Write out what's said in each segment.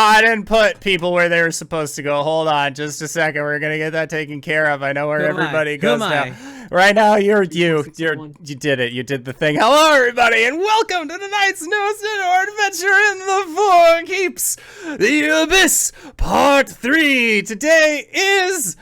I didn't put people where they were supposed to go. Hold on just a second. We're going to get that taken care of. I know where everybody goes now. Right now, you did it. You did the thing. Hello, everybody, and welcome to tonight's newest adventure in the Four Keeps, the Abyss, Part 3. Today is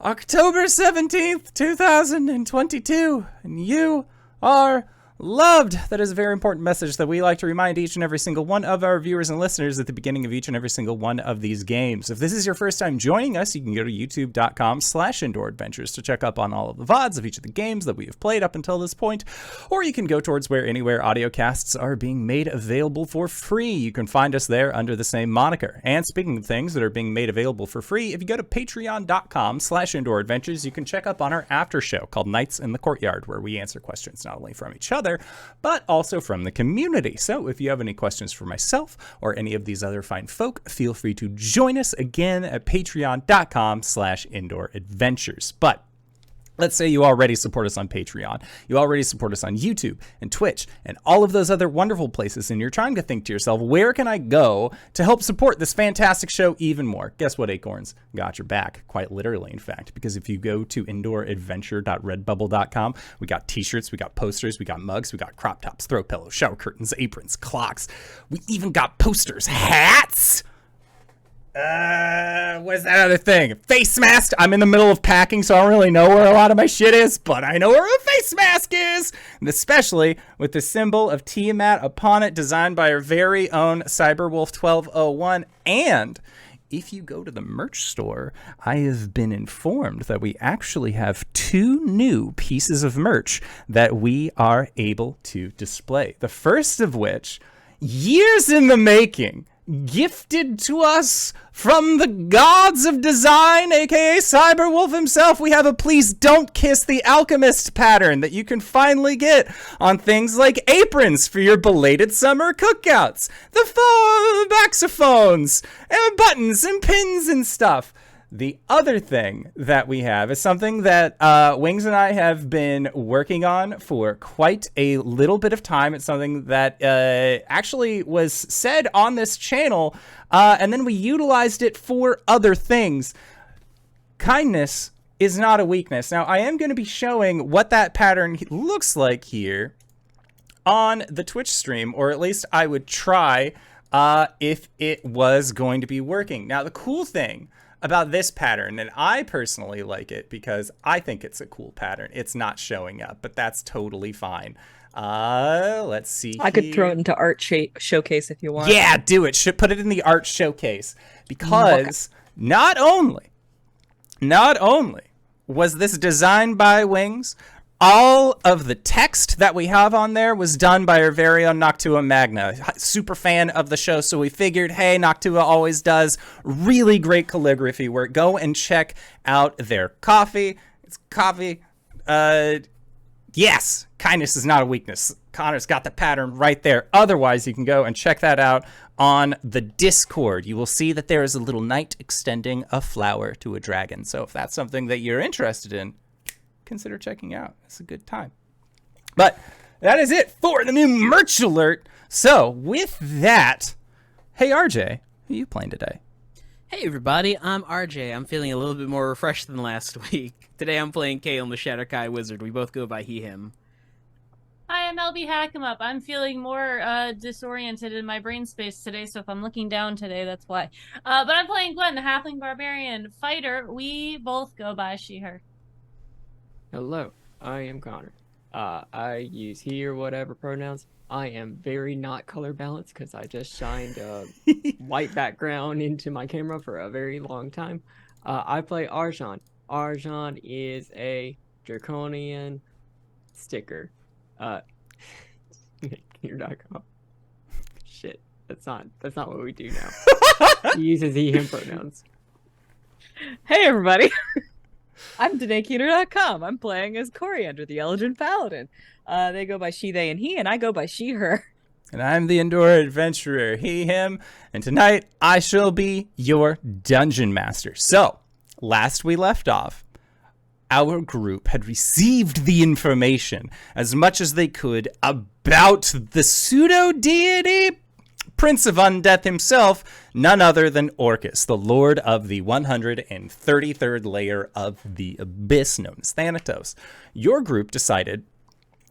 October 17th, 2022, and you are loved. That is a very important message that we like to remind each and every single one of our viewers and listeners at the beginning of each and every single one of these games. If this is your first time joining us, you can go to youtube.com/indooradventures to check up on all of the VODs of each of the games that we have played up until this point, or you can go towards where anywhere audio casts are being made available for free. You can find us there under the same moniker. And speaking of things that are being made available for free, if you go to patreon.com/indooradventures, you can check up on our after show called Nights in the Courtyard, where we answer questions not only from each other, but also from the community. So if you have any questions for myself or any of these other fine folk, feel free to join us again at patreon.com/indooradventures. But let's say you already support us on Patreon. You already support us on YouTube and Twitch and all of those other wonderful places, and you're trying to think to yourself, where can I go to help support this fantastic show even more? Guess what, Acorns? Got your back, quite literally, in fact, because if you go to indooradventure.redbubble.com, we got t-shirts, we got posters, we got mugs, we got crop tops, throw pillows, shower curtains, aprons, clocks. We even got posters, hats. What's that other thing? Face mask. I'm in the middle of packing, so I don't really know where a lot of my shit is, but I know where a face mask is. And especially with the symbol of Tiamat upon it, designed by our very own Cyberwolf 1201. And if you go to the merch store, I have been informed that we actually have 2 new pieces of merch that we are able to display. The first of which, years in the making, gifted to us from the gods of design, aka Cyberwolf himself. We have a Please Don't Kiss the Alchemist pattern that you can finally get on things like aprons for your belated summer cookouts, the saxophones, and buttons and pins and stuff. The other thing that we have is something that Wings and I have been working on for quite a little bit of time. It's something that actually was said on this channel, and then we utilized it for other things. Kindness is not a weakness. Now, I am going to be showing what that pattern looks like here on the Twitch stream, or at least I would try if it was going to be working. Now, the cool thing about this pattern, and I personally like it because I think it's a cool pattern. It's not showing up, but that's totally fine. Let's see. I could throw it into art showcase if you want. Yeah, do it. Should put it in the art showcase because not only was this designed by Wings, all of the text that we have on there was done by our very own Noctua Magna. Super fan of the show, so we figured, hey, Noctua always does really great calligraphy work. Go and check out their coffee. It's coffee. Yes, kindness is not a weakness. Connor's got the pattern right there. Otherwise, you can go and check that out on the Discord. You will see that there is a little knight extending a flower to a dragon. So if that's something that you're interested in, consider checking out. It's a good time. But that is it for the new merch alert. So with that, hey RJ, who are you playing today? Hey everybody, I'm RJ. I'm feeling a little bit more refreshed than last week. Today I'm playing Caelum the Shatterkai Wizard. We both go by he, him. Hi, I'm LBHackEmUp. I'm feeling more disoriented in my brain space today, so if I'm looking down today, that's why. But I'm playing Gwen, the Halfling Barbarian Fighter. We both go by she, her. Hello, I am Connor. I use he or whatever pronouns. I am very not color balanced because I just shined a white background into my camera for a very long time. I play Arjhan. Arjhan is a draconian sticker. You're not going. Shit, that's not what we do now. He uses he him pronouns. Hey everybody. I'm DanaeKeeter.com. I'm playing as Cori under the Elegant Paladin. They go by she, they, and he, and I go by she, her. And I'm the Endure Adventurer, he, him, and tonight I shall be your Dungeon Master. So, last we left off, our group had received the information, as much as they could, about the pseudo-deity Prince of Undeath himself, none other than Orcus, the lord of the 133rd layer of the Abyss, known as Thanatos. Your group decided,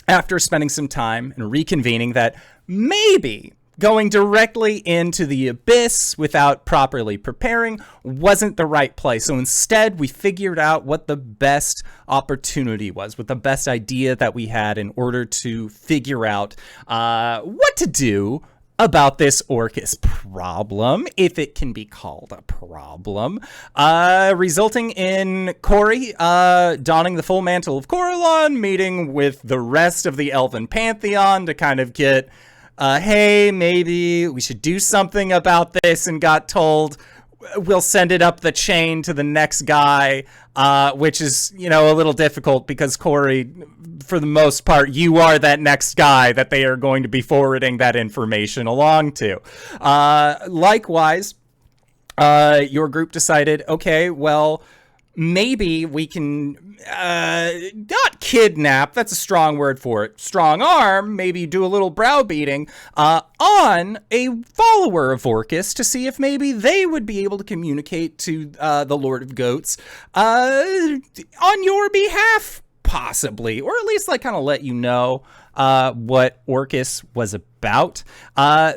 after spending some time and reconvening, that maybe going directly into the Abyss without properly preparing wasn't the right place. So instead, we figured out what the best opportunity was, what the best idea that we had in order to figure out what to do about this Orcus problem, if it can be called a problem, resulting in Cori donning the full mantle of Corellon, meeting with the rest of the Elven Pantheon to kind of get hey, maybe we should do something about this, and got told we'll send it up the chain to the next guy, which is, you know, a little difficult because Cori, for the most part, you are that next guy that they are going to be forwarding that information along to. Likewise, your group decided, okay, well, maybe we can not kidnap, that's a strong word for it, strong arm, maybe do a little browbeating on a follower of Orcus to see if maybe they would be able to communicate to the Lord of Goats on your behalf, possibly, or at least like kind of let you know what Orcus was about.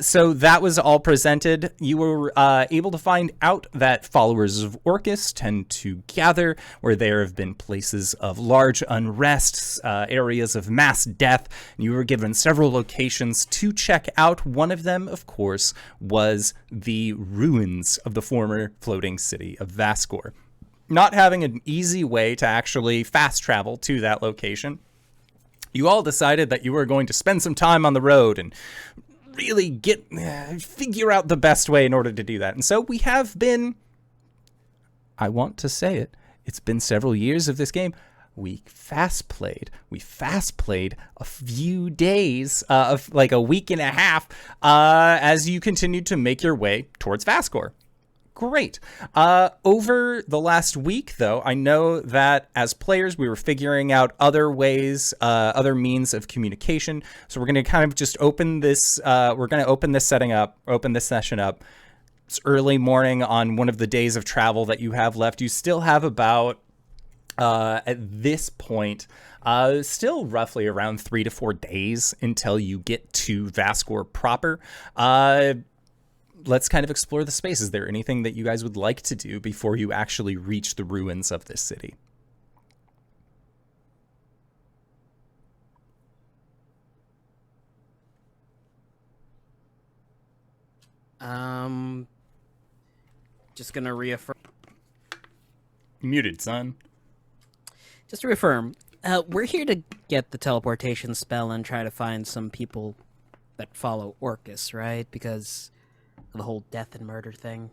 So that was all presented. You were able to find out that followers of Orcus tend to gather where there have been places of large unrest, areas of mass death. You were given several locations to check out. One of them, of course, was the ruins of the former floating city of Vaskor. Not having an easy way to actually fast travel to that location, you all decided that you were going to spend some time on the road and really figure out the best way in order to do that. And so we have been, I want to say it, it's been several years of this game. We fast played a few days, of like a week and a half, as you continued to make your way towards Vaskor. Great. Over the last week, though, I know that as players, we were figuring out other ways, other means of communication. So we're going to kind of just open this. We're going to open this session up. It's early morning on one of the days of travel that you have left. You still have about, at this point, still roughly around 3 to 4 days until you get to Vaskor proper. Let's kind of explore the space. Is there anything that you guys would like to do before you actually reach the ruins of this city? Just gonna reaffirm. Muted, son. Just to reaffirm, we're here to get the teleportation spell and try to find some people that follow Orcus, right? Because the whole death and murder thing.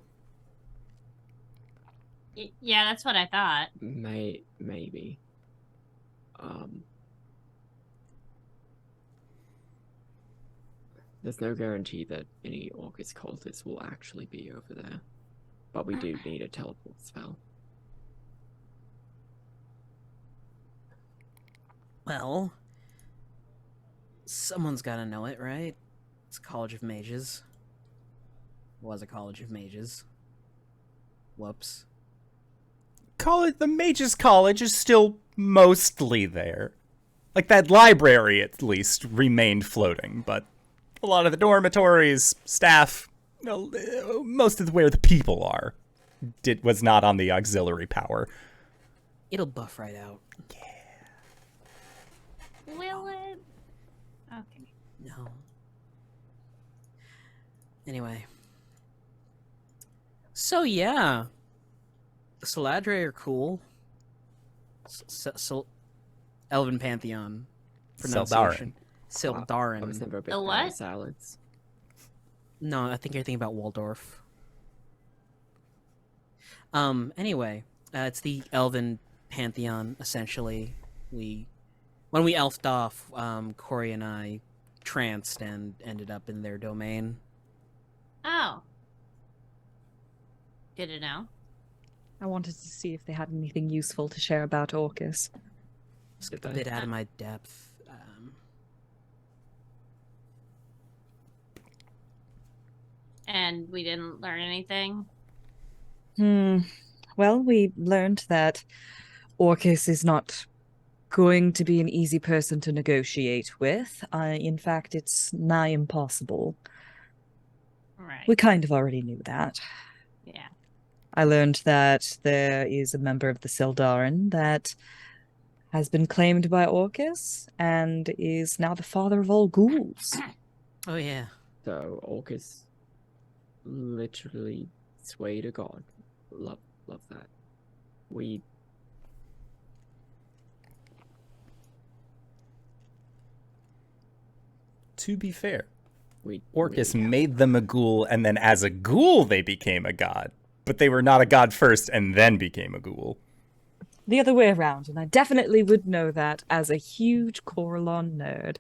Yeah, that's what I thought. Maybe. There's no guarantee that any Orcus cultists will actually be over there, but we do need a teleport spell. Well, someone's gotta know it, right? It's College of Mages. Was a College of Mages. Whoops. The Mages College is still mostly there. Like, that library, at least, remained floating, but a lot of the dormitories, staff, most of where the people are, was not on the auxiliary power. It'll buff right out. Will it? Okay. No. Anyway. So yeah, the Saladre are cool. Elven Pantheon pronunciation. Sildarin. I was never a big The fan what? of salads. No, I think you're thinking about Waldorf. Anyway, it's the Elven Pantheon, essentially. When we elfed off, Cori and I tranced and ended up in their domain. Oh. Good to know. I wanted to see if they had anything useful to share about Orcus. It's a bit out of my depth. And we didn't learn anything? Well, we learned that Orcus is not going to be an easy person to negotiate with. In fact, it's nigh impossible. Right. We kind of already knew that. Yeah. I learned that there is a member of the Sildarin that has been claimed by Orcus and is now the father of all ghouls. Oh yeah. So Orcus literally swayed a god. Love that. To be fair, We Orcus really made them a ghoul, and then as a ghoul they became a god. But they were not a god first and then became a ghoul. The other way around, and I definitely would know that as a huge Coralon nerd.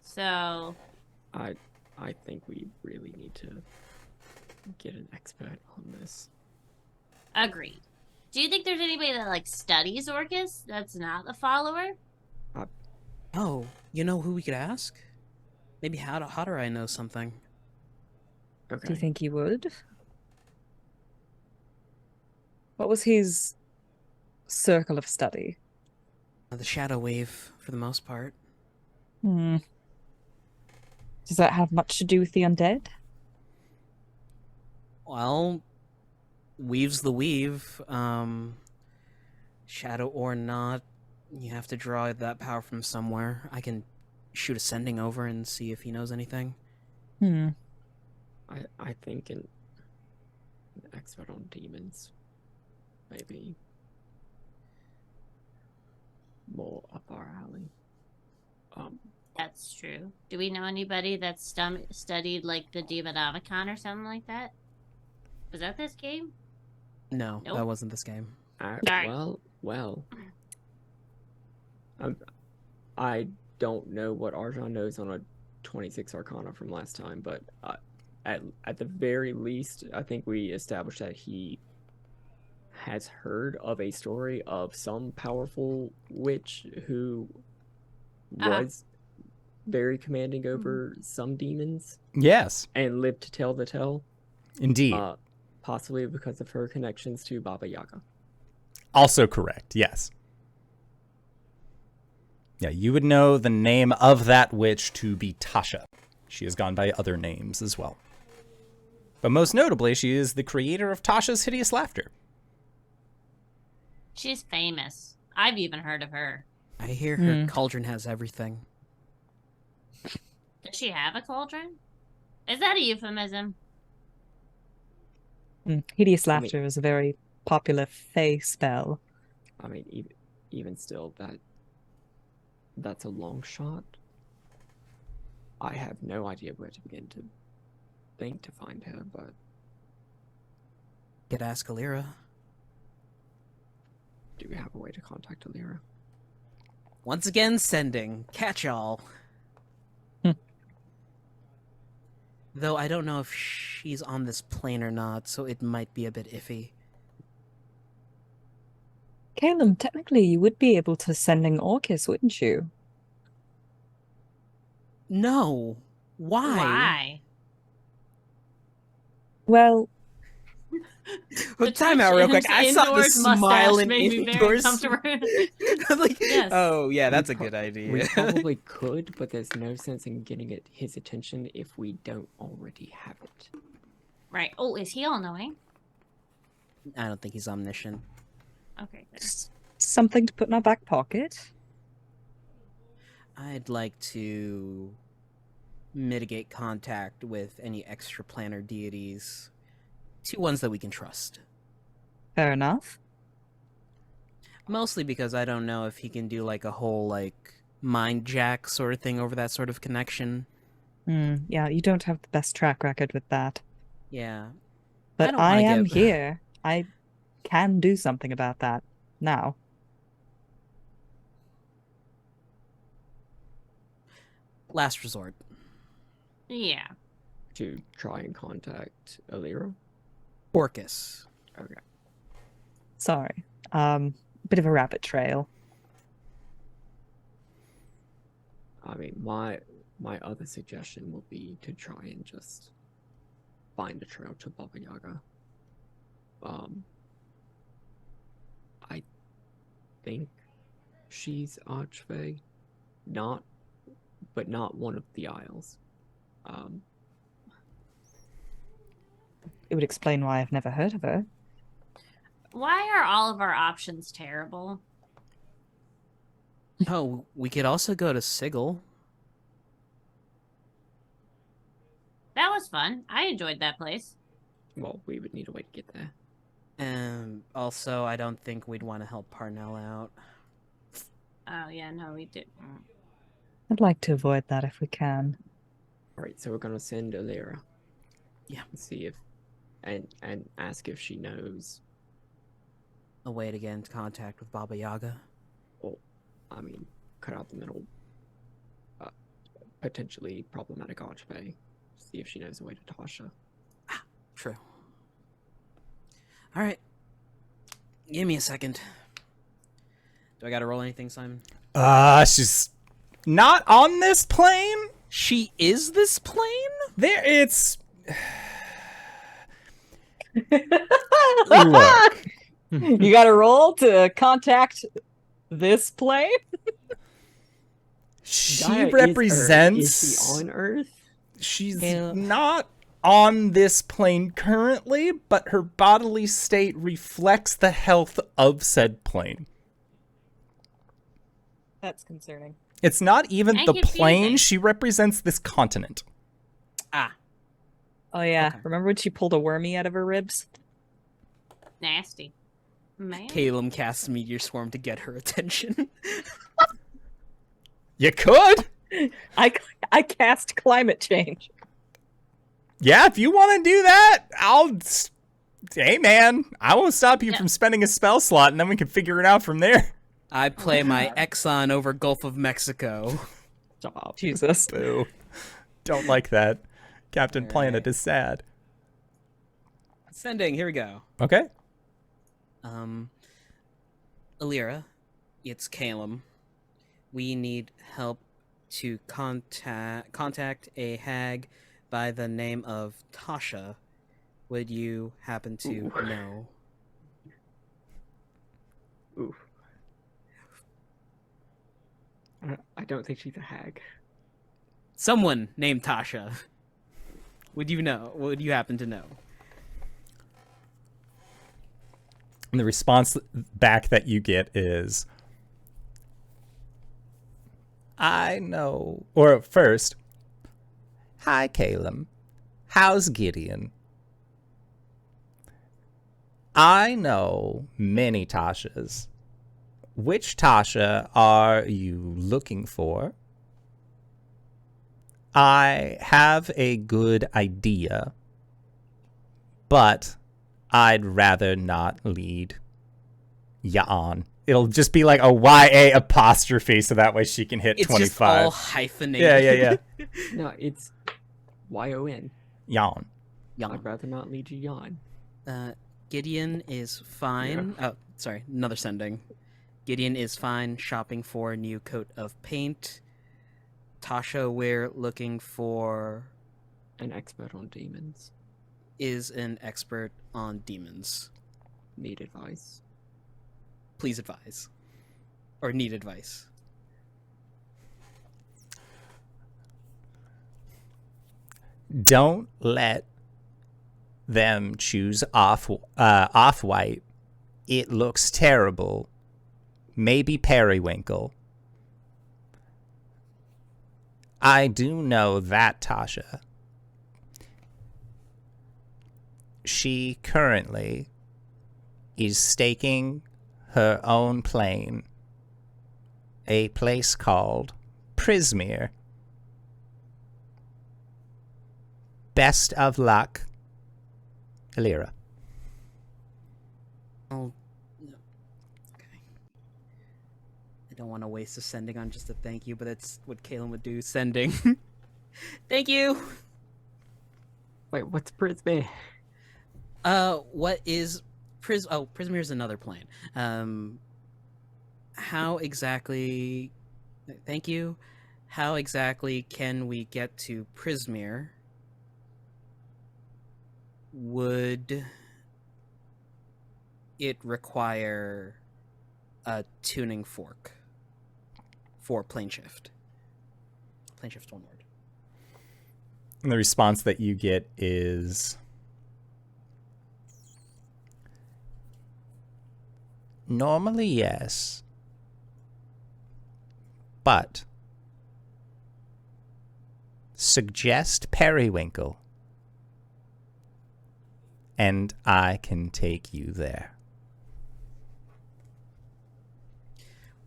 So I think we really need to get an expert on this. agreed. Do you think there's anybody that like studies Orcus that's not the follower? Oh, you know who we could ask? Maybe Hadorai knows something. Okay. Do you think he would? What was his circle of study? The Shadow Wave, for the most part. Does that have much to do with the undead? Well, Weave's the Weave. Shadow or not, you have to draw that power from somewhere. I can shoot a sending over and see if he knows anything. I think an expert on demons maybe more up our alley. That's true. Do we know anybody that's studied like the Demonomicon or something like that? Was that this game? No, Nope. that wasn't this game. Darn. Well. I don't know what Arjhan knows on a 26 Arcana from last time, but at the very least, I think we established that he has heard of a story of some powerful witch who was very commanding over some demons Yes, and lived to tell the tale. indeed. Possibly because of her connections to Baba Yaga. Also correct, yes. Yeah, you would know the name of that witch to be Tasha. She has gone by other names as well. But most notably, she is the creator of Tasha's Hideous Laughter. She's famous. I've even heard of her. I hear her cauldron has everything. Does she have a cauldron? Is that a euphemism? Hideous Laughter is a very popular Fae spell. I mean, even still, that's a long shot. I have no idea where to begin to think to find her, but Could ask Alira. do we have a way to contact Alira? Once again, sending. Catch all. Though I don't know if she's on this plane or not, so it might be a bit iffy. Caelum, technically you would be able to sending Orcus, wouldn't you? No. Why? Why? Well, But time out real quick. I saw the Indoors mustache smile and made me very indoors. comfortable. Like, Yes. oh yeah, that's a We good idea. We probably could, but there's no sense in getting his attention if we don't already have it. Right. Oh, is he all knowing? I don't think he's omniscient. Okay. Good. something to put in our back pocket. I'd like to mitigate contact with any extra planar deities. Two ones that we can trust. Fair enough. Mostly because I don't know if he can do like a whole like mind jack sort of thing over that sort of connection. Yeah, you don't have the best track record with that. Yeah. But don't I wanna am get- here. I can do something about that now. Last resort. Yeah. To try and contact Alira. Orcus. Okay. Sorry. Bit of a rabbit trail. I mean, my other suggestion will be to try and just find a trail to Baba Yaga. I think she's Archfey, but not one of the Isles. It would explain why I've never heard of her. Why are all of our options terrible? Oh, we could also go to Sigil. That was fun. I enjoyed that place. Well, we would need a way to get there. And also, I don't think we'd want to help Parnell out. Oh, yeah, no, we did. I'd like to avoid that if we can. Alright, so we're gonna send Alira. Yeah. See if and ask if she knows. A way to get into contact with Baba Yaga. Well, I mean, cut out the middle. Potentially problematic Archfey. See if she knows the way to Tasha. True. Alright. Give me a second. Do I gotta roll anything, Simon? She's not on this plane. She is this plane? There, it's. Look. You got to roll to contact this plane? She Gaia represents. Is she on Earth? She's Yeah. not on this plane currently, but her bodily state reflects the health of said plane. That's concerning. It's not even And the confusing. plane. She represents this continent. Ah. Oh, yeah. Okay. Remember when she pulled a wormy out of her ribs? Nasty. Man. Caelum casts Meteor Swarm to get her attention. You could. I cast climate change. Yeah, if you want to do that, Hey, man, I won't stop you Yeah. from spending a spell slot, and then we can figure it out from there. I play my Exxon over Gulf of Mexico. Stop. Jesus. Boo. Don't like that. Captain All Planet right. is sad. Sending, here we go. Okay. Alira, it's Caelum. We need help to contact a hag by the name of Tasha. Would you happen to Ooh. know? Ooh. I don't think she's a hag. Someone named Tasha. Would you know? Would you happen to know? And the response back that you get is, I know. Or first, hi, Caelum. How's Gideon? I know many Tashas. Which Tasha are you looking for? I have a good idea, but I'd rather not lead ya on. It'll just be like a YA apostrophe, so that way she can hit It's 25. just all hyphenated. Yeah. No, it's Y-O-N. Yawn. I'd rather not lead you on. Gideon is fine. Oh, sorry, another sending. Gideon is fine shopping for a new coat of paint. Tasha, we're looking for, An expert on demons. is an expert on demons. Need advice. Please advise. Or need advice. Don't let them choose off-white. It looks terrible. Maybe periwinkle. I do know that Tasha. She currently is staking her own plane. A place called Prismere. Best of luck, Alira. Oh, no. Okay. I don't want to waste a sending on just a thank you, but that's what Caelum would do, sending. Thank you! Wait, what's Prisme? What is Prismere is another plane. How exactly... Thank you. how exactly can we get to Prismere? Would it require a tuning fork for plane shift? Plane shift's one word. And the response that you get is... Normally, yes. But... suggest periwinkle. And I can take you there.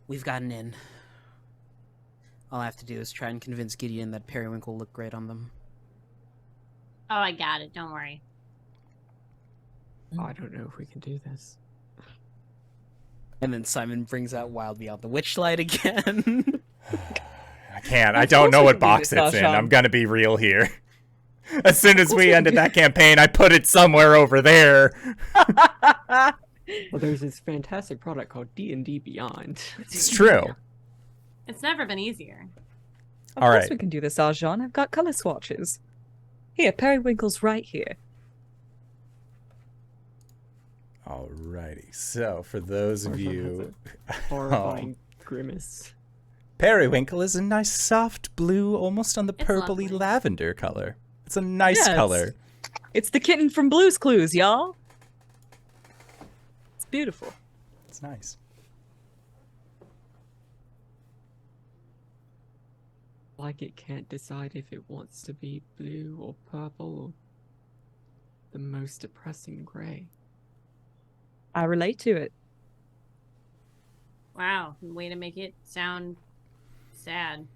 We've gotten in. All I have to do is try and convince Gideon that periwinkle look great on them. Oh, I got it. Don't worry. Oh, I don't know if we can do this. And then Simon brings out Wild Beyond the Witchlight again. I can't. I Of don't course know we what can do box this, it's in. Arjhan. I'm going to be real here. As soon as course we we can ended do that campaign, I put it somewhere over there. Well, there's this fantastic product called D&D Beyond. It's true. It's never been easier. Of All course right. we can do this, Arjhan. I've got color swatches. Here, periwinkle's right here. Alrighty. So, for those of Arjhan you... Horrifying grimace. Periwinkle is a nice soft blue, almost on the It's purpley lovely. lavender color. It's a nice Yes. color. It's the kitten from Blue's Clues, y'all. It's beautiful. It's nice. Like it can't decide if it wants to be blue or purple or the most depressing gray. I relate to it. Wow. Way to make it sound sad.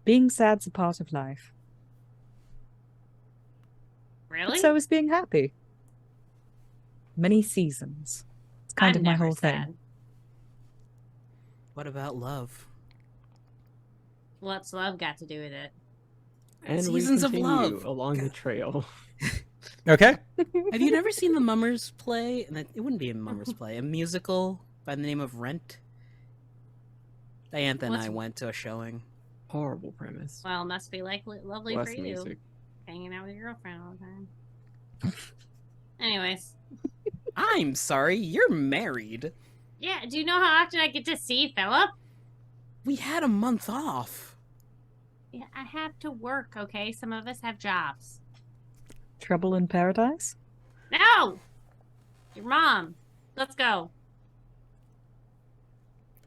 Being sad's a part of life. Really? But so is being happy. Many seasons. It's kind I'm of my never whole sad. thing. What about love? What's love got to do with it? And Seasons we of continue Love. along the trail. Okay. Have you never seen the Mummers play? And it wouldn't be a Mummers play. A musical by the name of Rent. Diantha and What's- I went to a showing. Horrible premise. Well, must be like lovely Less for you. music. Hanging out with your girlfriend all the time. Anyways. I'm sorry, you're married. Yeah, do you know how often I get to see Philip? We had a month off. Yeah, I have to work, okay? Some of us have jobs. Trouble in paradise? No! Your mom. Let's go.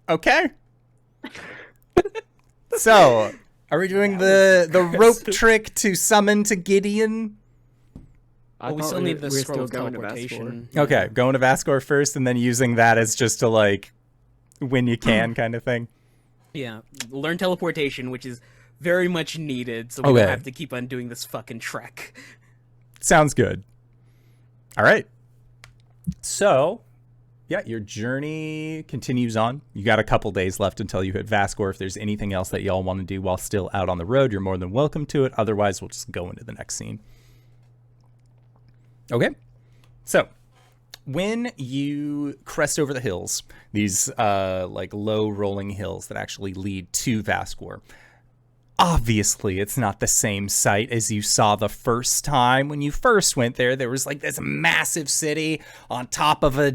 Okay. So, are we doing the rope trick to summon to Gideon? I Well, we thought still need the we're scroll still of going to Vaskor. teleportation. Okay, going to Vaskor first and then using that as just to, like, when you can kind of thing. Yeah, learn teleportation, which is very much needed, so we Okay. don't have to keep on doing this fucking trek. Sounds good. All right. So, yeah, your journey continues on. You got a couple days left until you hit Vaskor. If there's anything else that y'all want to do while still out on the road, you're more than welcome to it. Otherwise, we'll just go into the next scene. Okay. So, when you crest over the hills, these like low rolling hills that actually lead to Vaskor, obviously it's not the same sight as you saw the first time when you first went there. There was like this massive city on top of a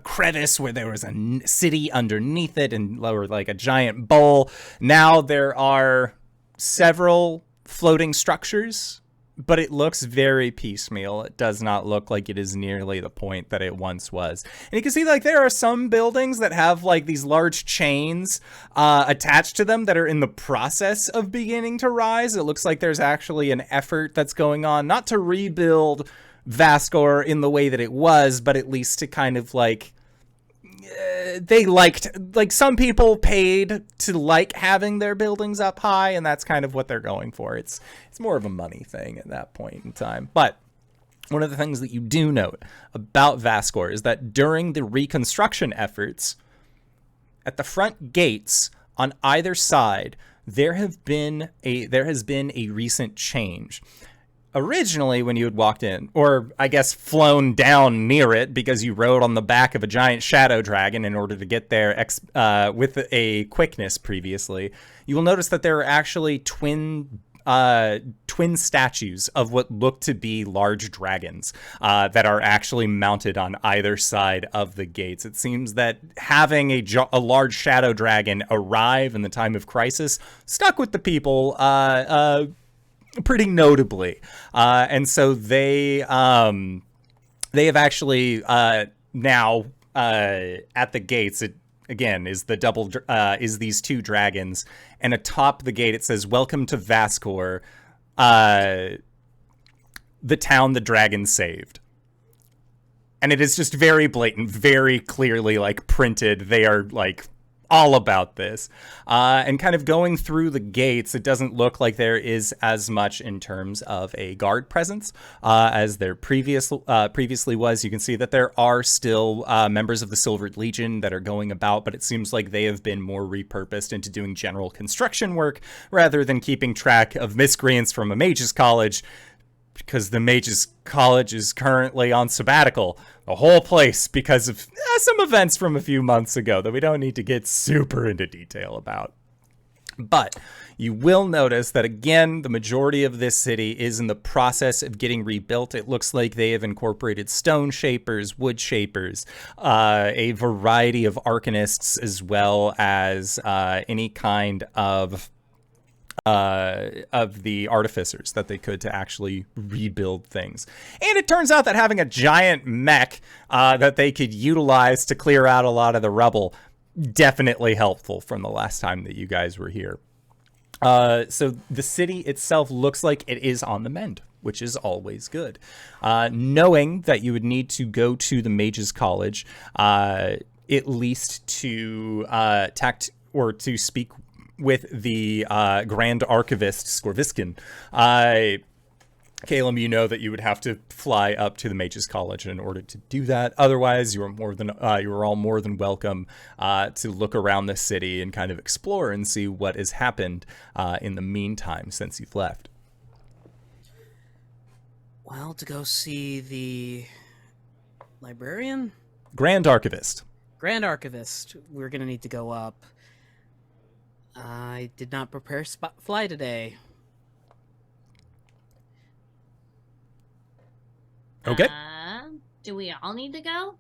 crevice where there was a city underneath it and lower like a giant bowl. Now there are several floating structures, but it looks very piecemeal. It does not look like it is nearly the point that it once was. And you can see like there are some buildings that have like these large chains attached to them that are in the process of beginning to rise. It looks like there's actually an effort that's going on, not to rebuild Vaskor in the way that it was, but at least to kind of like they liked, like some people paid to like having their buildings up high, and that's kind of what they're going for. It's more of a money thing at that point in time. But one of the things that you do note about Vaskor is that during the reconstruction efforts, at the front gates on either side, there has been a recent change. originally when you had walked in, or I guess flown down near it because you rode on the back of a giant shadow dragon in order to get there with a quickness previously, you will notice that there are actually twin statues of what look to be large dragons that are actually mounted on either side of the gates. It seems that having a large shadow dragon arrive in the time of crisis stuck with the people pretty notably, and so they have actually now at the gates. It again is the double is these two dragons, and atop the gate it says, "Welcome to Vaskor, the town the dragon saved." And it is just very blatant, very clearly like printed. They are like all about this. And kind of going through the gates, it doesn't look like there is as much in terms of a guard presence as there previously was. You can see that there are still members of the Silvered Legion that are going about, but it seems like they have been more repurposed into doing general construction work rather than keeping track of miscreants from a mage's college, because the mage's college is currently on sabbatical. The whole place because of some events from a few months ago that we don't need to get super into detail about. But you will notice that, again, the majority of this city is in the process of getting rebuilt. It looks like they have incorporated stone shapers, wood shapers, a variety of arcanists, as well as any kind of the artificers that they could to actually rebuild things. And it turns out that having a giant mech that they could utilize to clear out a lot of the rubble, definitely helpful from the last time that you guys were here. So the city itself looks like it is on the mend, which is always good. Knowing that you would need to go to the Mages College, at least to tact or to speak with the Grand Archivist Skorviskin. Caelum, you know that you would have to fly up to the Mages College in order to do that. Otherwise, you are all more than welcome to look around the city and kind of explore and see what has happened in the meantime since you've left. Well, to go see the librarian? Grand Archivist. Grand Archivist. We're gonna need to go up. I did not prepare fly today. Okay. Do we all need to go?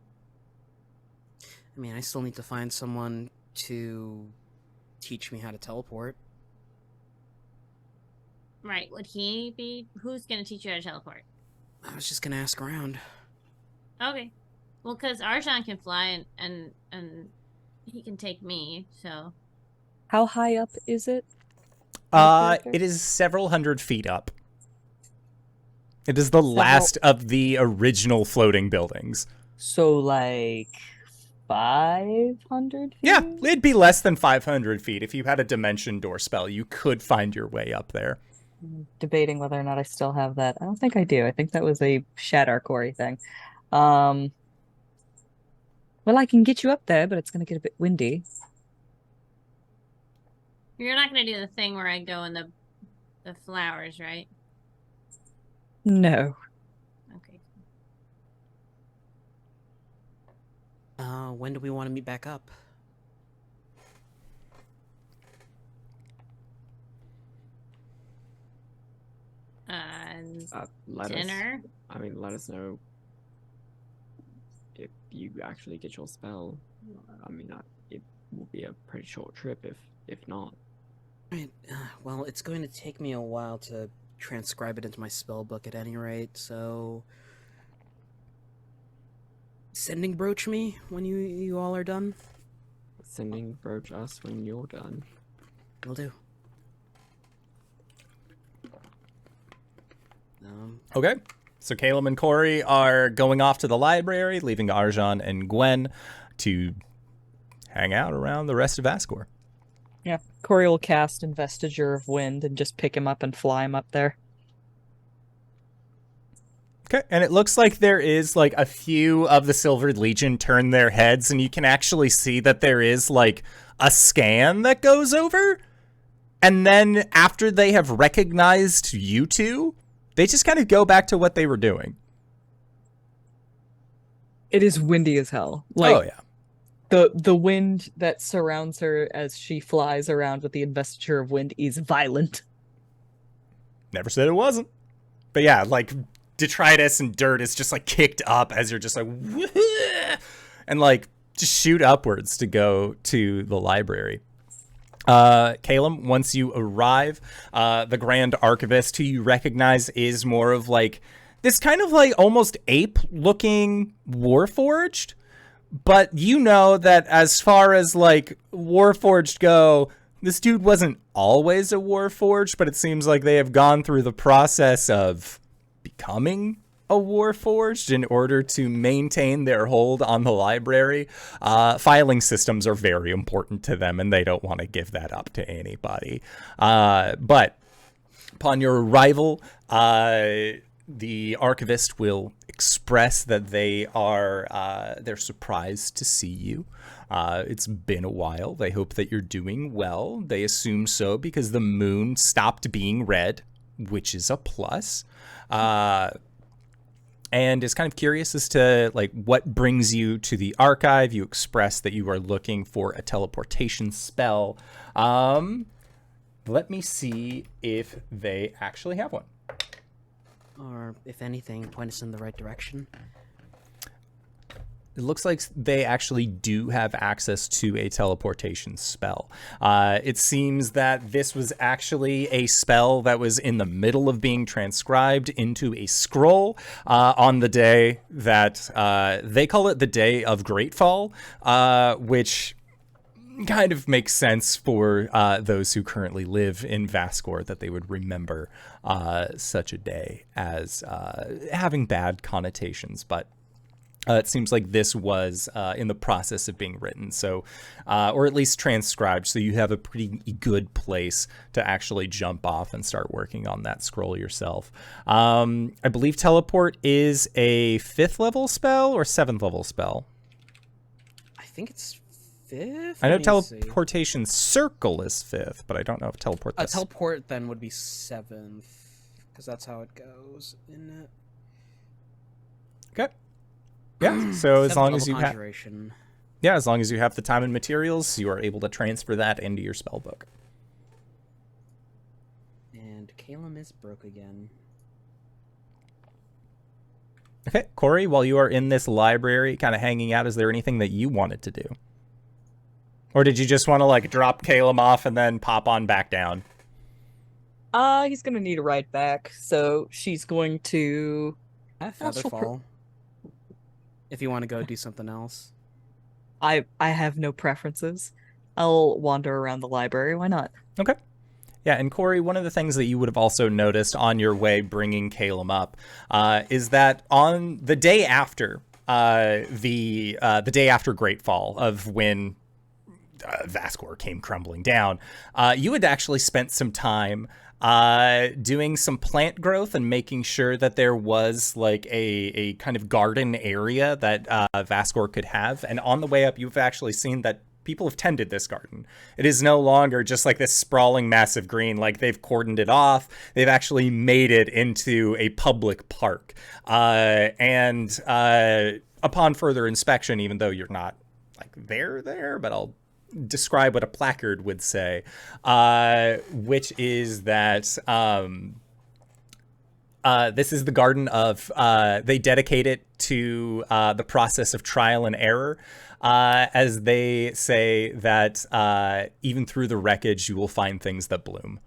I mean, I still need to find someone to teach me how to teleport. Right. Would he be? Who's gonna teach you how to teleport? I was just gonna ask around. Okay. Well, because Arjhan can fly and he can take me, so. How high up is it? It is several hundred feet up. It is the last of the original floating buildings. So, like, 500 feet? Yeah, it'd be less than 500 feet. If you had a dimension door spell, you could find your way up there. I'm debating whether or not I still have that. I don't think I do. I think that was a Shatter Cori thing. Well, I can get you up there, but it's going to get a bit windy. You're not gonna do the thing where I go in the flowers, right? No. Okay. When do we want to meet back up? Dinner. Let us know if you actually get your spell. It will be a pretty short trip if not. Right. Well, it's going to take me a while to transcribe it into my spell book at any rate, so... Sending brooch me when you all are done? Sending brooch us when you're done. Will do. Okay. So Caelum and Cori are going off to the library, leaving Arjhan and Gwen to hang out around the rest of Vaskor. Yeah, Cori will cast Investiture of Wind and just pick him up and fly him up there. Okay, and it looks like there is, like, a few of the Silvered Legion turn their heads, and you can actually see that there is, like, a scan that goes over. And then after they have recognized you two, they just kind of go back to what they were doing. It is windy as hell. Like, oh, yeah. the wind that surrounds her as she flies around with the investiture of wind is violent. Never said it wasn't. But yeah, like, detritus and dirt is just, like, kicked up as you're just like, and, like, just shoot upwards to go to the library. Caelum, once you arrive, the Grand Archivist, who you recognize is more of, like, this kind of, like, almost ape-looking Warforged. But you know that as far as, like, Warforged go, this dude wasn't always a Warforged, but it seems like they have gone through the process of becoming a Warforged in order to maintain their hold on the library. Filing systems are very important to them, and they don't want to give that up to anybody. But upon your arrival, the Archivist will express that they're surprised to see you. It's been a while. They hope that you're doing well. They assume so because the moon stopped being red, which is a plus. And is kind of curious as to, like, what brings you to the archive. You express that you are looking for a teleportation spell. Let me see if they actually have one. Or, if anything, point us in the right direction. It looks like they actually do have access to a teleportation spell. It seems that this was actually a spell that was in the middle of being transcribed into a scroll on the day that they call it the Day of Greatfall, which kind of makes sense for those who currently live in Vaskor, that they would remember such a day as having bad connotations. But it seems like this was in the process of being written, so or at least transcribed, so you have a pretty good place to actually jump off and start working on that scroll yourself. I believe Teleport is a 5th level spell or 7th level spell. I think it's 5th? I know Let me see. Teleportation Circle is 5th, but I don't know if Teleport... A teleport then would be 7th, because that's how it goes, isn't it? Okay. Yeah, so as long as you have... Conjuration. Yeah, as long as you have the time and materials, you are able to transfer that into your spell book. And Caelum is broke again. Okay, Cori, while you are in this library kind of hanging out, is there anything that you wanted to do? Or did you just want to, like, drop Caelum off and then pop on back down? He's gonna need a ride back, so she's going to... Have Featherfall. If you want to go do something else. I have no preferences. I'll wander around the library. Why not? Okay. Yeah, and Cori, one of the things that you would have also noticed on your way bringing Caelum up is that on the day after the day after Greatfall, of when Vaskor came crumbling down, you had actually spent some time doing some plant growth and making sure that there was, like, a kind of garden area that Vaskor could have. And on the way up, you've actually seen that people have tended this garden. It is no longer just like this sprawling massive green. Like, they've cordoned it off. They've actually made it into a public park. And upon further inspection, even though you're not, like, there, but I'll describe what a placard would say, which is that this is the garden of, they dedicate it to the process of trial and error, as they say that even through the wreckage, you will find things that bloom.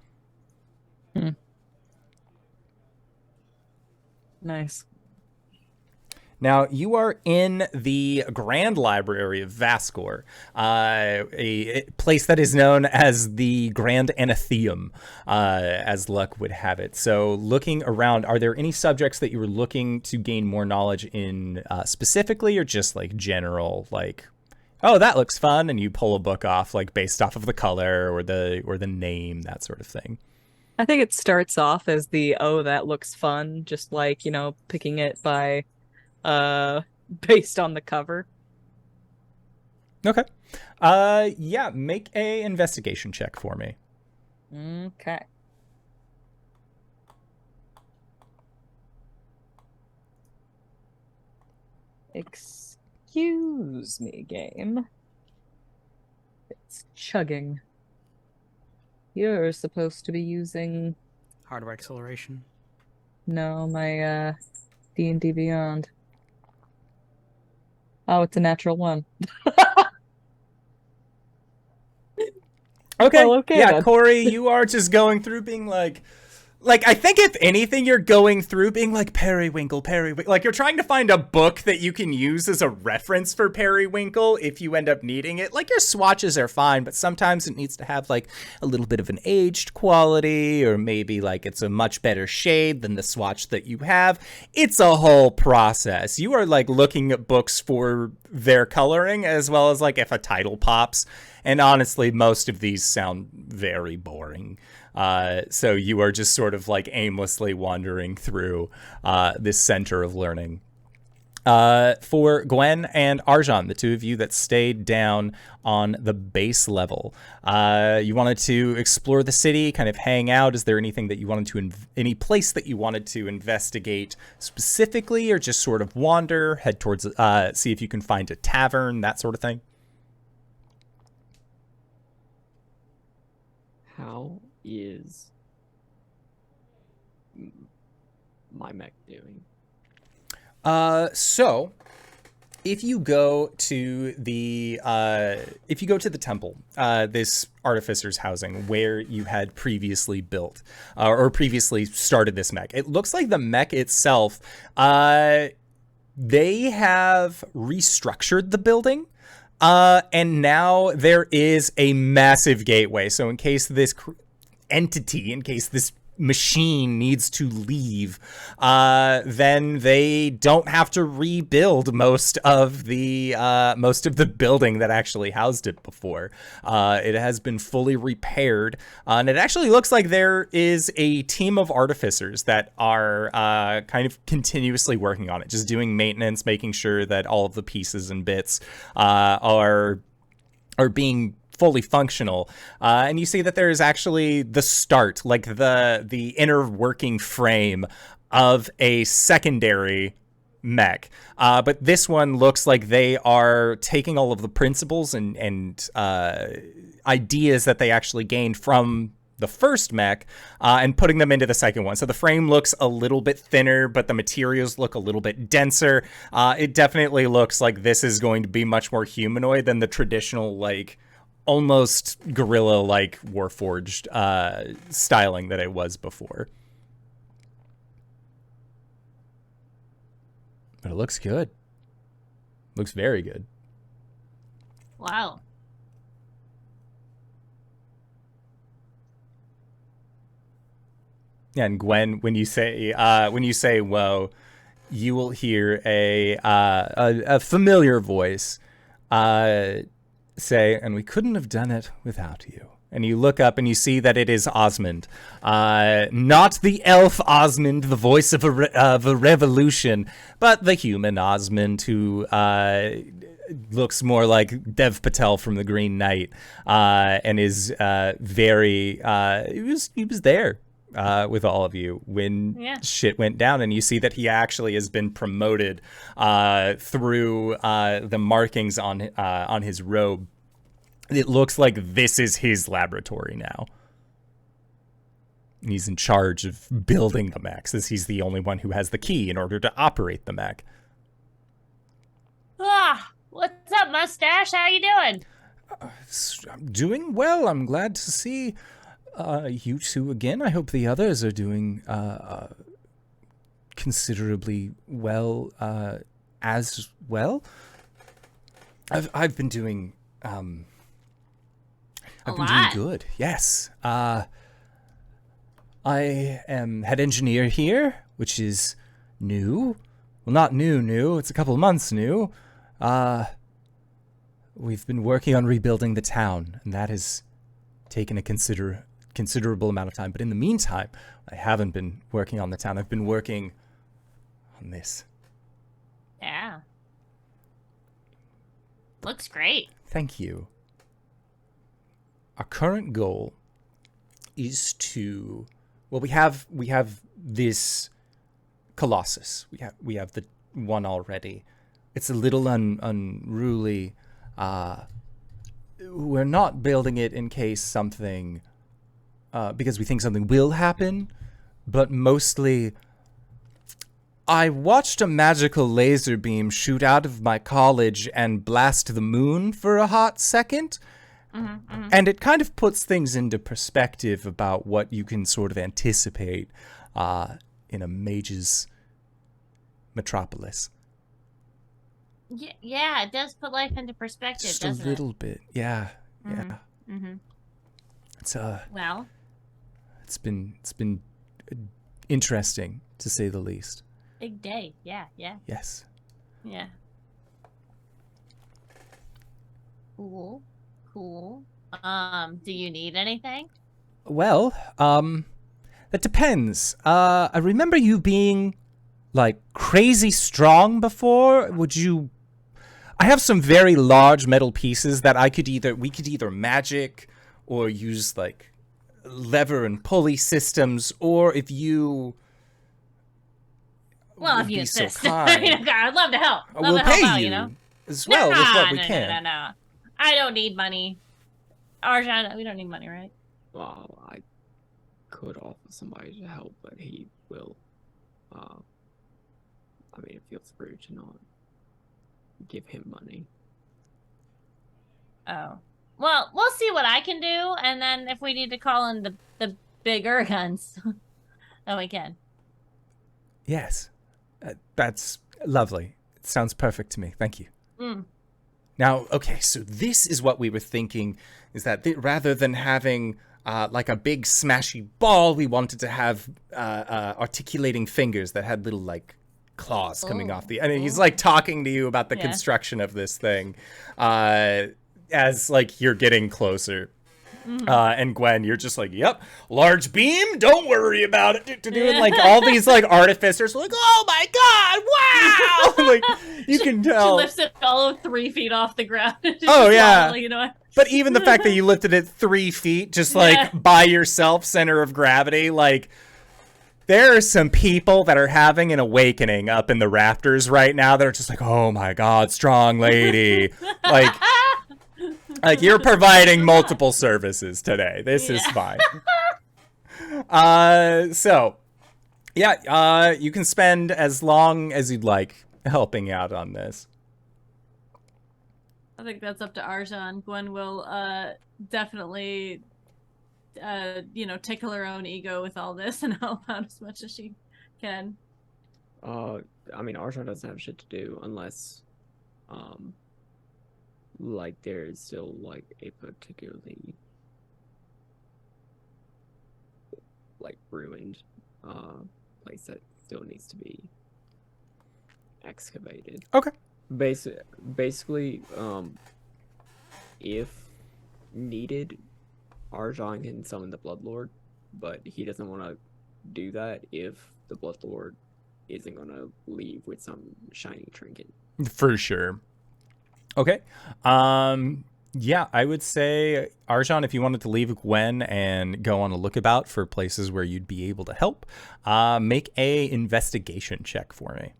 Nice. Now, you are in the Grand Library of Vaskor, a place that is known as the Grand Anatheum, as luck would have it. So, looking around, are there any subjects that you were looking to gain more knowledge in specifically, or just, like, general, like, oh, that looks fun, and you pull a book off, like, based off of the color or the name, that sort of thing? I think it starts off as the, oh, that looks fun, just like, you know, picking it by... based on the cover. Okay. Yeah, make a investigation check for me. Okay. Excuse me, game. It's chugging. You're supposed to be using... Hardware acceleration. No, my D&D Beyond. Oh, it's a natural one. Okay. Well, okay Yeah, then. Cori, you are just going through being like, I think if anything, you're going through being like Periwinkle. Like you're trying to find a book that you can use as a reference for Periwinkle if you end up needing it. Like your swatches are fine, but sometimes it needs to have like a little bit of an aged quality, or maybe like it's a much better shade than the swatch that you have. It's a whole process. You are like looking at books for their coloring as well as like if a title pops. And honestly, most of these sound very boring. So you are just sort of like aimlessly wandering through this center of learning. For Gwen and Arjhan, the two of you that stayed down on the base level, you wanted to explore the city, kind of hang out. Is there anything that you wanted to, any place that you wanted to investigate specifically, or just sort of wander, head towards, see if you can find a tavern, that sort of thing? How is my mech doing? So if you go to the temple, this artificer's housing where you had previously built or previously started this mech, it looks like the mech itself, they have restructured the building. And now there is a massive gateway. So in case this in case this machine needs to leave, then they don't have to rebuild most of the building that actually housed it before. It has been fully repaired, and it actually looks like there is a team of artificers that are kind of continuously working on it, just doing maintenance, making sure that all of the pieces and bits are being fully functional, and you see that there is actually the start, like the inner working frame of a secondary mech, but this one looks like they are taking all of the principles and ideas that they actually gained from the first mech and putting them into the second one. So the frame looks a little bit thinner, but the materials look a little bit denser. It definitely looks like this is going to be much more humanoid than the traditional, like, almost gorilla-like Warforged styling that it was before. But it looks good. Looks very good. Wow. Yeah, and Gwen, when you say "whoa," you will hear a familiar voice say, "And we couldn't have done it without you." And you look up and you see that it is Osmond, not the elf Osmond, the voice of a revolution, but the human Osmond who looks more like Dev Patel from the Green Knight, and is very. He was there with all of you when shit went down, and you see that he actually has been promoted through the markings on his robe. It looks like this is his laboratory now. And he's in charge of building the mechs, as he's the only one who has the key in order to operate the mech. Ah, what's up, mustache? How you doing? I'm doing well. I'm glad to see you two again. I hope the others are doing considerably well as well. I've been doing doing good. Yes. I am head engineer here, which is new. Well, not new. It's a couple of months new. We've been working on rebuilding the town, and that has taken a considerable amount of time. But in the meantime, I haven't been working on the town. I've been working on this. Yeah. Looks great. Thank you. Our current goal is to, well, we have this Colossus. We have the one already. it's a little unruly. We're not building it in case something, because we think something will happen, but mostly I watched a magical laser beam shoot out of my college and blast the moon for a hot second. And it kind of puts things into perspective about what you can sort of anticipate in a mage's metropolis. Yeah, it does put life into perspective, Just doesn't a little bit, yeah. It's Well, it's been interesting to say the least. big day. Yeah. Yes. Yeah. Cool. Do you need anything? Well, that depends. I remember you being like crazy strong before. Would you? I have some very large metal pieces that we could either magic or use like lever and pulley systems, or if you Well, would if you be so insist. kind, I'd love to help. we'll to help pay out, you you know? as well with what we can. No. I don't need money. Arjhan, we don't need money, right? Well, I could offer somebody to help, but he will. I mean, it feels rude to not give him money. Oh. Well, we'll see what I can do, and then if we need to call in the bigger guns, then we can. Yes, that's lovely. It sounds perfect to me. Thank you. Mm. Now, okay, so this is what we were thinking, is that rather than having like a big smashy ball, we wanted to have articulating fingers that had little like claws coming off the. And he's like talking to you about the construction of this thing, as like you're getting closer. And Gwen, you're just like, yep, large beam, don't worry about it. Doing like all these like artificers, like, oh my god, wow! Like you can tell. She lifts it all of 3 feet off the ground. Oh yeah. You know. But even the fact that you lifted it 3 feet, just like by yourself, center of gravity, like there are some people that are having an awakening up in the rafters right now that are just like, oh my god, strong lady, like. Like, you're providing multiple services today. This is fine. So, yeah, you can spend as long as you'd like helping out on this. I think that's up to Arjhan. Gwen will definitely, tickle her own ego with all this and help out as much as she can. I mean, Arjhan doesn't have shit to do unless, like there's still like a particularly like ruined place that still needs to be excavated. Okay. Basically, if needed, Arjhan can summon the Bloodlord, but he doesn't want to do that if the Bloodlord isn't going to leave with some shiny trinket. For sure. Okay. Yeah, I would say, Arjhan, if you wanted to leave Gwen and go on a lookabout for places where you'd be able to help, make a investigation check for me.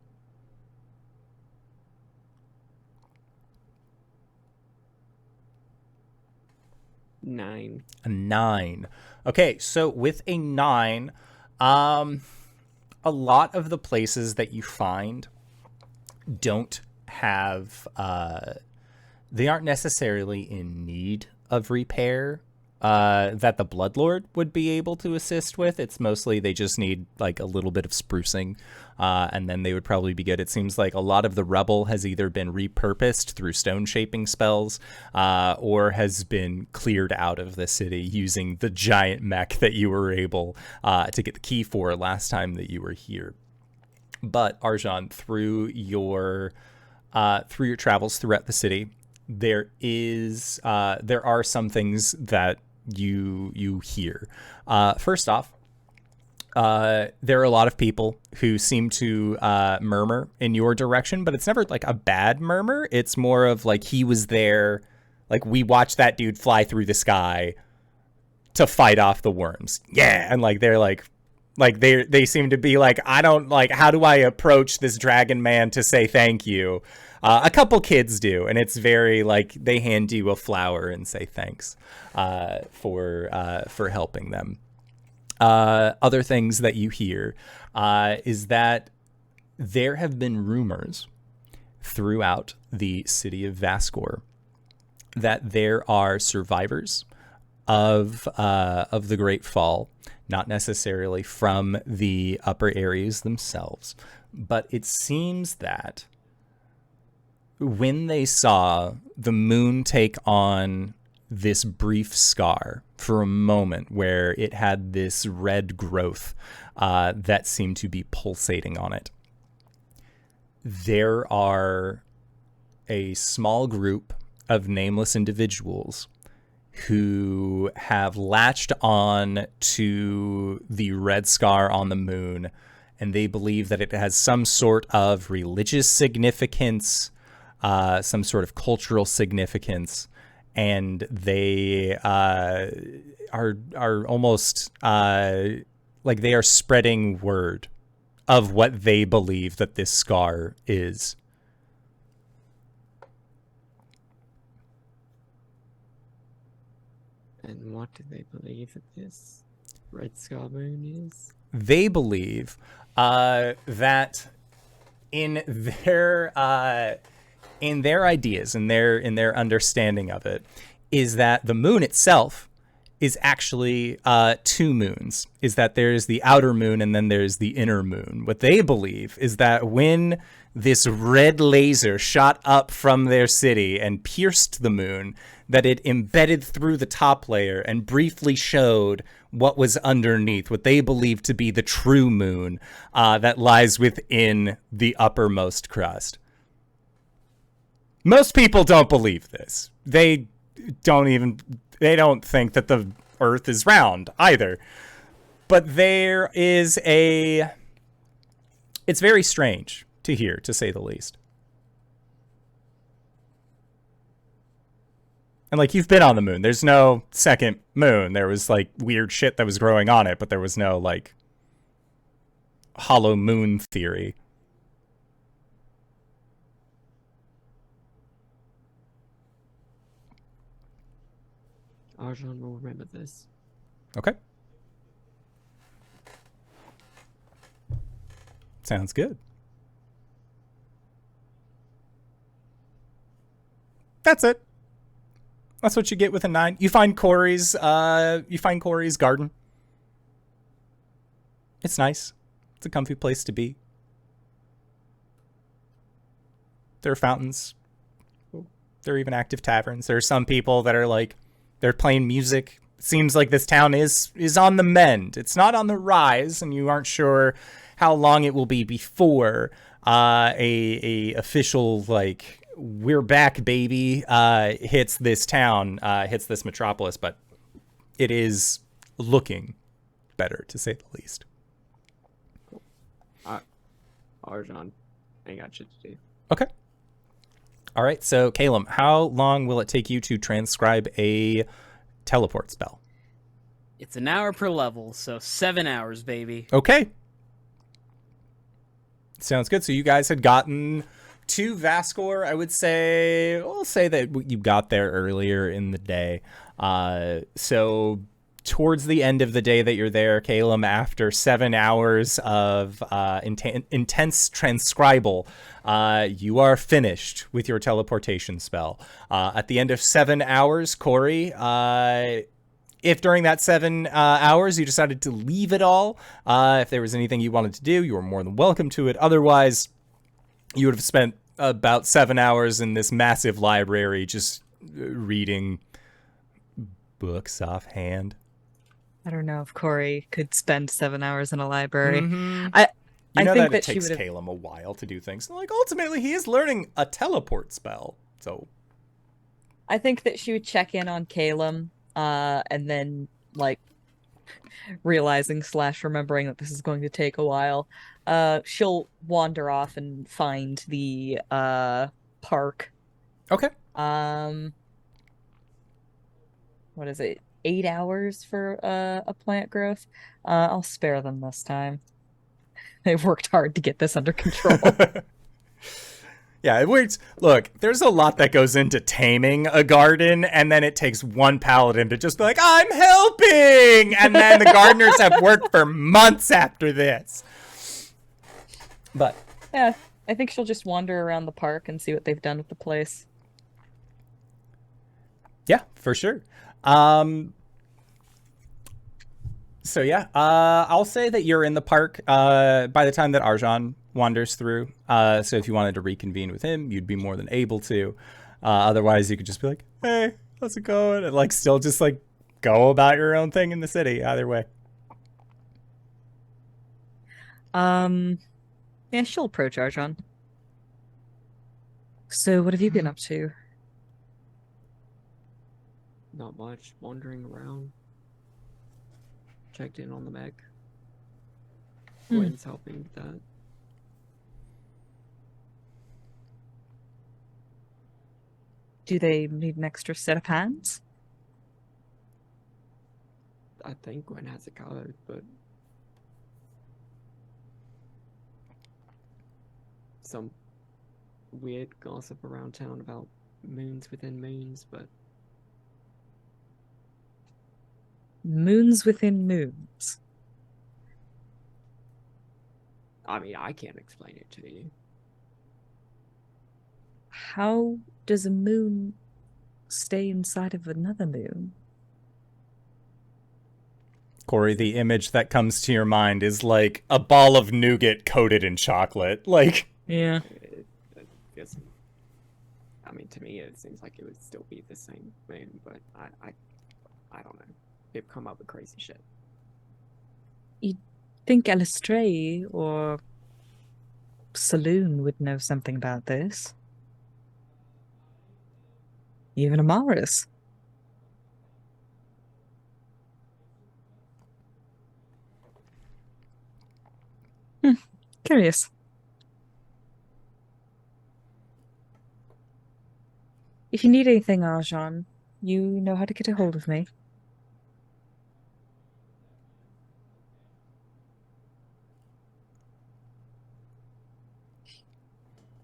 9. A 9. Okay, so with a 9, a lot of the places that you find don't have, they aren't necessarily in need of repair that the Bloodlord would be able to assist with. It's mostly they just need like a little bit of sprucing, and then they would probably be good. It seems like a lot of the rubble has either been repurposed through stone shaping spells, or has been cleared out of the city using the giant mech that you were able to get the key for last time that you were here. But Arjhan, through your travels throughout the city, there are some things that you hear. First off, there are a lot of people who seem to murmur in your direction, but it's never like a bad murmur. It's more of like, he was there, like we watched that dude fly through the sky to fight off the worms. Yeah, and like they're like Like they seem to be like, I don't like, how do I approach this dragon man to say thank you? A couple kids do, and it's very like they hand you a flower and say thanks for helping them. Other things that you hear is that there have been rumors throughout the city of Vaskor that there are survivors of the Great Fall, not necessarily from the upper areas themselves, but it seems that when they saw the moon take on this brief scar for a moment where it had this red growth that seemed to be pulsating on it, there are a small group of nameless individuals who have latched on to the red scar on the moon, and they believe that it has some sort of religious significance, some sort of cultural significance, and they are almost like they are spreading word of what they believe that this scar is. And what do they believe that this red scar moon is? They believe that in their ideas, in their understanding of it, is that the moon itself is actually two moons. Is that there's the outer moon and then there's the inner moon. What they believe is that when this red laser shot up from their city and pierced the moon, that it embedded through the top layer and briefly showed what was underneath, what they believe to be the true moon that lies within the uppermost crust. Most people don't believe this. They don't think that the Earth is round either. But there is it's very strange to hear, to say the least. And like, you've been on the moon. There's no second moon. There was like weird shit that was growing on it, but there was no like hollow moon theory. Arjhan will remember this. Okay. Sounds good. That's it. That's what you get with a 9. You find Cori's garden. It's nice. It's a comfy place to be. There are fountains. There are even active taverns. There are some people that are like, they're playing music. It seems like this town is on the mend. It's not on the rise, and you aren't sure how long it will be before a official like, we're back, baby, hits this town, hits this metropolis, but it is looking better, to say the least. Cool. Arjhan, I got shit to do. Okay. All right, so Caelum, how long will it take you to transcribe a teleport spell? It's an hour per level, so 7 hours, baby. Okay. Sounds good. So you guys had gotten to Vaskor, I would say, we'll say that you got there earlier in the day. So towards the end of the day that you're there, Caelum, after 7 hours of intense transcribal, you are finished with your teleportation spell. At the end of 7 hours, Cori, if during that 7 hours you decided to leave it all, if there was anything you wanted to do, you were more than welcome to it. Otherwise, you would have spent about 7 hours in this massive library just reading books offhand. I don't know if Cori could spend 7 hours in a library. Mm-hmm. I know think that it she takes would've- Caelum a while to do things. Like, ultimately, he is learning a teleport spell. So I think that she would check in on Caelum, and then like realizing / remembering that this is going to take a while, she'll wander off and find the park. okay. What is it? 8 hours for a plant growth. I'll spare them this time. They've worked hard to get this under control. Yeah, it works. Look, there's a lot that goes into taming a garden, and then it takes one paladin to just be like, I'm helping! And then the gardeners have worked for months after this. But Yeah, I think she'll just wander around the park and see what they've done with the place. yeah, for sure. So yeah, I'll say that you're in the park by the time that Arjhan wanders through. So if you wanted to reconvene with him, you'd be more than able to. Otherwise, you could just be like, hey, how's it going? And like still just like go about your own thing in the city. Either way. Yeah, she'll approach Arjhan. So what have you been up to? Not much. Wandering around. Checked in on the mech. Gwen's helping with that. Do they need an extra set of hands? I think Gwen has it covered, but some weird gossip around town about moons within moons, but Moons within moons. I mean, I can't explain it to you. How does a moon stay inside of another moon? Cori, the image that comes to your mind is like a ball of nougat coated in chocolate. Like, Yeah. I guess, I mean, to me, it seems like it would still be the same moon, but I don't know. They've come up with crazy shit. Think Elistray or Saloon would know something about this. Even Amaris. Curious. If you need anything, Arjhan, you know how to get a hold of me.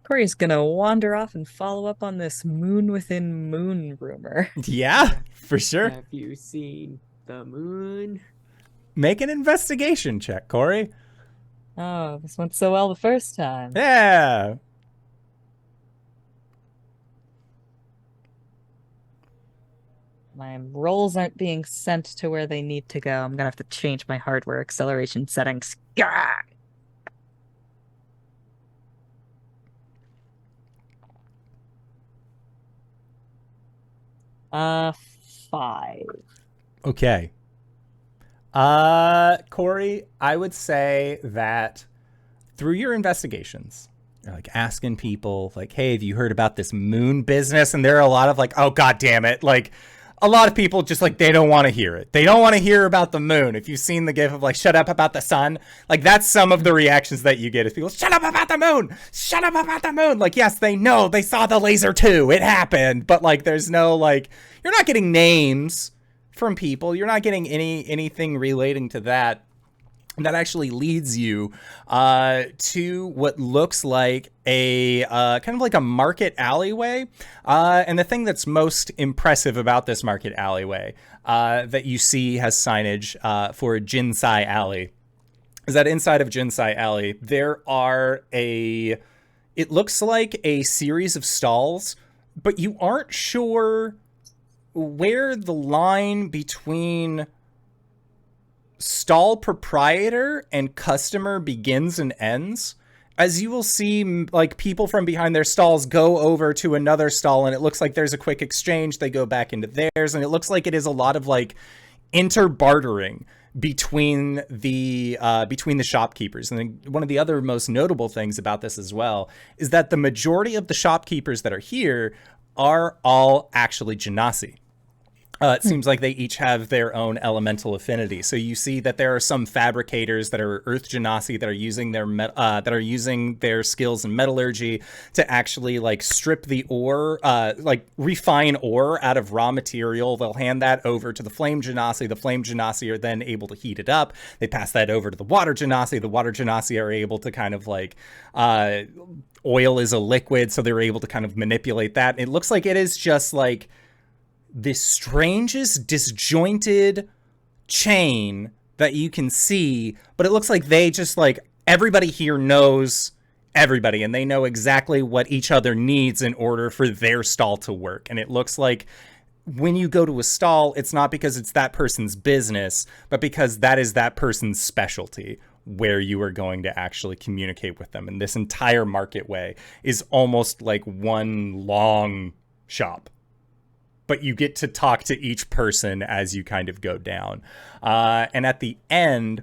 Cori's gonna wander off and follow up on this moon within moon rumor. yeah, for sure. Have you seen the moon? Make an investigation check, Cori. Oh, this went so well the first time. Yeah. My rolls aren't being sent to where they need to go. I'm gonna have to change my hardware acceleration settings. Gah! 5. Okay. Cori, I would say that through your investigations, you're like asking people like, hey, have you heard about this moon business? And there are a lot of like, oh, God damn it. Like a lot of people just like, they don't want to hear it. They don't want to hear about the moon. If you've seen the gif of like, shut up about the sun, like that's some of the reactions that you get is people, shut up about the moon. Shut up about the moon. Like, yes, they know, they saw the laser too. It happened. But like, there's no like, you're not getting names from people. You're not getting anything relating to that. That actually leads you to what looks like a kind of like a market alleyway. And the thing that's most impressive about this market alleyway that you see has signage for Jinsai Alley is that inside of Jinsai Alley, there are it looks like a series of stalls, but you aren't sure where the line between stall proprietor and customer begins and ends. As you will see, like people from behind their stalls go over to another stall and it looks like there's a quick exchange. They go back into theirs and it looks like it is a lot of like interbartering between the shopkeepers. And then one of the other most notable things about this as well is that the majority of the shopkeepers that are here are all actually Genasi. It seems like they each have their own elemental affinity. So you see that there are some fabricators that are Earth Genasi that are using their skills in metallurgy to actually like strip the ore, like refine ore out of raw material. They'll hand that over to the Flame Genasi. The Flame Genasi are then able to heat it up. They pass that over to the Water Genasi. The Water Genasi are able to kind of like oil is a liquid, so they're able to kind of manipulate that. It looks like it is just like this strangest disjointed chain that you can see, but it looks like they just like everybody here knows everybody and they know exactly what each other needs in order for their stall to work. And it looks like when you go to a stall, it's not because it's that person's business, but because that is that person's specialty where you are going to actually communicate with them. And this entire market way is almost like one long shop, but you get to talk to each person as you kind of go down. And at the end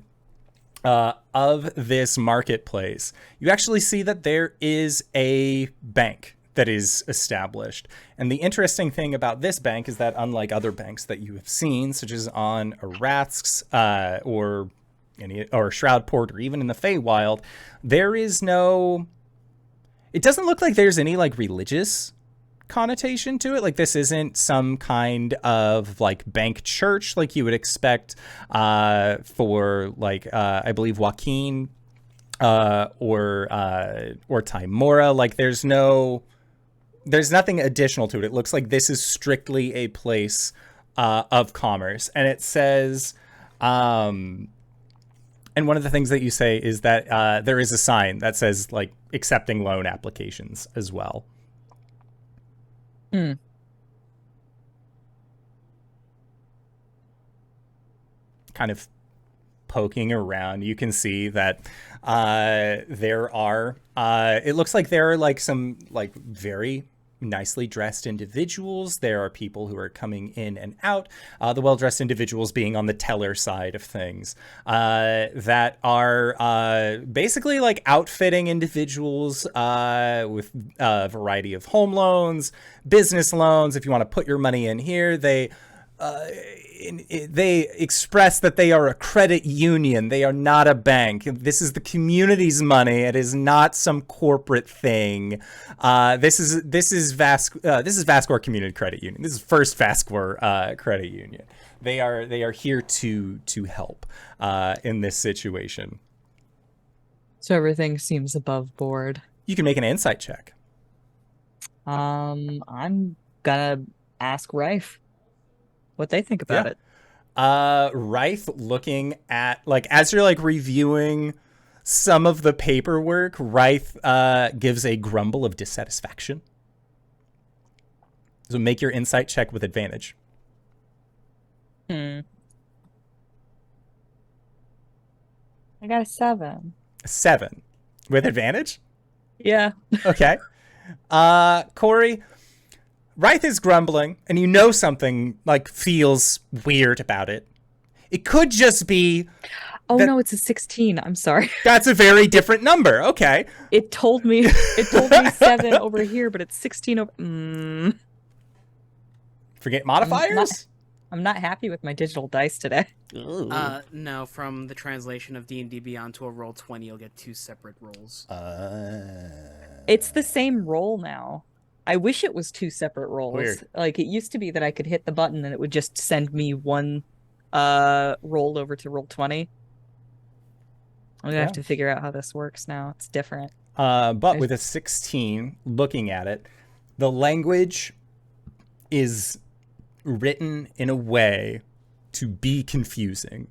of this marketplace, you actually see that there is a bank that is established. And the interesting thing about this bank is that unlike other banks that you have seen, such as on Arath's or Shroudport or even in the Feywild, there is no... It doesn't look like there's any like religious connotation to it. Like this isn't some kind of like bank church like you would expect for like I believe Joaquin or Timora. Like there's nothing additional to it. It looks like this is strictly a place of commerce. And it says and one of the things that you say is that there is a sign that says like accepting loan applications as well. Kind of poking around, you can see that there are it looks like there are like some like very nicely dressed individuals. There are people who are coming in and out, the well-dressed individuals being on the teller side of things, that are basically like outfitting individuals with a variety of home loans, business loans. If you want to put your money in here, they express that they are a credit union. They are not a bank. This is the community's money. It is not some corporate thing. This is Vaskor Community Credit Union. This is First Vaskor Credit Union. They are here to help in this situation. So everything seems above board. You can make an insight check. I'm gonna ask Rife what they think about it. Rife, looking at like as you're like reviewing some of the paperwork, Rife gives a grumble of dissatisfaction. So make your insight check with advantage. I got a 7. A 7 with advantage? Yeah. Okay. Cori, Rife is grumbling, and you know something like feels weird about it. It could just be. Oh no, it's a 16. I'm sorry. That's a very different number. Okay. It told me 7 over here, but it's 16 over. Forget modifiers? I'm not happy with my digital dice today. No, from the translation of D&D Beyond to a roll 20, you'll get 2 separate rolls. It's the same roll now. I wish it was 2 separate rolls. Weird. Like it used to be that I could hit the button and it would just send me one roll over to roll 20. I'm gonna have to figure out how this works now. It's different. But with a 16, looking at it, the language is written in a way to be confusing.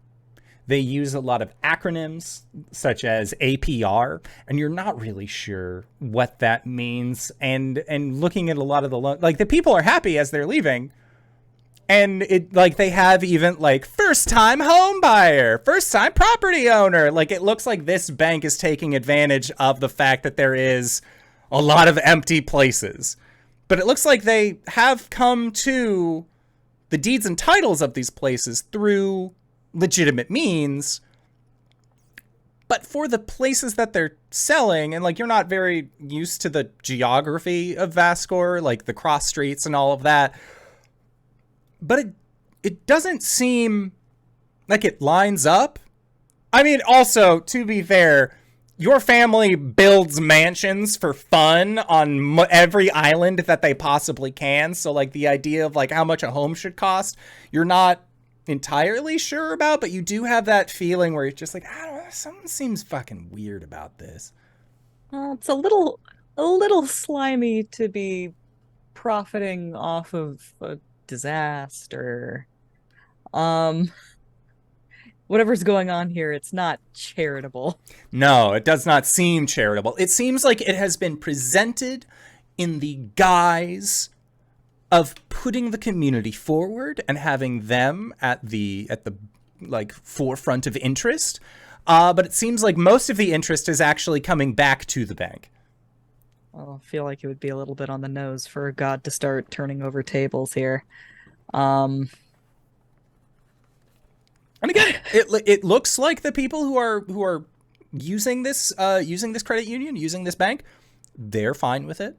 They use a lot of acronyms such as APR, and you're not really sure what that means. And looking at a lot of like the people are happy as they're leaving, and it like they have even like first time home buyer, first time property owner. Like it looks like this bank is taking advantage of the fact that there is a lot of empty places. But it looks like they have come to the deeds and titles of these places through legitimate means, but for the places that they're selling, and like you're not very used to the geography of Vaskor, like the cross streets and all of that, but it it doesn't seem like it lines up. I mean, also, to be fair, your family builds mansions for fun on every island that they possibly can. So, like, the idea of, like, how much a home should cost, you're not entirely sure about, but you do have that feeling where you're just like, I don't know, something seems fucking weird about this. It's a little slimy to be profiting off of a disaster. Whatever's going on here, it's not charitable. No, it does not seem charitable. It seems like it has been presented in the guise of putting the community forward and having them at the like forefront of interest. But it seems like most of the interest is actually coming back to the bank. I feel like it would be a little bit on the nose for God to start turning over tables here. And again, it looks like the people who are using this credit union, using this bank, they're fine with it.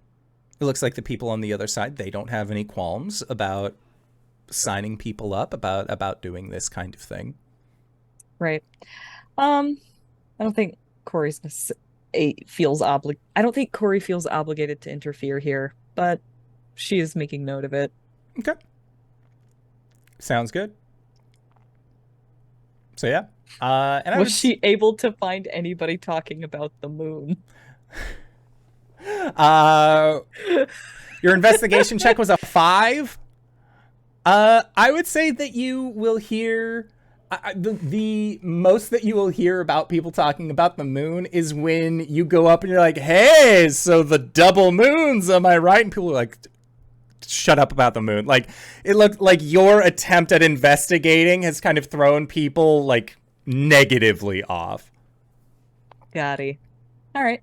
It looks like the people on the other side, they don't have any qualms about signing people up, about doing this kind of thing. Right. I don't think Cori feels obligated to interfere here, but she is making note of it. Okay. Sounds good. So yeah. And was she able to find anybody talking about the moon? Your investigation check was a 5. I would say that you will hear the most that you will hear about people talking about the moon is when you go up and you're like, hey, so the double moons, am I right? And people are like, shut up about the moon. Like, it looked like your attempt at investigating has kind of thrown people like negatively off. Gotti. All right.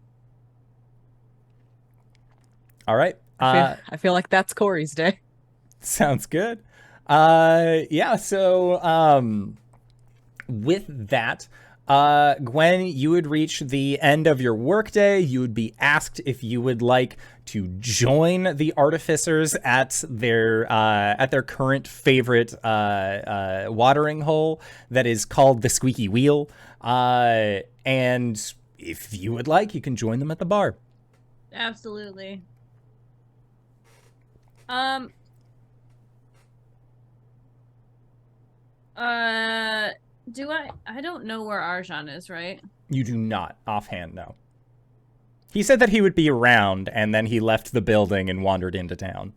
I feel like that's Cori's day. Sounds good. Yeah, so with that, Gwen, you would reach the end of your workday. You would be asked if you would like to join the artificers at their current favorite watering hole that is called the Squeaky Wheel. And if you would like, you can join them at the bar. Absolutely. I don't know where Arjhan is, right? You do not, offhand, no. He said that he would be around, and then he left the building and wandered into town.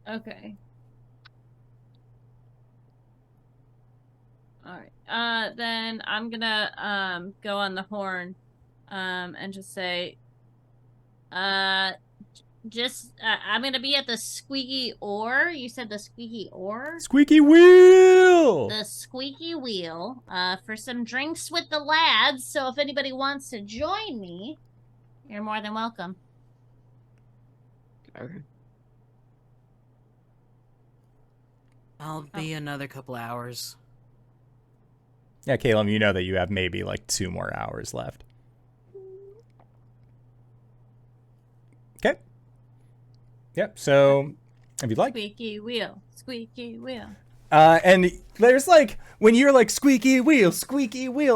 Okay. Alright. Then I'm gonna, go on the horn, and just say, I'm gonna be at the Squeaky Oar. You said the Squeaky Oar? Squeaky Wheel! The Squeaky Wheel, for some drinks with the lads. So if anybody wants to join me, you're more than welcome. Okay. I'll be another couple hours. Yeah, Caelum, you know that you have maybe like 2 more hours left. Okay. Yep, so if you'd like. Squeaky wheel, squeaky wheel. And there's like, when you're like, squeaky wheel,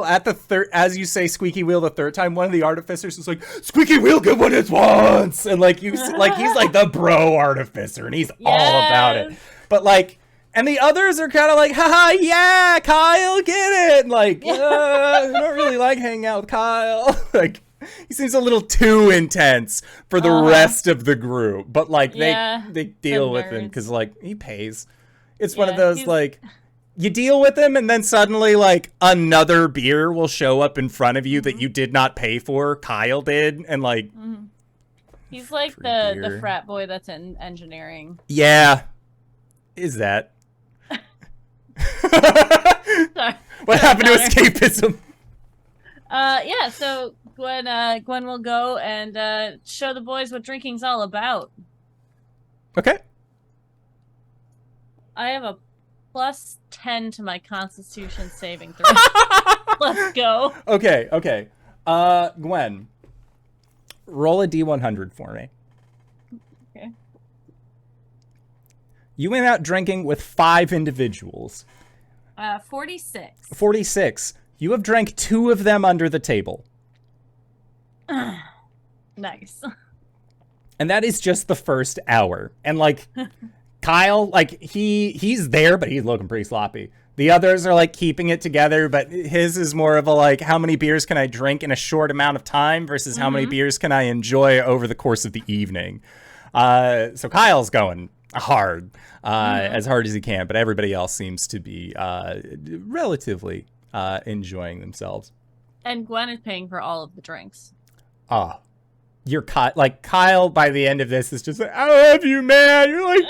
at the as you say squeaky wheel the third time, one of the artificers is like, squeaky wheel, get what it wants! And like, like he's like the bro artificer, and he's all about it. But like, and the others are kind of like, haha, yeah, Kyle, get it! And like, I don't really like hanging out with Kyle. Like, he seems a little too intense for the rest of the group. But like, they deal with him because like, he pays. It's one of those, like, you deal with him and then suddenly, like, another beer will show up in front of you that you did not pay for. Kyle did. And, like... He's like the frat boy that's in engineering. Yeah. Is that? Sorry. What happened to escapism? Yeah, so Gwen will go and show the boys what drinking's all about. Okay. I have a +10 to my Constitution saving throw. Let's go. Okay. Gwen, roll a D100 for me. Okay. You went out drinking with 5 individuals. 46. 46. You have drank 2 of them under the table. Nice. And that is just the first hour. And, like, Kyle, like, he's there, but he's looking pretty sloppy. The others are, like, keeping it together, but his is more of a, like, how many beers can I drink in a short amount of time versus how many beers can I enjoy over the course of the evening. So Kyle's going hard, as hard as he can, but everybody else seems to be relatively enjoying themselves. And Gwen is paying for all of the drinks. Oh, you're like Kyle by the end of this is just like, I love you, man. You're like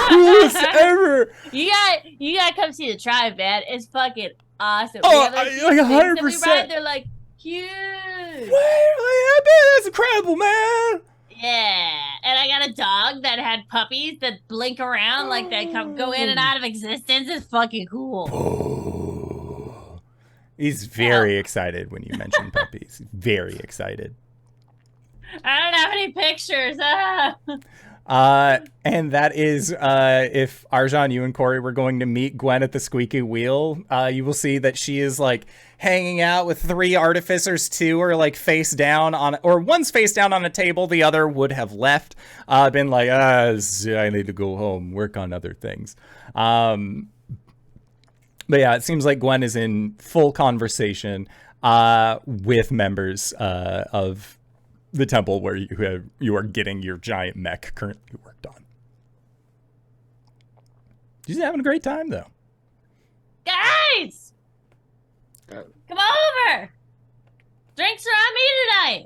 coolest ever. You gotta come see the tribe, man. It's fucking awesome. Oh, We have, like 100%. They're like huge. That's incredible, man. Yeah, and I got a dog that had puppies that blink around like they go in and out of existence. It's fucking cool. Oh. He's very excited when you mention puppies. Very excited. I don't have any pictures. And that is, if Arjhan, you and Cori were going to meet Gwen at the squeaky wheel, you will see that she is like hanging out with 3 artificers. 2 are like face down on, or one's face down on a table. The other would have left, been like, I need to go home, work on other things. But yeah, it seems like Gwen is in full conversation, with members, of the temple where you are getting your giant mech currently worked on. She's having a great time, though. Guys! Come over! Drinks are on me tonight!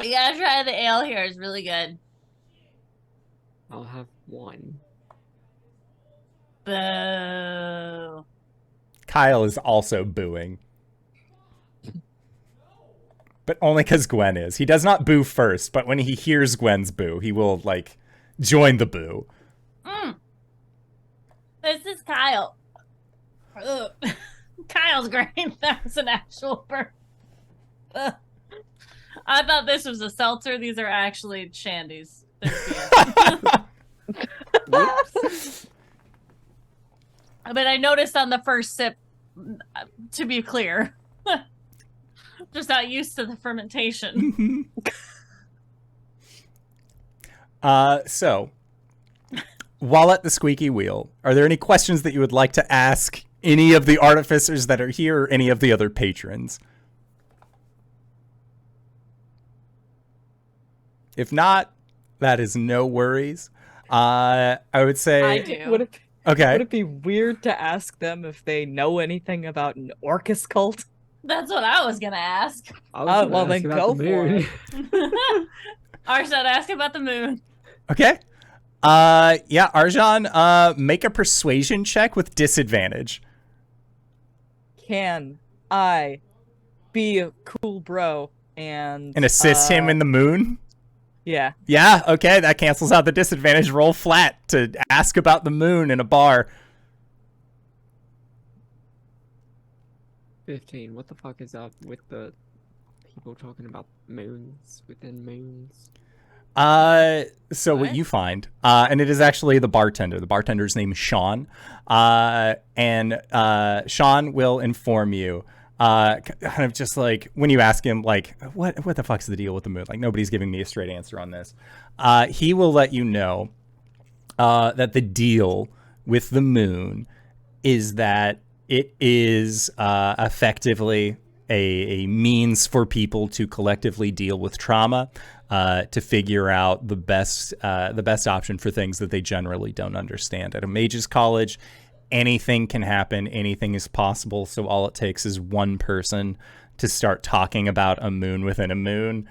You gotta try the ale here. It's really good. I'll have 1. Boo. Kyle is also booing. But only because Gwen is. He does not boo first, but when he hears Gwen's boo, he will, like, join the boo. This is Kyle. Ugh. Kyle's great. That's an actual burp. Ugh. I thought this was a seltzer. These are actually shandies. Whoops. But I noticed on the first sip, to be clear, just not used to the fermentation. So, while at the squeaky wheel, are there any questions that you would like to ask any of the artificers that are here or any of the other patrons? If not, that is no worries. I would say... I do. Okay. Would it be weird to ask them if they know anything about an Orcus cult? That's what I was going to ask. Well, then go for it. Arjhan, ask about the moon. Okay. Yeah, Arjhan, make a persuasion check with disadvantage. Can I be a cool bro and assist him in the moon? Yeah. Yeah, okay, that cancels out the disadvantage. Roll flat to ask about the moon in a bar. 15. What the fuck is up with the people talking about moons within moons? So what you find, and it is actually the bartender. The bartender's name is Sean. And Sean will inform you. Kind of just like when you ask him, like, what the fuck's the deal with the moon? Like, nobody's giving me a straight answer on this. He will let you know that the deal with the moon is that it is effectively a means for people to collectively deal with trauma, to figure out the best option for things that they generally don't understand. At a mage's college, anything can happen, anything is possible, so all it takes is one person to start talking about a moon within a moon,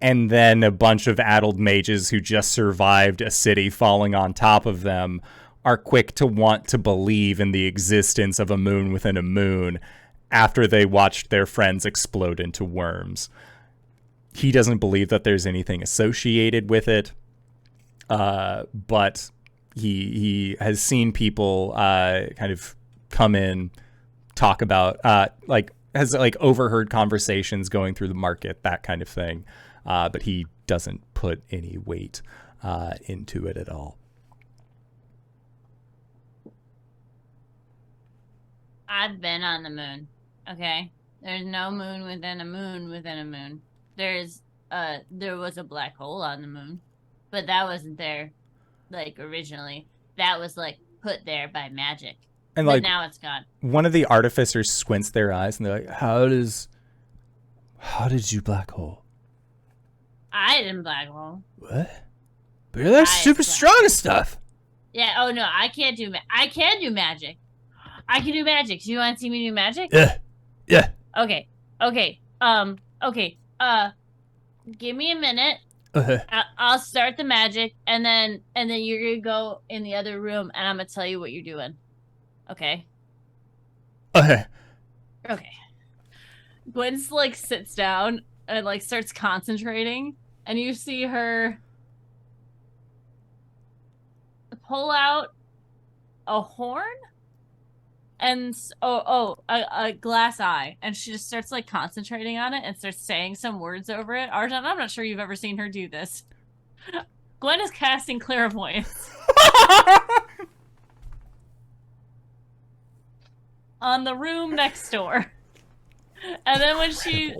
and then a bunch of addled mages who just survived a city falling on top of them are quick to want to believe in the existence of a moon within a moon after they watched their friends explode into worms. He doesn't believe that there's anything associated with it, but he has seen people kind of come in, talk about, like, has like overheard conversations going through the market, that kind of thing. But he doesn't put any weight into it at all. I've been on the moon. Okay, there's no moon within a moon within a moon. There was a black hole on the moon, but that wasn't there, like, originally. That was like put there by magic, And but like now it's gone. one of the artificers squints their eyes and they're like, how did you black hole? I didn't black hole. What? But you're like super strong and stuff. Yeah. Oh no, I can't do. I can do magic. I can do magic. Do you want to see me do magic? Yeah. Okay. Okay. Okay. Give me a minute. I'll start the magic, and then you're gonna go in the other room, and I'm gonna tell you what you're doing. Okay. Okay. Okay. Gwen's like sits down and like starts concentrating, and you see her pull out a horn and a glass eye, and she just starts like concentrating on it and starts saying some words over it. Arjhan, I'm not sure you've ever seen her do this. Gwen is casting clairvoyance on the room next door. And then when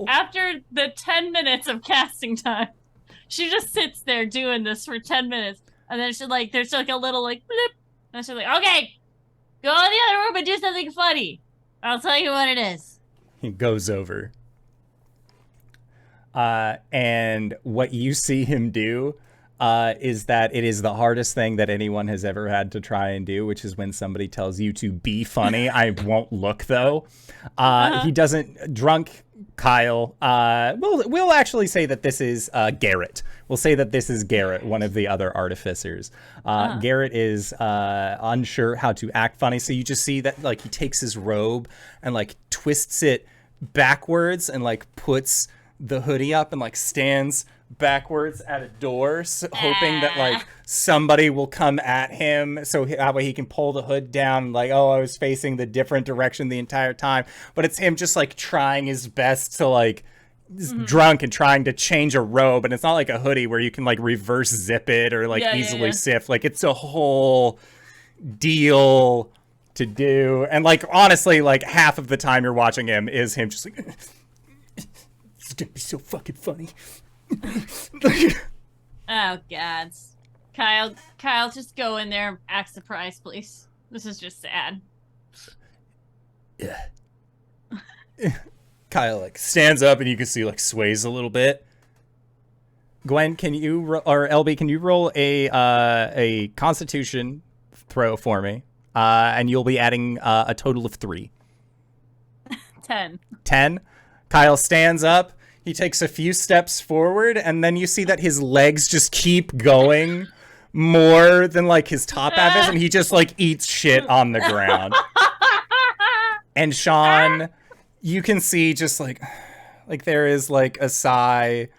after the 10 minutes of casting time, she just sits there doing this for 10 minutes. And then she like, there's like a little like, bloop. And she's like, okay, go in the other room and do something funny. I'll tell you what it is. He goes over. And what you see him do is that it is the hardest thing that anyone has ever had to try and do, which is when somebody tells you to be funny. I won't look, though. He doesn't. Drunk Kyle. We'll actually say that this is Garrett. We'll say that this is Garrett, one of the other artificers. Garrett is unsure how to act funny. So you just see that like he takes his robe and like twists it backwards and like puts the hoodie up and like stands backwards at a door, hoping that like somebody will come at him so that way he can pull the hood down, like, oh, I was facing the different direction the entire time. But it's him just like trying his best to like drunk and trying to change a robe, and it's not like a hoodie where you can like reverse zip it or like easily sift. Like it's a whole deal to do. And like honestly, like half of the time you're watching him is him just like it's gonna be so fucking funny. Oh god. Kyle, just go in there and act surprised, please. This is just sad. Yeah. Kyle like stands up and you can see like sways a little bit. Gwen, can you or LB, can you roll a Constitution throw for me? And you'll be adding a total of 3. 10. 10. Kyle stands up. He takes a few steps forward, and then you see that his legs just keep going more than like his top half is, and he just like eats shit on the ground. And Sean, you can see just like there is like a sigh,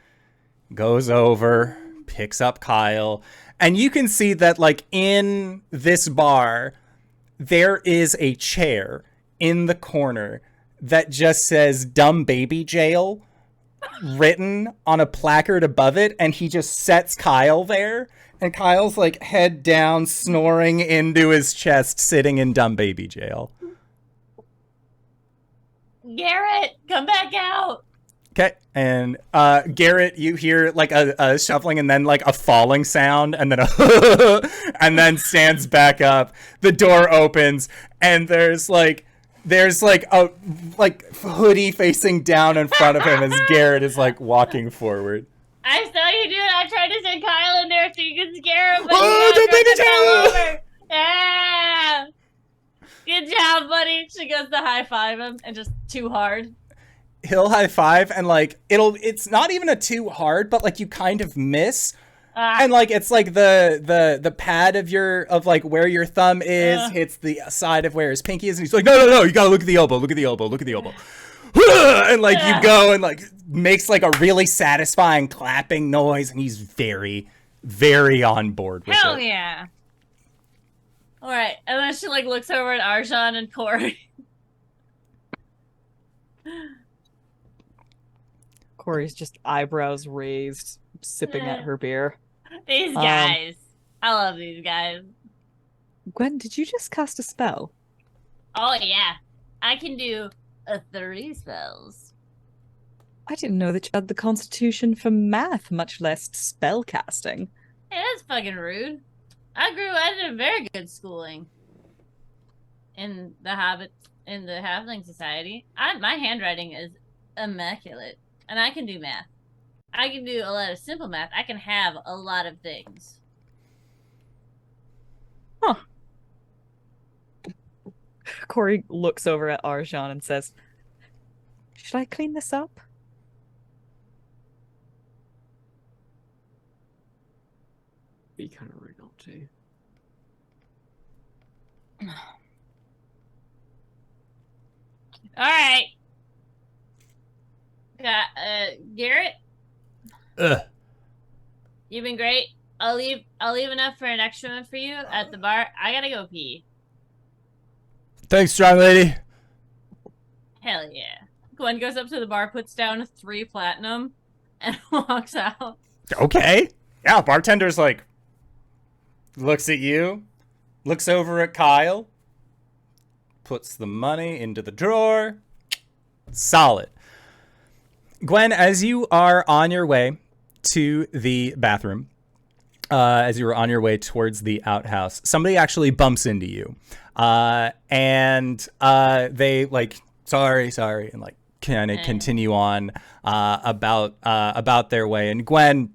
goes over, picks up Kyle, and you can see that like in this bar, there is a chair in the corner that just says "Dumb Baby Jail" written on a placard above it, and he just sets Kyle there, and Kyle's like head down, snoring into his chest, sitting in dumb baby jail. Garrett, come back out. Okay, and Garrett, you hear like a shuffling and then like a falling sound, and then and then stands back up. The door opens, and there's a hoodie facing down in front of him as Garrett is like walking forward. I saw you do it. I tried to send Kyle in there so you could scare him. Oh, don't make it over. Yeah. Good job, buddy. She goes to high five him and just too hard. He'll high five and like it's not even a too hard, but like you kind of miss. And like it's like the pad of like where your thumb is hits the side of where his pinky is, and he's like, no, you gotta look at the elbow, look at the elbow. And like you go and like makes like a really satisfying clapping noise, and he's very, very on board with it. Hell yeah. All right, and then she like looks over at Arjhan and Cori. Cori's just eyebrows raised, sipping at her beer. These guys. I love these guys. Gwen, did you just cast a spell? Oh, yeah. I can do 30 spells. I didn't know that you had the constitution for math, much less spell casting. Hey, that's fucking rude. I did a very good schooling in the Halfling Society. My handwriting is immaculate, and I can do math. I can do a lot of simple math. I can have a lot of things. Huh. Cori looks over at Arjhan and says, should I clean this up? Be kind of rude not to. All right. Got Garrett. You've been great. I'll leave enough for an extra one for you at the bar. I gotta go pee. Thanks, strong lady. Hell yeah. Gwen goes up to the bar, puts down 3 platinum, and walks out. Okay. Yeah, bartender's like, looks at you, looks over at Kyle, puts the money into the drawer. Solid. Gwen, as you are on your way to the bathroom, as you were on your way towards the outhouse, somebody actually bumps into you. And they like, sorry, and like kind of continue on about their way. And Gwen,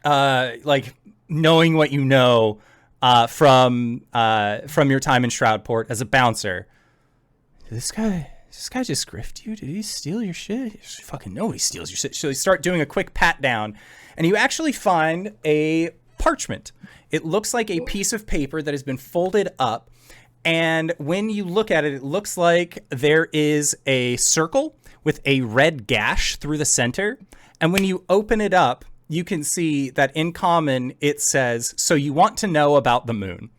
like knowing what you know from your time in Shroudport as a bouncer, did this guy just grift you? Did he steal your shit? You fucking know he steals your shit. So you start doing a quick pat down, and you actually find a parchment. It looks like a piece of paper that has been folded up. And when you look at it, it looks like there is a circle with a red gash through the center. And when you open it up, you can see that in common, it says, so you want to know about the moon.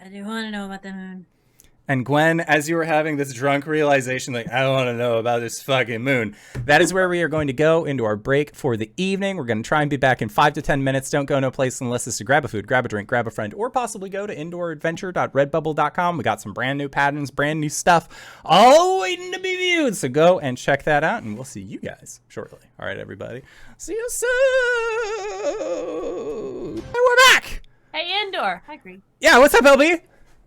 I do want to know about the moon. And Gwen, as you were having this drunk realization, like, I want to know about this fucking moon, that is where we are going to go into our break for the evening. We're going to try and be back in 5 to 10 minutes. Don't go no place unless it's to grab a food, grab a drink, grab a friend, or possibly go to indooradventure.redbubble.com. We got some brand new patterns, brand new stuff, all waiting to be viewed. So go and check that out, and we'll see you guys shortly. All right, everybody. See you soon. And we're back. Hey, Indoor. Hi, Green. Yeah, what's up, LB?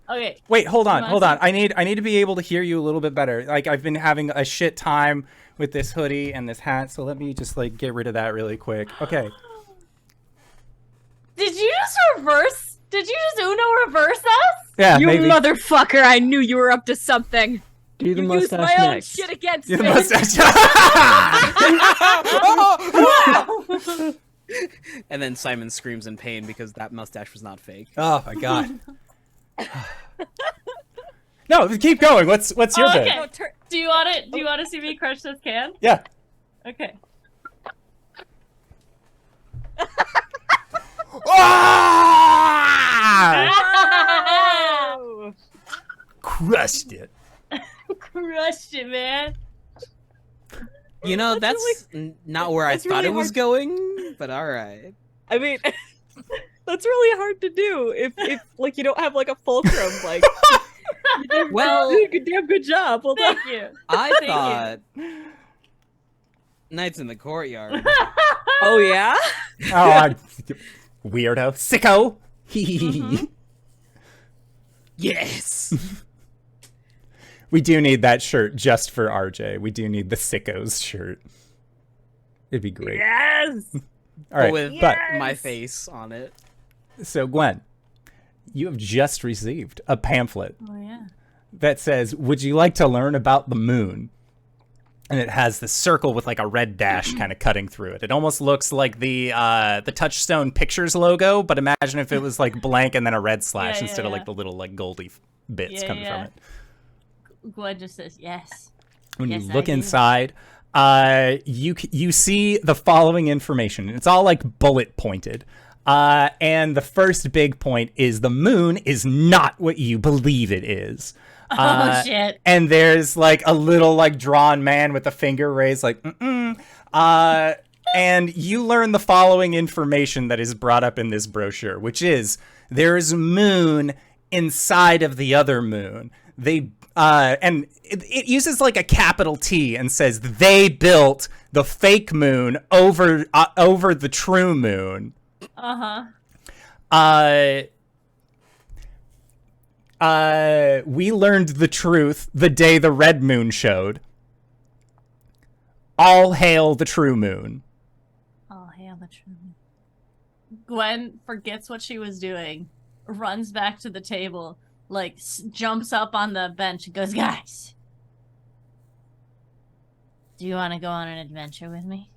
Okay. Wait, hold on. I need to be able to hear you a little bit better. Like, I've been having a shit time with this hoodie and this hat, so let me just like get rid of that really quick. Okay. Did you just reverse? Did you just Uno reverse us? Yeah, You maybe. motherfucker! I knew you were up to something. Do the You used mustache my own next. shit against Do the me. mustache. And then Simon screams in pain because that mustache was not fake. Oh my god. No, keep going. What's your bit? Okay. Do you want to see me crush this can? Yeah. Okay. Ah! Crushed it. Crushed it, man. You know, that's not where I thought really it was going, but all right. I mean, that's really hard to do if like you don't have like a fulcrum. Like, Well, you did a damn good job. Well done. Thank you. I Thank thought Nights in the Courtyard. Oh yeah. Oh, weirdo. Sicko. Yes. We do need that shirt just for RJ. We do need the sickos shirt. It'd be great. Yes. All right, With but my face on it. so Gwen, you have just received a pamphlet Oh yeah. that says, "Would you like to learn about the moon?" And it has this circle with like a red dash kind of cutting through it. It almost looks like the Touchstone Pictures logo, but imagine if it was like blank and then a red slash Yeah, instead of yeah. like the little like goldy bits Yeah, coming yeah. from it. Gwen just says yes. When Yes, you I look do. inside, you see the following information. It's all like bullet pointed. And the first big point is the moon is not what you believe it is. Oh shit. And there's like a little like drawn man with a finger raised like, and you learn the following information that is brought up in this brochure, which is there's moon inside of the other moon. And it uses like a capital T and says they built the fake moon over the true moon. We learned the truth the day the red moon showed. All hail the true moon. All hail the true moon. Gwen forgets what she was doing, runs back to the table, like jumps up on the bench and goes, "Guys, do you want to go on an adventure with me?"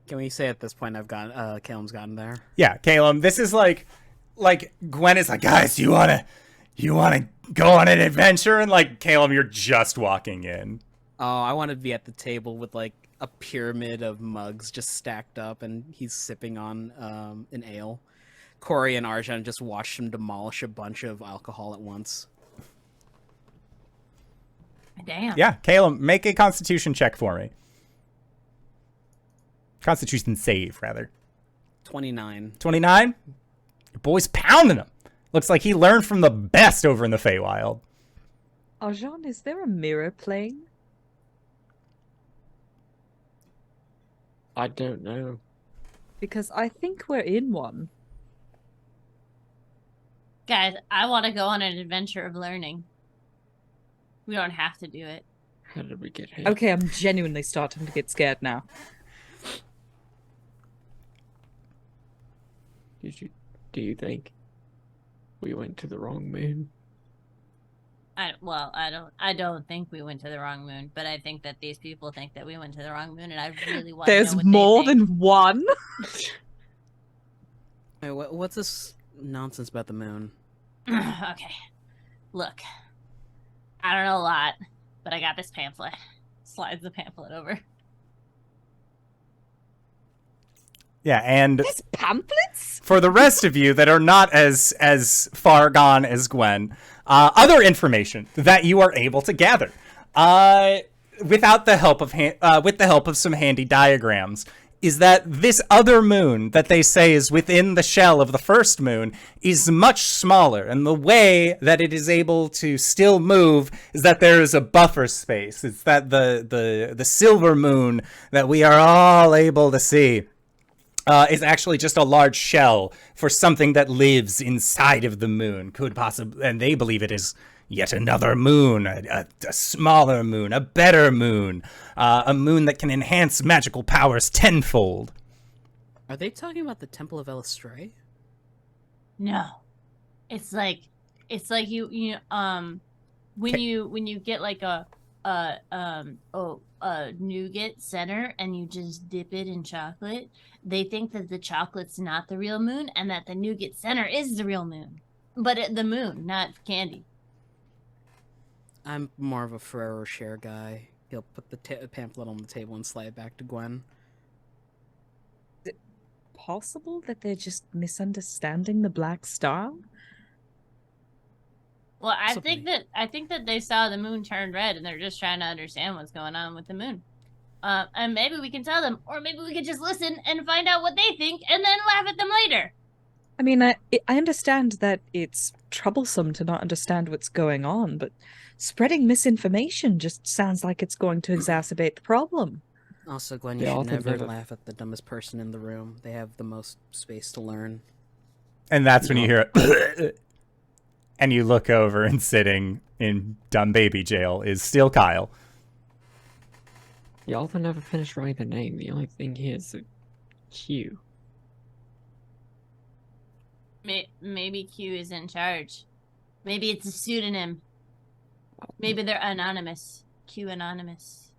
Can we say at this point Caelum's gotten there? Yeah, Caelum, this is like Gwen is like, guys, you wanna go on an adventure? And like, Caelum, you're just walking in. Oh, I want to be at the table with like a pyramid of mugs just stacked up, and he's sipping on an ale. Cori and Arjhan just watched him demolish a bunch of alcohol at once. Damn. Yeah, Caelum, make a Constitution check for me. Constitution save, rather. 29. 29? Your boy's pounding him. Looks like he learned from the best over in the Feywild. Arjhan, is there a mirror plane? I don't know. Because I think we're in one. Guys, I want to go on an adventure of learning. We don't have to do it. How did we get here? Okay, I'm genuinely starting to get scared now. Do you think we went to the wrong moon? I don't think we went to the wrong moon, but I think that these people think that we went to the wrong moon, and I really want to know There's what more they think. than one? Hey, what's this nonsense about the moon? Okay. Look. I don't know a lot, but I got this pamphlet. Slides the pamphlet over. Yeah, and There's pamphlets? for the rest of you that are not as far gone as Gwen, other information that you are able to gather, without the help of with the help of some handy diagrams, is that this other moon that they say is within the shell of the first moon is much smaller, and the way that it is able to still move is that there is a buffer space. It's that the silver moon that we are all able to see is actually just a large shell for something that lives inside of the moon. Could possibly, and they believe it is yet another moon, a smaller moon, a better moon, a moon that can enhance magical powers tenfold. Are they talking about the Temple of Elistray? No. It's like you when you get like a nougat center and you just dip it in chocolate, they think that the chocolate's not the real moon and that the nougat center is the real moon. But the moon, not candy. I'm more of a Ferrero Rocher guy. He'll put the pamphlet on the table and slide it back to Gwen. Possible that they're just misunderstanding the Black Star? Well, I Possibly. think that they saw the moon turn red and they're just trying to understand what's going on with the moon. And maybe we can tell them, or maybe we could just listen and find out what they think and then laugh at them later. I mean, I understand that it's troublesome to not understand what's going on, but spreading misinformation just sounds like it's going to exacerbate the problem. Also, Gwen, you They all should think never they're the- laugh at the dumbest person in the room. They have the most space to learn. And that's when you hear it. And you look over, and sitting in dumb baby jail is still Kyle. Y'all have never finished writing the name. The only thing here is a Q. Maybe Q is in charge. Maybe it's a pseudonym. Maybe they're anonymous. Q anonymous.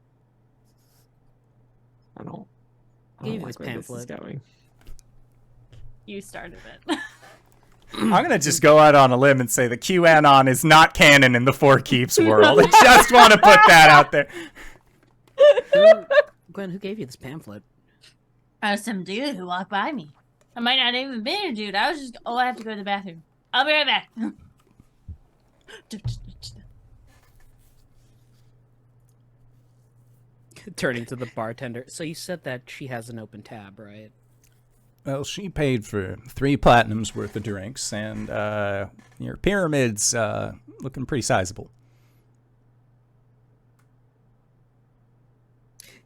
I don't Give like this where this is pamphlet. going. You started it. I'm going to just go out on a limb and say that QAnon is not canon in the Four Keeps world. I just want to put that out there. Gwen, who gave you this pamphlet? Some dude who walked by me. I might not have even been a dude. I was just, oh, I have to go to the bathroom. I'll be right back. Turning to the bartender. So you said that she has an open tab, right? Well, she paid for 3 platinums worth of drinks, and your pyramid's looking pretty sizable.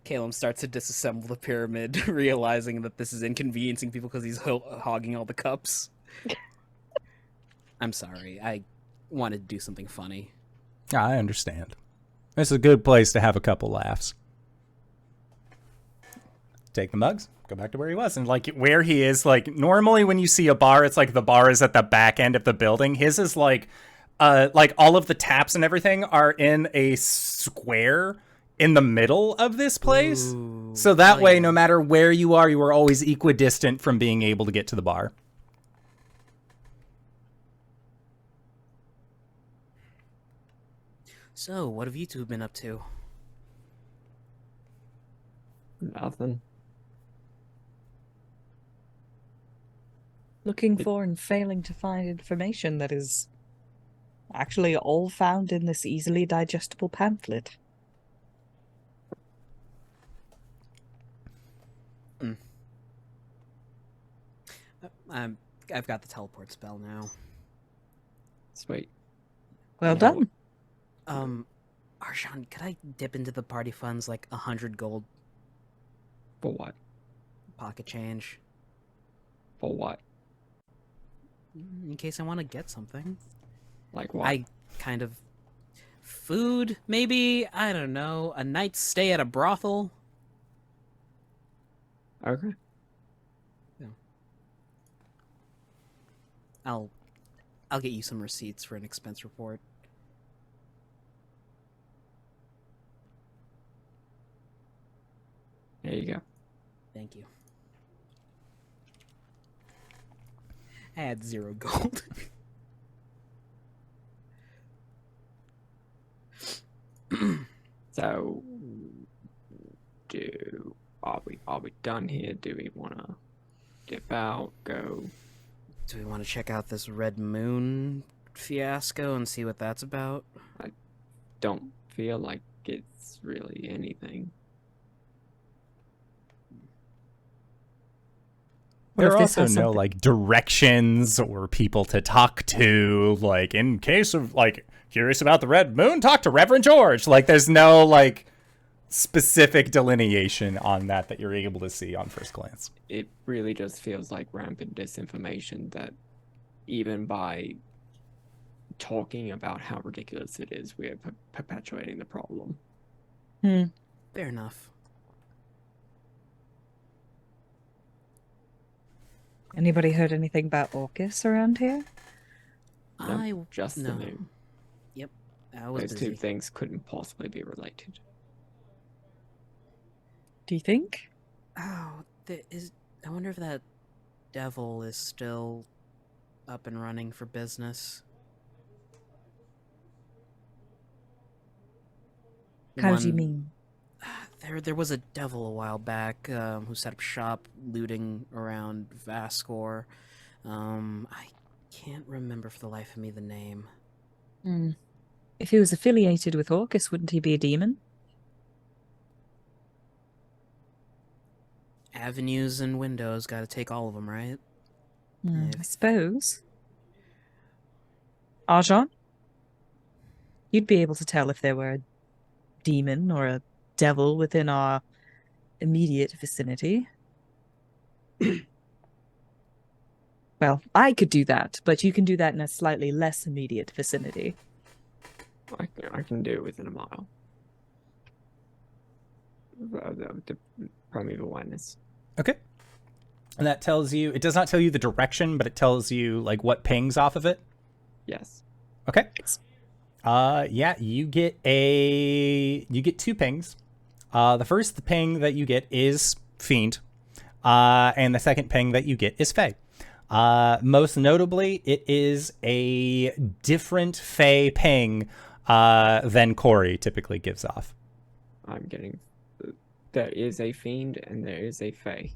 Caelum starts to disassemble the pyramid, realizing that this is inconveniencing people because he's hogging all the cups. I'm sorry. I wanted to do something funny. I understand. It's a good place to have a couple laughs. Take the mugs, go back to where he was. And like where he is, like normally when you see a bar, it's like the bar is at the back end of the building. His is like all of the taps and everything are in a square in the middle of this place. Ooh, so that way, yeah. no matter where you are always equidistant from being able to get to the bar. So, what have you two been up to? Nothing. Looking for and failing to find information that is actually all found in this easily digestible pamphlet. I've got the teleport spell now. Sweet. Well Yeah, done. Arjhan, could I dip into the party funds like 100 gold For what? pocket change? For what? In case I want to get something. Like what? I kind of... Food, maybe? I don't know. A night's stay at a brothel? Okay. I'll get you some receipts for an expense report. There you go. Thank you. I had 0 gold. So, are we done here? Do we want to dip out, go? Do we want to check out this Red Moon fiasco and see what that's about? Don't feel like it's really anything. What There if are this also has no something- like directions or people to talk to. Like in case of like curious about the Red Moon, talk to Reverend George. Like there's no like specific delineation on that you're able to see on first glance. It really just feels like rampant disinformation that even by talking about how ridiculous it is, we're perpetuating the problem. Fair enough. Anybody heard anything about Orcus around here? No, just the no. moon. Yep, I was Those busy. two things couldn't possibly be related. Do you think? Oh, I wonder if that devil is still up and running for business. How do you One- mean? There was a devil a while back who set up shop looting around Vaskor. I can't remember for the life of me the name. If he was affiliated with Orcus, wouldn't he be a demon? Avenues and windows, gotta take all of them, right? I suppose. Arjhan? You'd be able to tell if there were a demon or a devil within our immediate vicinity. Well, I could do that, but you can do that in a slightly less immediate vicinity. I can do it within a mile. The primeval awareness. Okay. And that tells you, it does not tell you the direction, but it tells you like what pings off of it. Yes. Okay. Yeah, you get 2 pings. The first ping that you get is Fiend. And the second ping that you get is Fae. Most notably, it is a different Fae ping than Cori typically gives off. I'm getting... There is a fiend and there is a fae.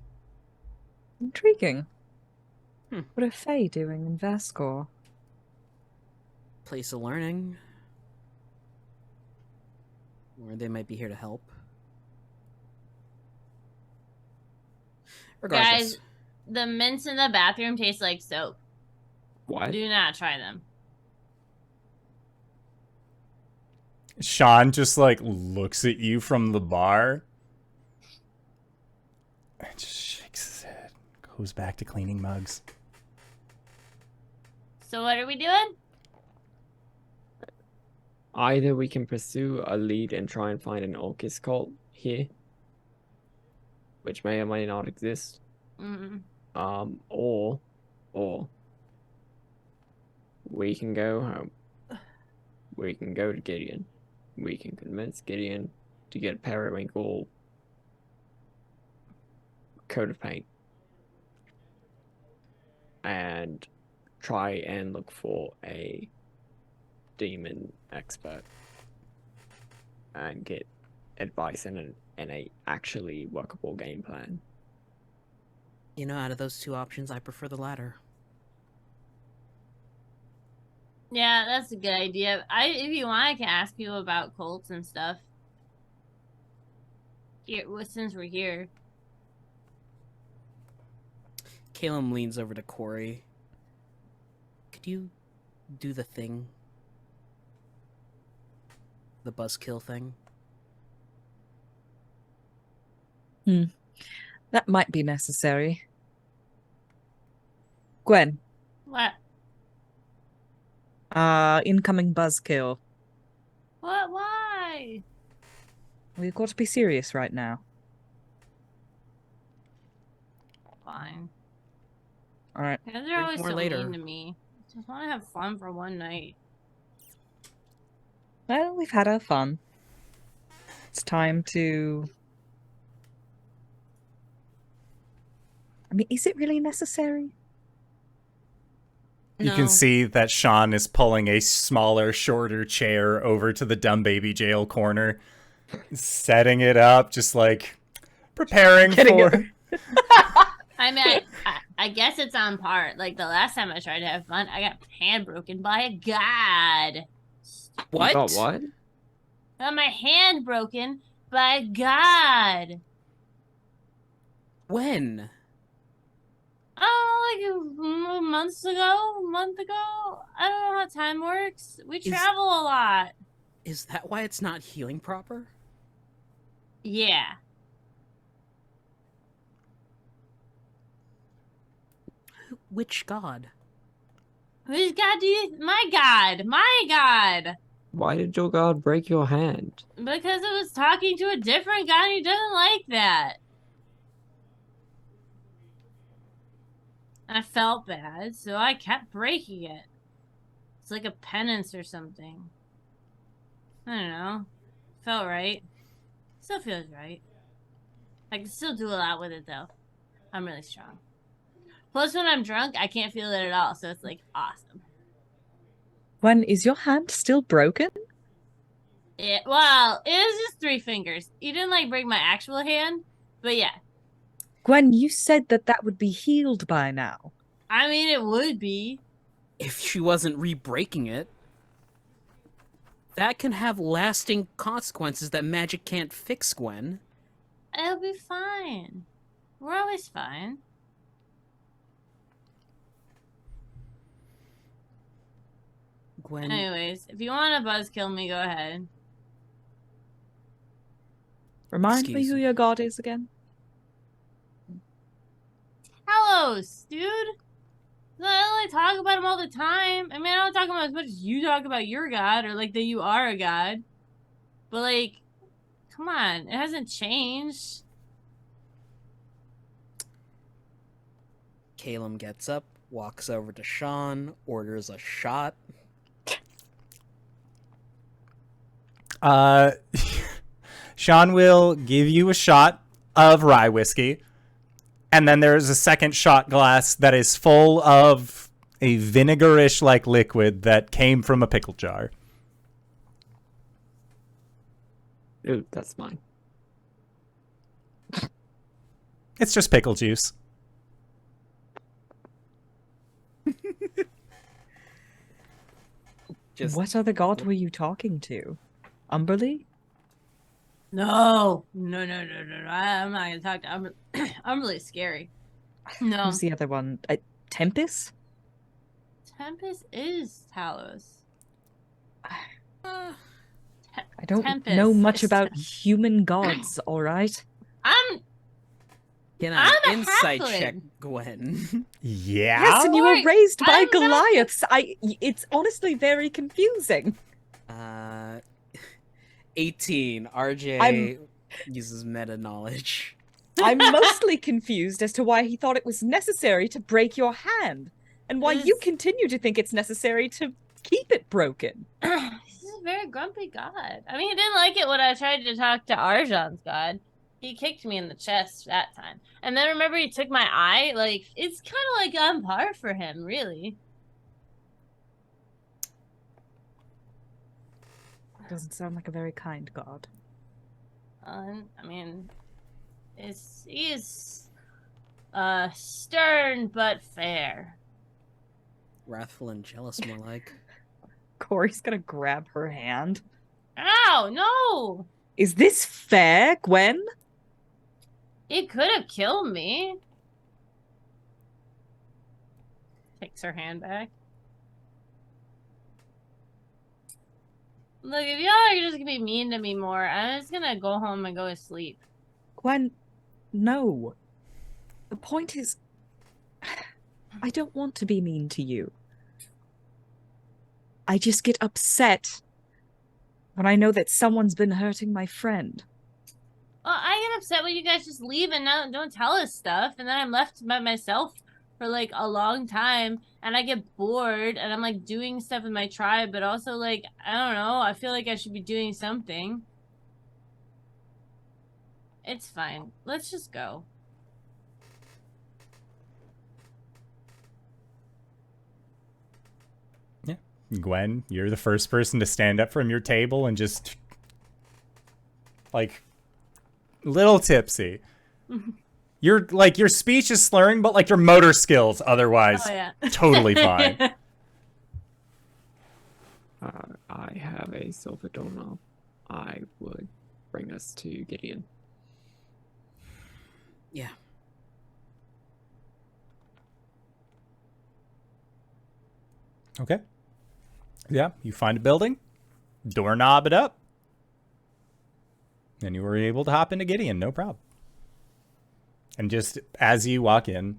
Intriguing. Hmm. What are Fae doing in Vaskor? Place of learning. Or they might be here to help. Regardless. Guys, the mints in the bathroom taste like soap. What? Do not try them. Sean just like looks at you from the bar and just shakes his head, goes back to cleaning mugs. So what are we doing? Either we can pursue a lead and try and find an Orcus cult here, which may or may not exist. Mm. Or we can go home. We can go to Gideon. We can convince Gideon to get a periwinkle coat of paint and try and look for a demon expert and get advice and a actually workable game plan. You know, out of those two options, I prefer the latter. Yeah, that's a good idea. If you want, I can ask people about cults and stuff. Here, since we're here. Caelum leans over to Cori. Could you do the thing? The buzzkill thing? That might be necessary. Gwen, What? incoming buzzkill. What? Why? We've got to be serious right now. Fine. All right. Yeah, they're always more so later. mean to me. Just want to have fun for one night. Well, we've had our fun. It's time to... I mean, is it really necessary? You can see that Sean is pulling a smaller, shorter chair over to the dumb baby jail corner, setting it up, just like preparing Getting for. I mean, I guess it's on par. Like the last time I tried to have fun, I got hand broken by a god. What? You got what? I got my hand broken by a god. When? Oh, like a month ago. I don't know how time works. We travel a lot. Is that why it's not healing proper? Yeah. Which god? Whose god do you... My god. My god. Why did your god break your hand? Because it was talking to a different guy who doesn't like that. I felt bad, so I kept breaking it. It's like a penance or something. I don't know. Felt right. Still feels right. I can still do a lot with it, though. I'm really strong. Plus, when I'm drunk, I can't feel it at all, so it's, like, awesome. Gwen, is your hand still broken? Well, it was just 3 fingers. You didn't, like, break my actual hand, but yeah. Gwen, you said that that would be healed by now. I mean, it would be. If she wasn't re-breaking it, that can have lasting consequences that magic can't fix, Gwen. It'll be fine. We're always fine. Gwen, Anyways, if you want to buzzkill me, go ahead. Remind me Excuse who me. your god is again. Talos, dude. I don't like talk about him all the time. I mean, I don't talk about him as much as you talk about your god, or like that you are a god. But like, come on, it hasn't changed. Caelum gets up, walks over to Sean, orders a shot. Sean will give you a shot of rye whiskey, and then there's a second shot glass that is full of a vinegarish like liquid that came from a pickle jar. Ooh, that's mine. It's just pickle juice. Just What other god were you talking to? Umberly? No. I'm not gonna talk to I'm really scary. No. Who's the other one? Tempest? Tempest is Talos. uh, I don't Tempest know much is about human gods, alright? I'm can I'm I a insight halfling. check Gwen? Yeah. Yes, and you Sorry, were raised by I'm not- Goliaths. It's honestly very confusing. 18. RJ I'm- uses meta knowledge. I'm mostly confused as to why he thought it was necessary to break your hand, and why you This- continue to think it's necessary to keep it broken. He's a very grumpy god. I mean, he didn't like it when I tried to talk to Arjhan's god. He kicked me in the chest that time. And then remember he took my eye? Like, it's kind of like on par for him, really. Doesn't sound like a very kind god. I mean, he is stern but fair. Wrathful and jealous, more like. Cori's gonna grab her hand. Ow, no! Is this fair, Gwen? He could have killed me. Takes her hand back. Look, if y'all are just gonna be mean to me more, I'm just gonna go home and go to sleep. Gwen, no. The point is, I don't want to be mean to you. I just get upset when I know that someone's been hurting my friend. Well, I get upset when you guys just leave and don't tell us stuff, and then I'm left by myself for like a long time, and I get bored, and I'm like doing stuff with my tribe, but also like, I don't know, I feel like I should be doing something. It's fine. Let's just go. Gwen, you're the first person to stand up from your table and just, like, little tipsy. You're, like, your speech is slurring, but, like, your motor skills otherwise Oh, yeah. totally fine. I have a silver doorknob. I would bring us to Gideon. Yeah. Okay. Yeah, you find a building, doorknob it up, and you were able to hop into Gideon, no problem. And just as you walk in,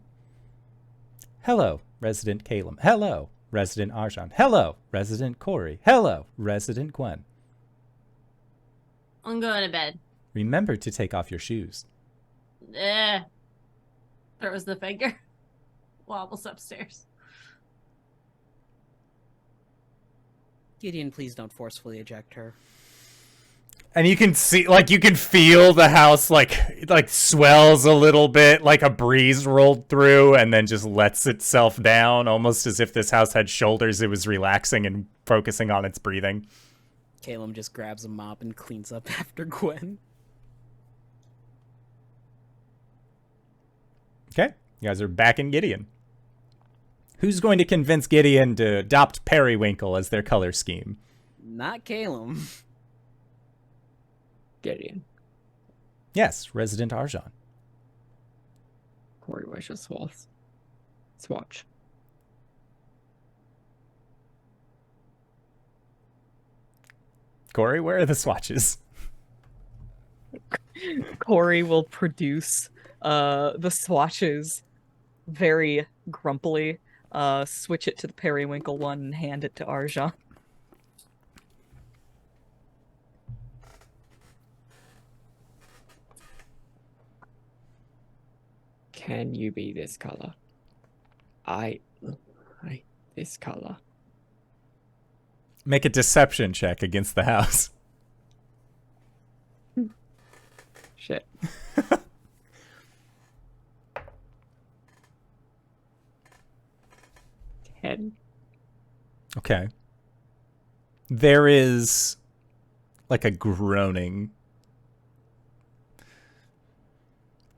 hello, resident Caelum. Hello, resident Arjhan. Hello, resident Cori. Hello, resident Gwen. I'm going to bed. Remember to take off your shoes. Throws the finger. Wobbles upstairs. Gideon, please don't forcefully eject her. And you can see, like, you can feel the house, like swells a little bit, like a breeze rolled through and then just lets itself down, almost as if this house had shoulders. It was relaxing and focusing on its breathing. Caelum just grabs a mop and cleans up after Gwen. Okay, you guys are back in Gideon. Who's going to convince Gideon to adopt periwinkle as their color scheme? Not Caelum. Gideon. Yes, resident Arjhan. Cori, where's your swatch? Swatch. Cori, where are the swatches? Cori will produce the swatches very grumpily, switch it to the periwinkle one and hand it to Arjhan. Can you be this color? This color. Make a deception check against the house. Shit. Ten. Okay. There is like a groaning.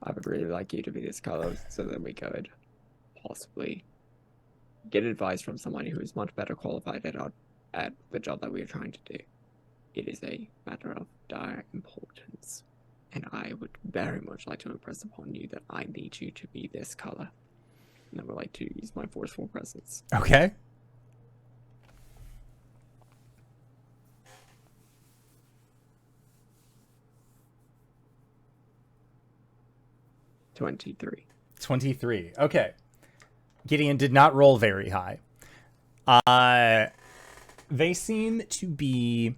I would really like you to be this color so that we could possibly get advice from someone who is much better qualified at our at the job that we are trying to do. It is a matter of dire importance, and I would very much like to impress upon you that I need you to be this color. And I would like to use my forceful presence. Okay. $23. 23. Okay. Gideon did not roll very high. They seem to be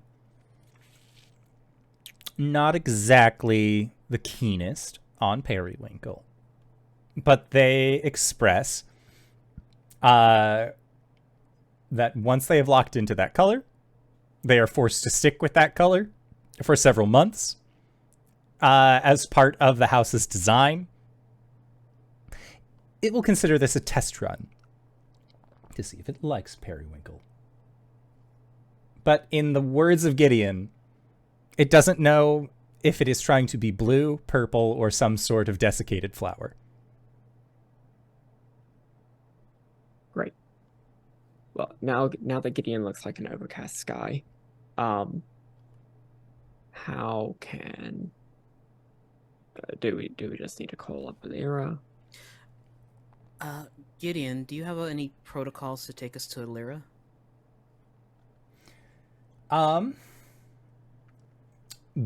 not exactly the keenest on periwinkle, but they express that once they have locked into that color, they are forced to stick with that color for several months as part of the house's design. It will consider this a test run to see if it likes periwinkle. But in the words of Gideon, it doesn't know if it is trying to be blue, purple, or some sort of desiccated flower. Great. Well, now that Gideon looks like an overcast sky, how can do we just need to call up Lyra? Gideon, do you have any protocols to take us to Lyra?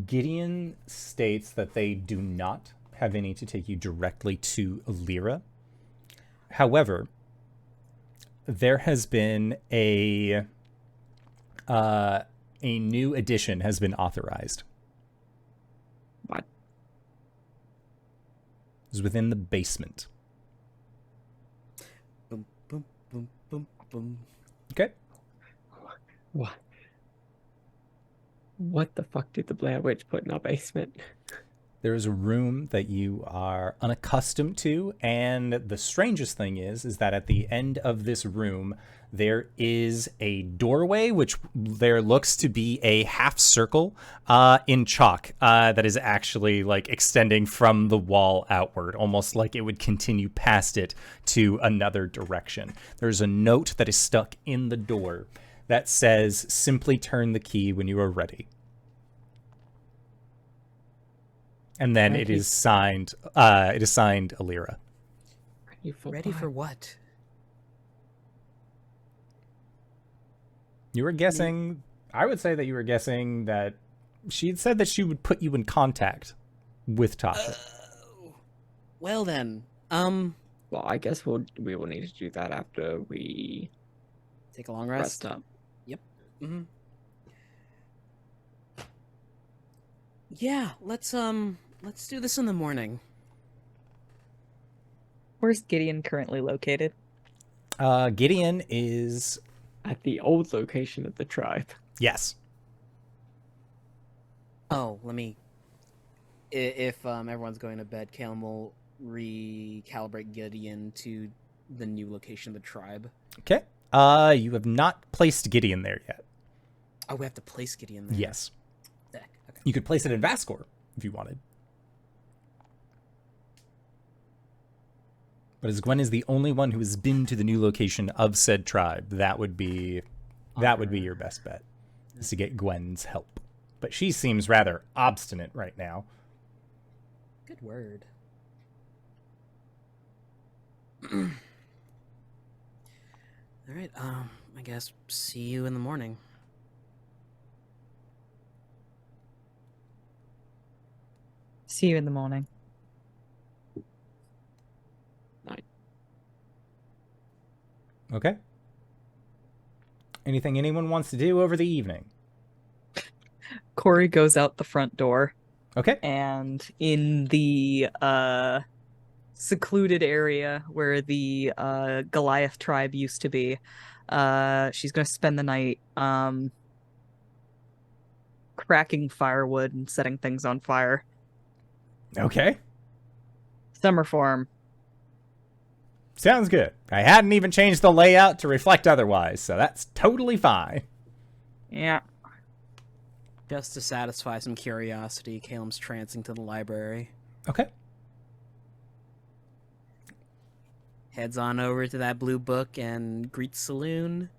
Gideon states that they do not have any to take you directly to Lyra. However, there has been a new addition has been authorized. What? It's within the basement. Boom, boom, boom, boom, boom. Okay. What? What the fuck did the Blair Witch put in our basement? There is a room that you are unaccustomed to, and the strangest thing is that at the end of this room, there is a doorway, which there looks to be a half circle in chalk that is actually like extending from the wall outward, almost like it would continue past it to another direction. There's a note that is stuck in the door that says, "Simply turn the key when you are ready." And then it is signed Alira. Ready for what? You were guessing, I would say that you were guessing that she had said that she would put you in contact with Tasha. Well then, Well, I guess we will need to do that after we take a long rest. rest up. Yep. Mm-hmm. Yeah, let's do this in the morning. Where's Gideon currently located? Gideon is... At the old location of the tribe. Yes. Oh, let me... If everyone's going to bed, Caelum will recalibrate Gideon to the new location of the tribe. Okay. You have not placed Gideon there yet. Oh, we have to place Gideon there? Yes. Deck. Okay. You could place it in Vaskor if you wanted. But as Gwen is the only one who has been to the new location of said tribe, that would be your best bet, is to get Gwen's help. But she seems rather obstinate right now. Good word. All right, I guess see you in the morning. See you in the morning. Night. Okay. Anything anyone wants to do over the evening? Cori goes out the front door. Okay. And in the secluded area where the Goliath tribe used to be, she's going to spend the night cracking firewood and setting things on fire. Okay. Summer form. Sounds good. I hadn't even changed the layout to reflect otherwise, so that's totally fine. Yeah. Just to satisfy some curiosity, Caelum's trancing to the library. Okay. Heads on over to that blue book and greets Saloon.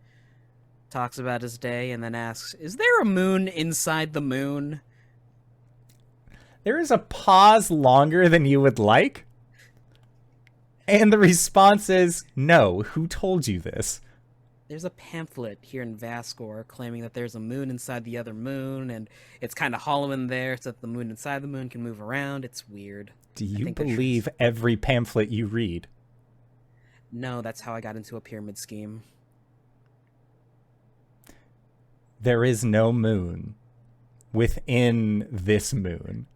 talks about his day, and then asks, "Is there a moon inside the moon?" There is a pause longer than you would like. And the response is, no. Who told you this? There's a pamphlet here in Vaskor claiming that there's a moon inside the other moon, and it's kind of hollow in there so that the moon inside the moon can move around. It's weird. Do I you think that's believe every pamphlet you read? No, that's how I got into a pyramid scheme. There is no moon within this moon.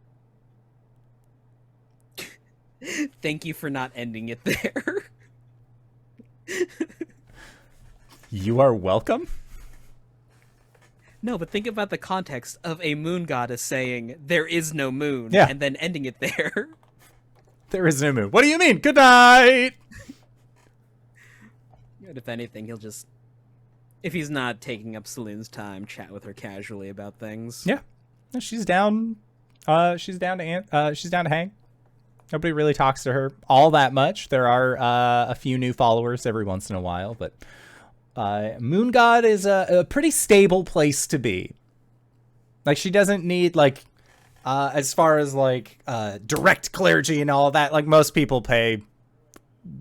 Thank you for not ending it there. You are welcome. No, but think about the context of a moon goddess saying, "There is no moon," Yeah. and then ending it there. There is no moon. What do you mean? Good night! And if anything, he'll just, if he's not taking up Saloon's time, chat with her casually about things. Yeah. No, she's down. She's down to hang. Nobody really talks to her all that much. There are a few new followers every once in a while, but Moon God is a pretty stable place to be. Like, she doesn't need, like, as far as, like, direct clergy and all of that, like, most people pay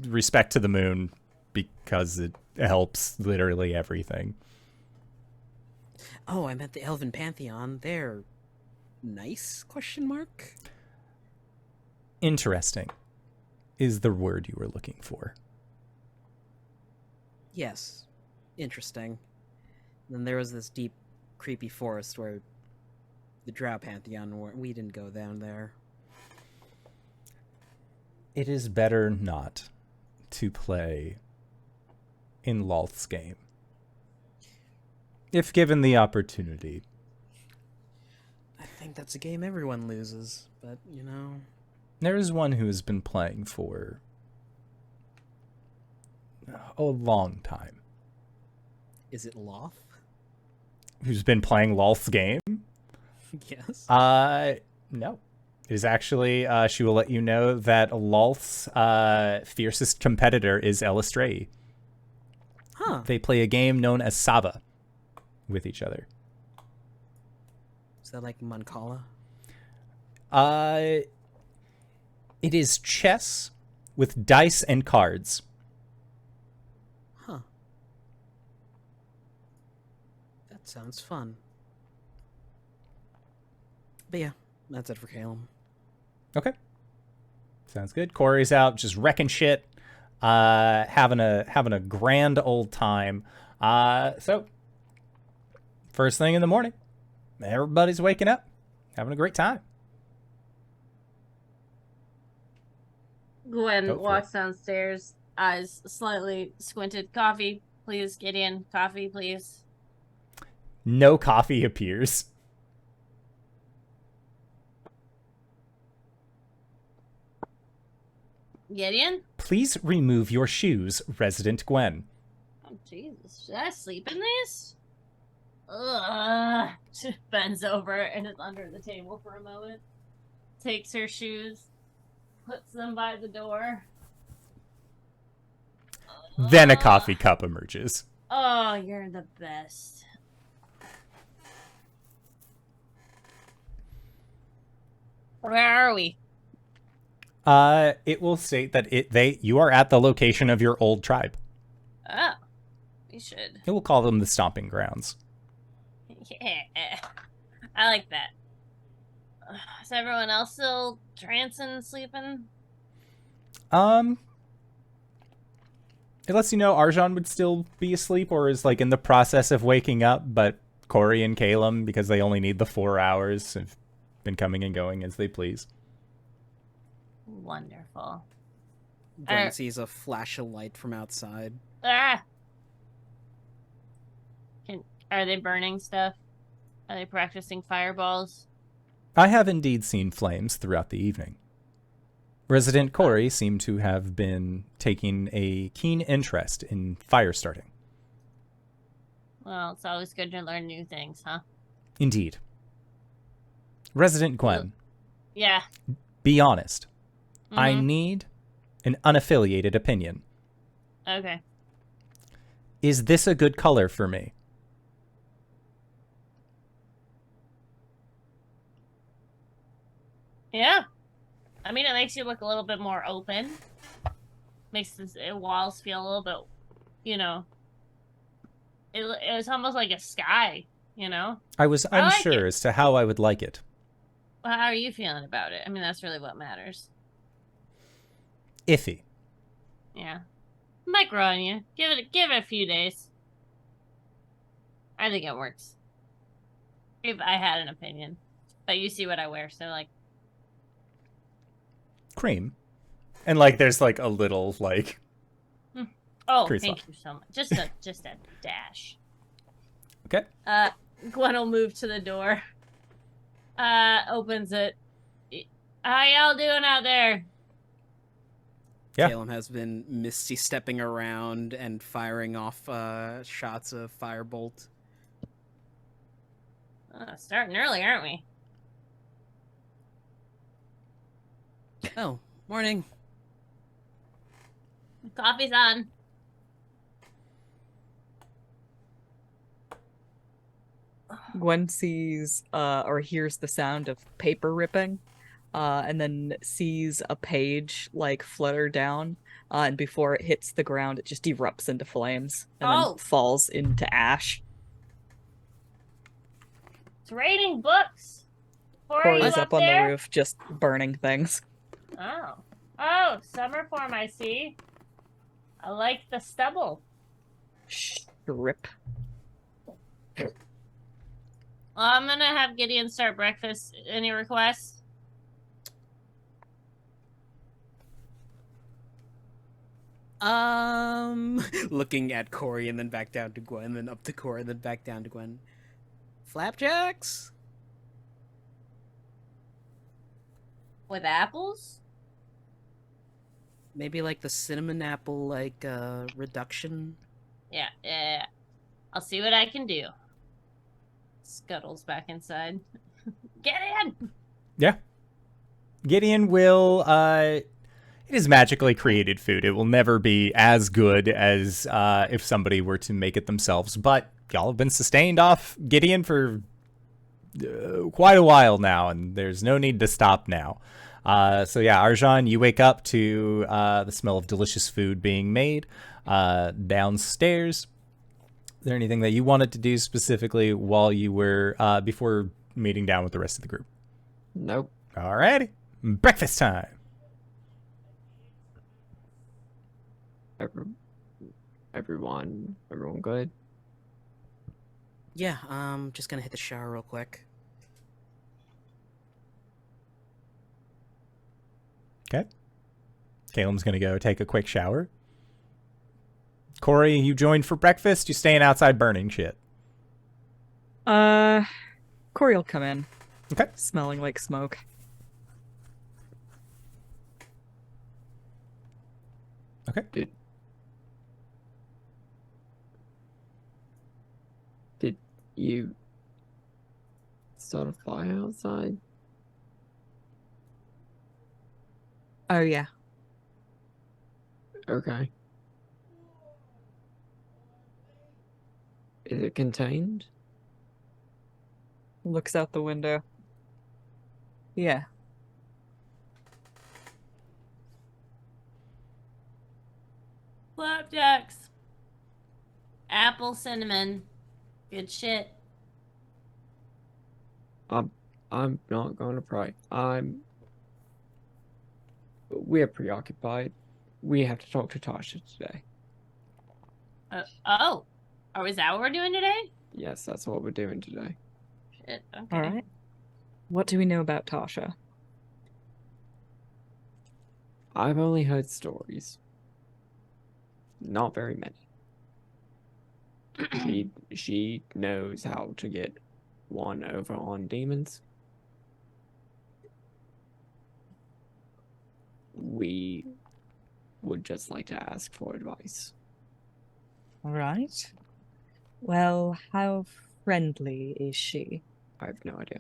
respect to the moon because it helps literally everything. Oh, I meant the Elven Pantheon. They're nice? Question mark. Interesting is the word you were looking for. Yes. Interesting. Then there was this deep, creepy forest where the Drow Pantheon were. We didn't go down there. It is better not to play in Lolth's game. If given the opportunity. I think that's a game everyone loses, but, you know... There is one who has been playing for a long time. Is it Loth? Who's been playing Lolth's game? Yes. No. It is actually, she will let you know that Lolth's fiercest competitor is Elistrae. Huh. They play a game known as Saba with each other. Is that like Mancala? It is chess with dice and cards. Huh. That sounds fun. But yeah, that's it for Caelum. Okay. Sounds good. Cori's out just wrecking shit. Having a grand old time. So first thing in the morning, everybody's waking up, having a great time. Gwen walks downstairs, eyes slightly squinted. Coffee, please, Gideon. Coffee, please. No coffee appears. Gideon? Please remove your shoes, Resident Gwen. Oh, Jesus. Should I sleep in these? Ugh. She bends over and is under the table for a moment. Takes her shoes. Puts them by the door. Then a coffee cup emerges. Oh, you're the best. Where are we? It will state that you are at the location of your old tribe. Oh, we should. It will call them the Stomping Grounds. Yeah, I like that. Is everyone else still trancing, sleeping? It lets you know Arjhan would still be asleep or is like in the process of waking up, but Cori and Caelum, because they only need the 4 hours, have been coming and going as they please. Wonderful. Gwen sees a flash of light from outside. Ah! Are they burning stuff? Are they practicing fireballs? I have indeed seen flames throughout the evening. Resident Cori seemed to have been taking a keen interest in fire starting. Well, it's always good to learn new things, huh? Indeed. Resident Gwen, Yeah. be honest. I Mhm. need an unaffiliated opinion. Okay. Is this a good color for me? Yeah. I mean, it makes you look a little bit more open. Makes the walls feel a little bit, you know, it's almost like a sky, you know? I was I like unsure it. as to how I would like it. Well, how are you feeling about it? I mean, that's really what matters. Iffy. Yeah. Might grow on you. Give it a few days. I think it works. If I had an opinion. But you see what I wear, so like Cream. And like there's like a little like oh, Grease thank off. you so much. Just a dash. Okay. Gwen will move to the door. Opens it. How y'all doing out there? Yeah. Caelum has been misty stepping around and firing off shots of firebolt. Starting early, aren't we? Oh, morning. Coffee's on. Gwen sees or hears the sound of paper ripping, and then sees a page like flutter down, and before it hits the ground, it just erupts into flames and then falls into ash. It's raining books. Cori's up on the roof, just burning things. Oh, summer form, I see. I like the stubble. Strip. Well, I'm gonna have Gideon start breakfast. Any requests? Looking at Cori and then back down to Gwen, then up to Cori, and then back down to Gwen. Flapjacks? With apples? Maybe like the cinnamon apple, like, reduction? Yeah. I'll see what I can do. Scuttles back inside. Get in! Yeah. Gideon will, it is magically created food. It will never be as good as if somebody were to make it themselves. But y'all have been sustained off Gideon for quite a while now, and there's no need to stop now. So yeah, Arjhan, you wake up to the smell of delicious food being made downstairs. Is there anything that you wanted to do specifically while you were before meeting down with the rest of the group? Nope. Alrighty. Breakfast time. Everyone good? Yeah, just gonna hit the shower real quick. Okay. Caelum's gonna go take a quick shower. Cori, you joined for breakfast? You staying outside burning shit? Cori will come in. Okay. Smelling like smoke. Okay. Did you start a fire outside? Oh, yeah. Okay. Is it contained? Looks out the window. Yeah. Flapjacks. Apple cinnamon. Good shit. I'm not going to pray. We're preoccupied. We have to talk to Tasha today. Oh, is that what we're doing today? Yes, that's what we're doing today. Shit, okay. All right. What do we know about Tasha? I've only heard stories. Not very many. She knows how to get one over on demons. We would just like to ask for advice. All right. Well, how friendly is she? I have no idea.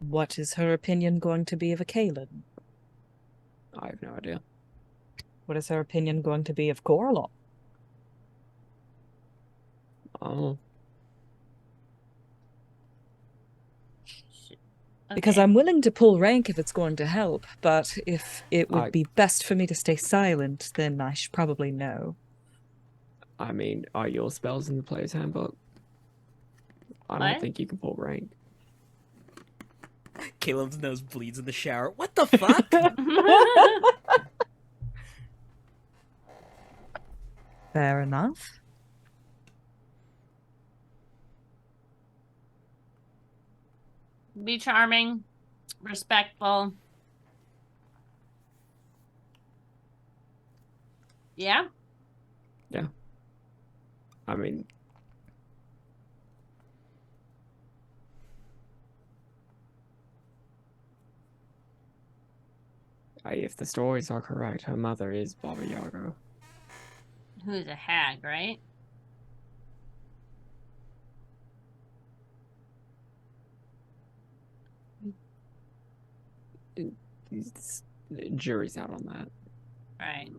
What is her opinion going to be of a Caelum? I have no idea. What is her opinion going to be of Gorlon? Oh, Because Okay. I'm willing to pull rank if it's going to help, but if it would I- be best for me to stay silent, then I should probably know. I mean, are your spells in the player's handbook? I don't What? think you can pull rank. Caleb's nose bleeds in the shower. What the fuck? Fair enough. Be charming, respectful. Yeah? I mean, if the stories are correct, her mother is Baba Yaga. Who's a hag, right? The jury's out on that. Right.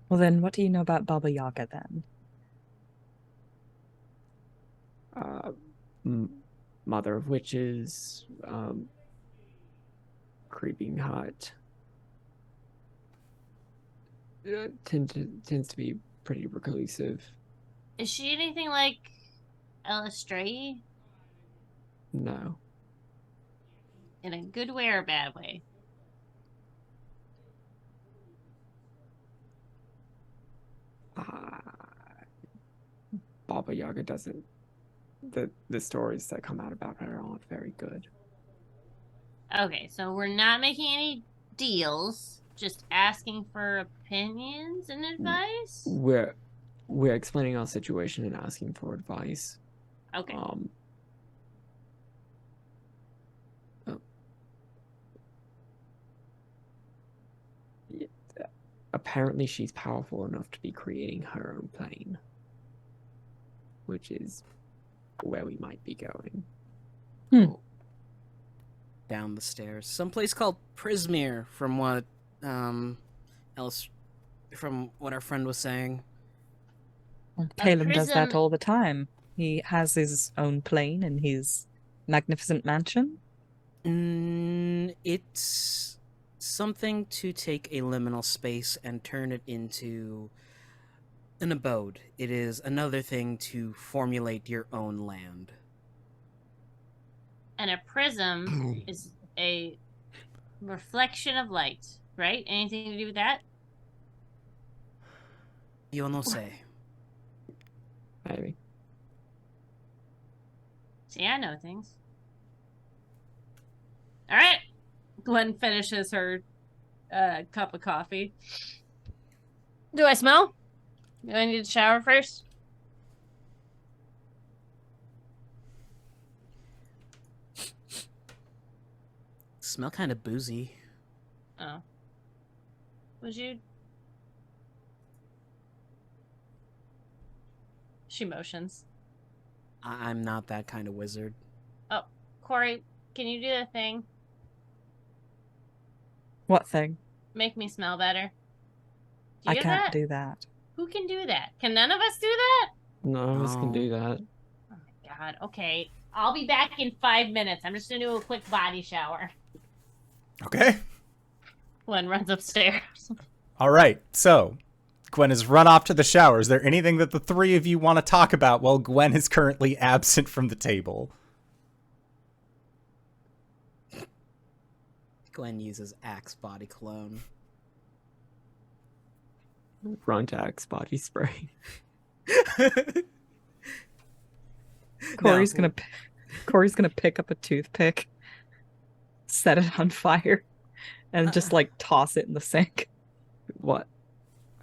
Well, then, what do you know about Baba Yaga then? Mother of witches, creeping hot. Tends to be pretty reclusive. Is she anything like Illustray? No. In a good way or a bad way? Baba Yaga doesn't. The stories that come out about her aren't very good. Okay, so we're not making any deals, just asking for opinions and advice? We're explaining our situation and asking for advice. Okay. Apparently she's powerful enough to be creating her own plane, which is where we might be going. Down the stairs. Someplace called Prismere, from what from what our friend was saying. Caelum does that prism- all the time. He has his own plane in his magnificent mansion. It's something to take a liminal space and turn it into an abode. It is another thing to formulate your own land. And a prism is a reflection of light, right? Anything to do with that? Yo no sé. Maybe. See, I know things. All right. Gwen finishes her cup of coffee. Do I smell? Do I need to shower first? Smell kind of boozy. Oh. Was you? She motions. I'm not that kind of wizard. Oh, Cori, can you do the thing? What thing? Make me smell better. Do I you have can't that? do that. Who can do that? Can none of us do that? None of us can No. do that. Oh my god. Okay. I'll be back in 5 minutes. I'm just gonna do a quick body shower. Okay. Gwen runs upstairs. All right. So Gwen has run off to the shower. Is there anything that the three of you want to talk about while Gwen is currently absent from the table? Gwen uses Axe body cologne. Runtax body spray. Corey's gonna pick up a toothpick, set it on fire, and just like toss it in the sink. What?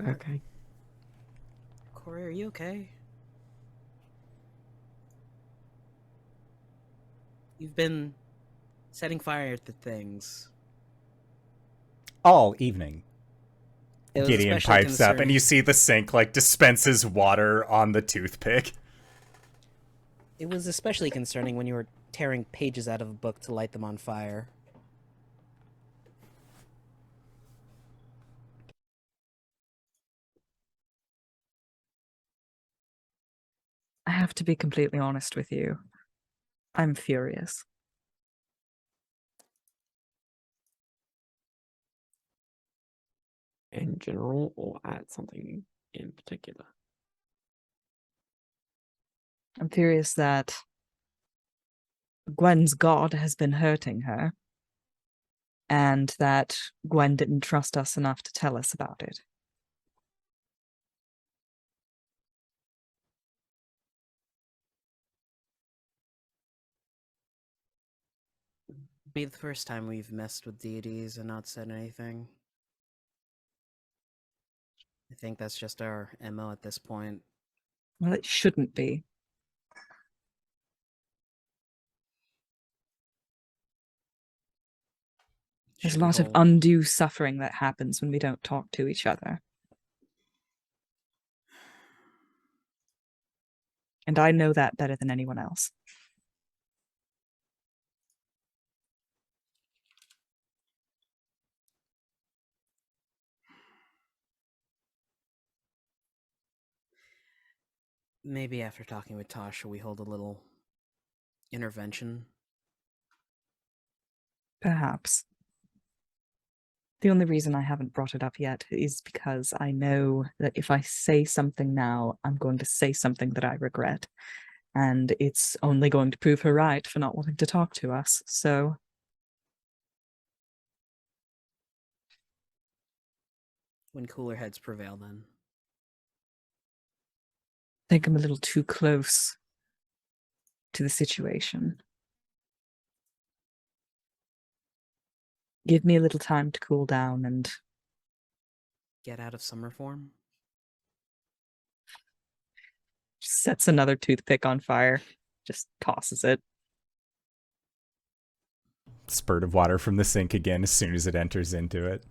Okay. Cori, are you okay? You've been setting fire to things. All evening. It was Gideon especially pipes up, and concerning- you see the sink like dispenses water on the toothpick. It was especially concerning when you were tearing pages out of a book to light them on fire. I have to be completely honest with you. I'm furious. In general, or at something in particular? I'm furious that Gwen's god has been hurting her, and that Gwen didn't trust us enough to tell us about it. Be the first time we've messed with deities and not said anything. I think that's just our MO at this point. Well, it shouldn't be. There's a Should we lot of hold- undue suffering that happens when we don't talk to each other. And I know that better than anyone else. Maybe after talking with Tasha, we hold a little intervention. Perhaps. The only reason I haven't brought it up yet is because I know that if I say something now, I'm going to say something that I regret. And it's only going to prove her right for not wanting to talk to us. So When cooler heads prevail, then. I think I'm a little too close to the situation. Give me a little time to cool down and Get out of summer form? sets another toothpick on fire. Just tosses it. Spurt of water from the sink again as soon as it enters into it.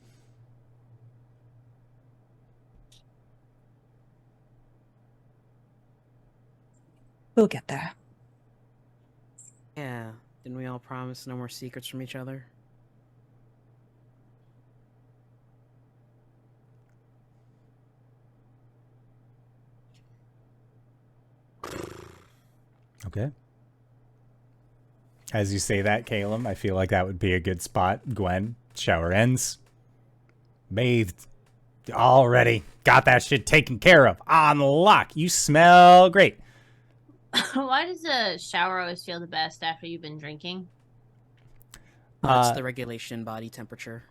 We'll get there. Yeah. Didn't we all promise no more secrets from each other? Okay. As you say that, Caelum, I feel like that would be a good spot. Gwen, shower ends. Bathed. Already. Got that shit taken care of. On lock. You smell great. Why does a shower always feel the best after you've been drinking? It's the regulation body temperature.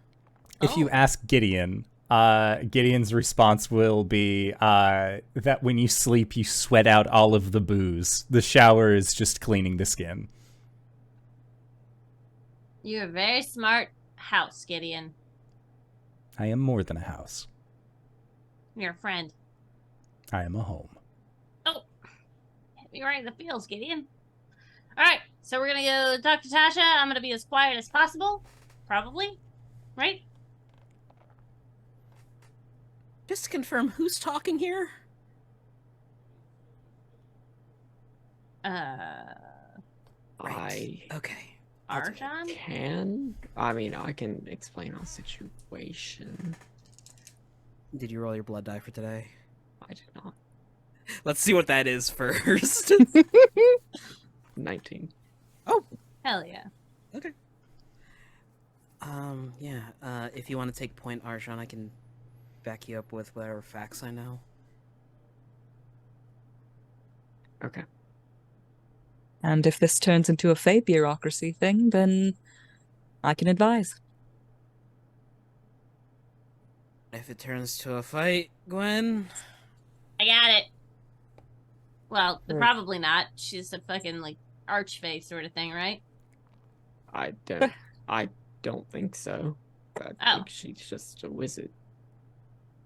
If you ask Gideon, Gideon's response will be that when you sleep, you sweat out all of the booze. The shower is just cleaning the skin. You're a very smart house, Gideon. I am more than a house. You're a friend. I am a home. Oh, hit me right in the feels, Gideon. All right, so we're gonna go talk to Tasha. I'm gonna be as quiet as possible, probably, right? Just to confirm, who's talking here? I Okay. Arjhan? I can explain our situation. Did you roll your blood die for today? I did not. Let's see what that is first. 19. Hell yeah. Okay. Yeah. If you want to take point, Arjhan, I can back you up with whatever facts I know. Okay. And if this turns into a fey bureaucracy thing, then I can advise. If it turns to a fight, Gwen. I got it. Well, Right. probably not. She's a fucking, like, archfey sort of thing, right? I don't think so. I think she's just a wizard.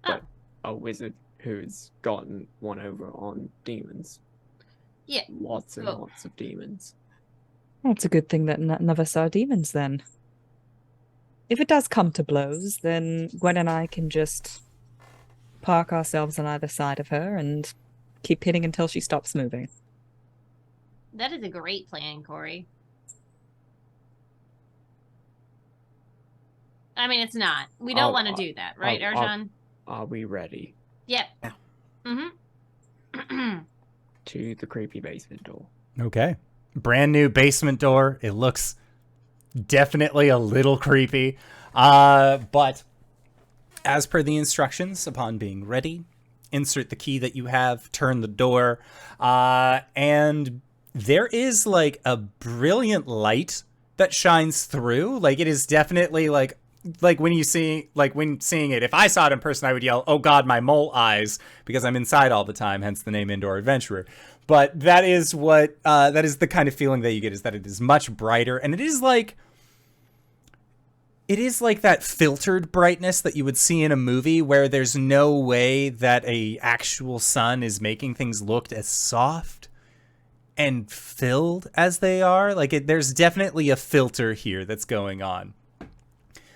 But a wizard who's gotten one over on demons. Yeah. Lots and lots of demons. Well, it's a good thing that none of us are demons, then. If it does come to blows, then Gwen and I can just park ourselves on either side of her and keep hitting until she stops moving. That is a great plan, Cori. I mean, it's not. We don't want to do that, right, Arjhan? Are we ready? Yep. Yeah. Mm-hmm. To the creepy basement door. Okay. brand new basement door. It looks definitely a little creepy. But as per the instructions, upon being ready, insert the key that you have, turn the door, and there is like a brilliant light that shines through. Like it is definitely like when seeing it, if I saw it in person, I would yell, "Oh God, my mole eyes," because I'm inside all the time, hence the name Indoor Adventurer. But that is the kind of feeling that you get, is that it is much brighter, and it is like that filtered brightness that you would see in a movie, where there's no way that a actual sun is making things look as soft and filled as they are. Like there's definitely a filter here that's going on.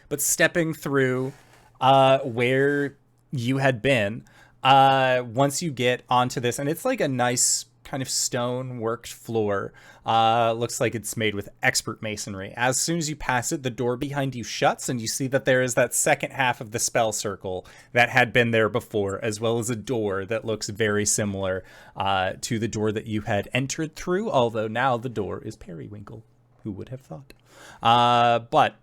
But stepping through where you had been, once you get onto this, and it's like a nice kind of stone worked floor. Looks like it's made with expert masonry. As soon as you pass it, the door behind you shuts, and you see that there is that second half of the spell circle that had been there before, as well as a door that looks very similar to the door that you had entered through, although now the door is periwinkle. Who would have thought? But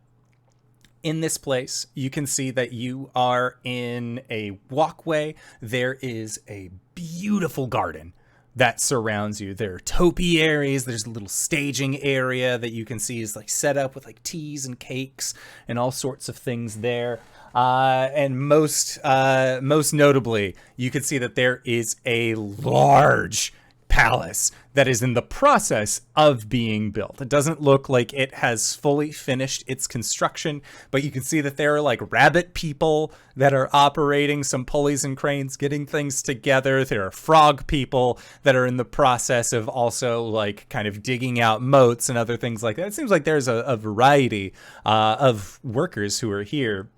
in this place, you can see that you are in a walkway. There is a beautiful garden that surrounds you. There are topiaries. There's a little staging area that you can see is like set up with like teas and cakes and all sorts of things there. And most notably, you can see that there is a large palace that is in the process of being built. It doesn't look like it has fully finished its construction, but you can see that there are like rabbit people that are operating some pulleys and cranes, getting things together. There are frog people that are in the process of also like kind of digging out moats and other things like that. It seems like there's a variety of workers who are here.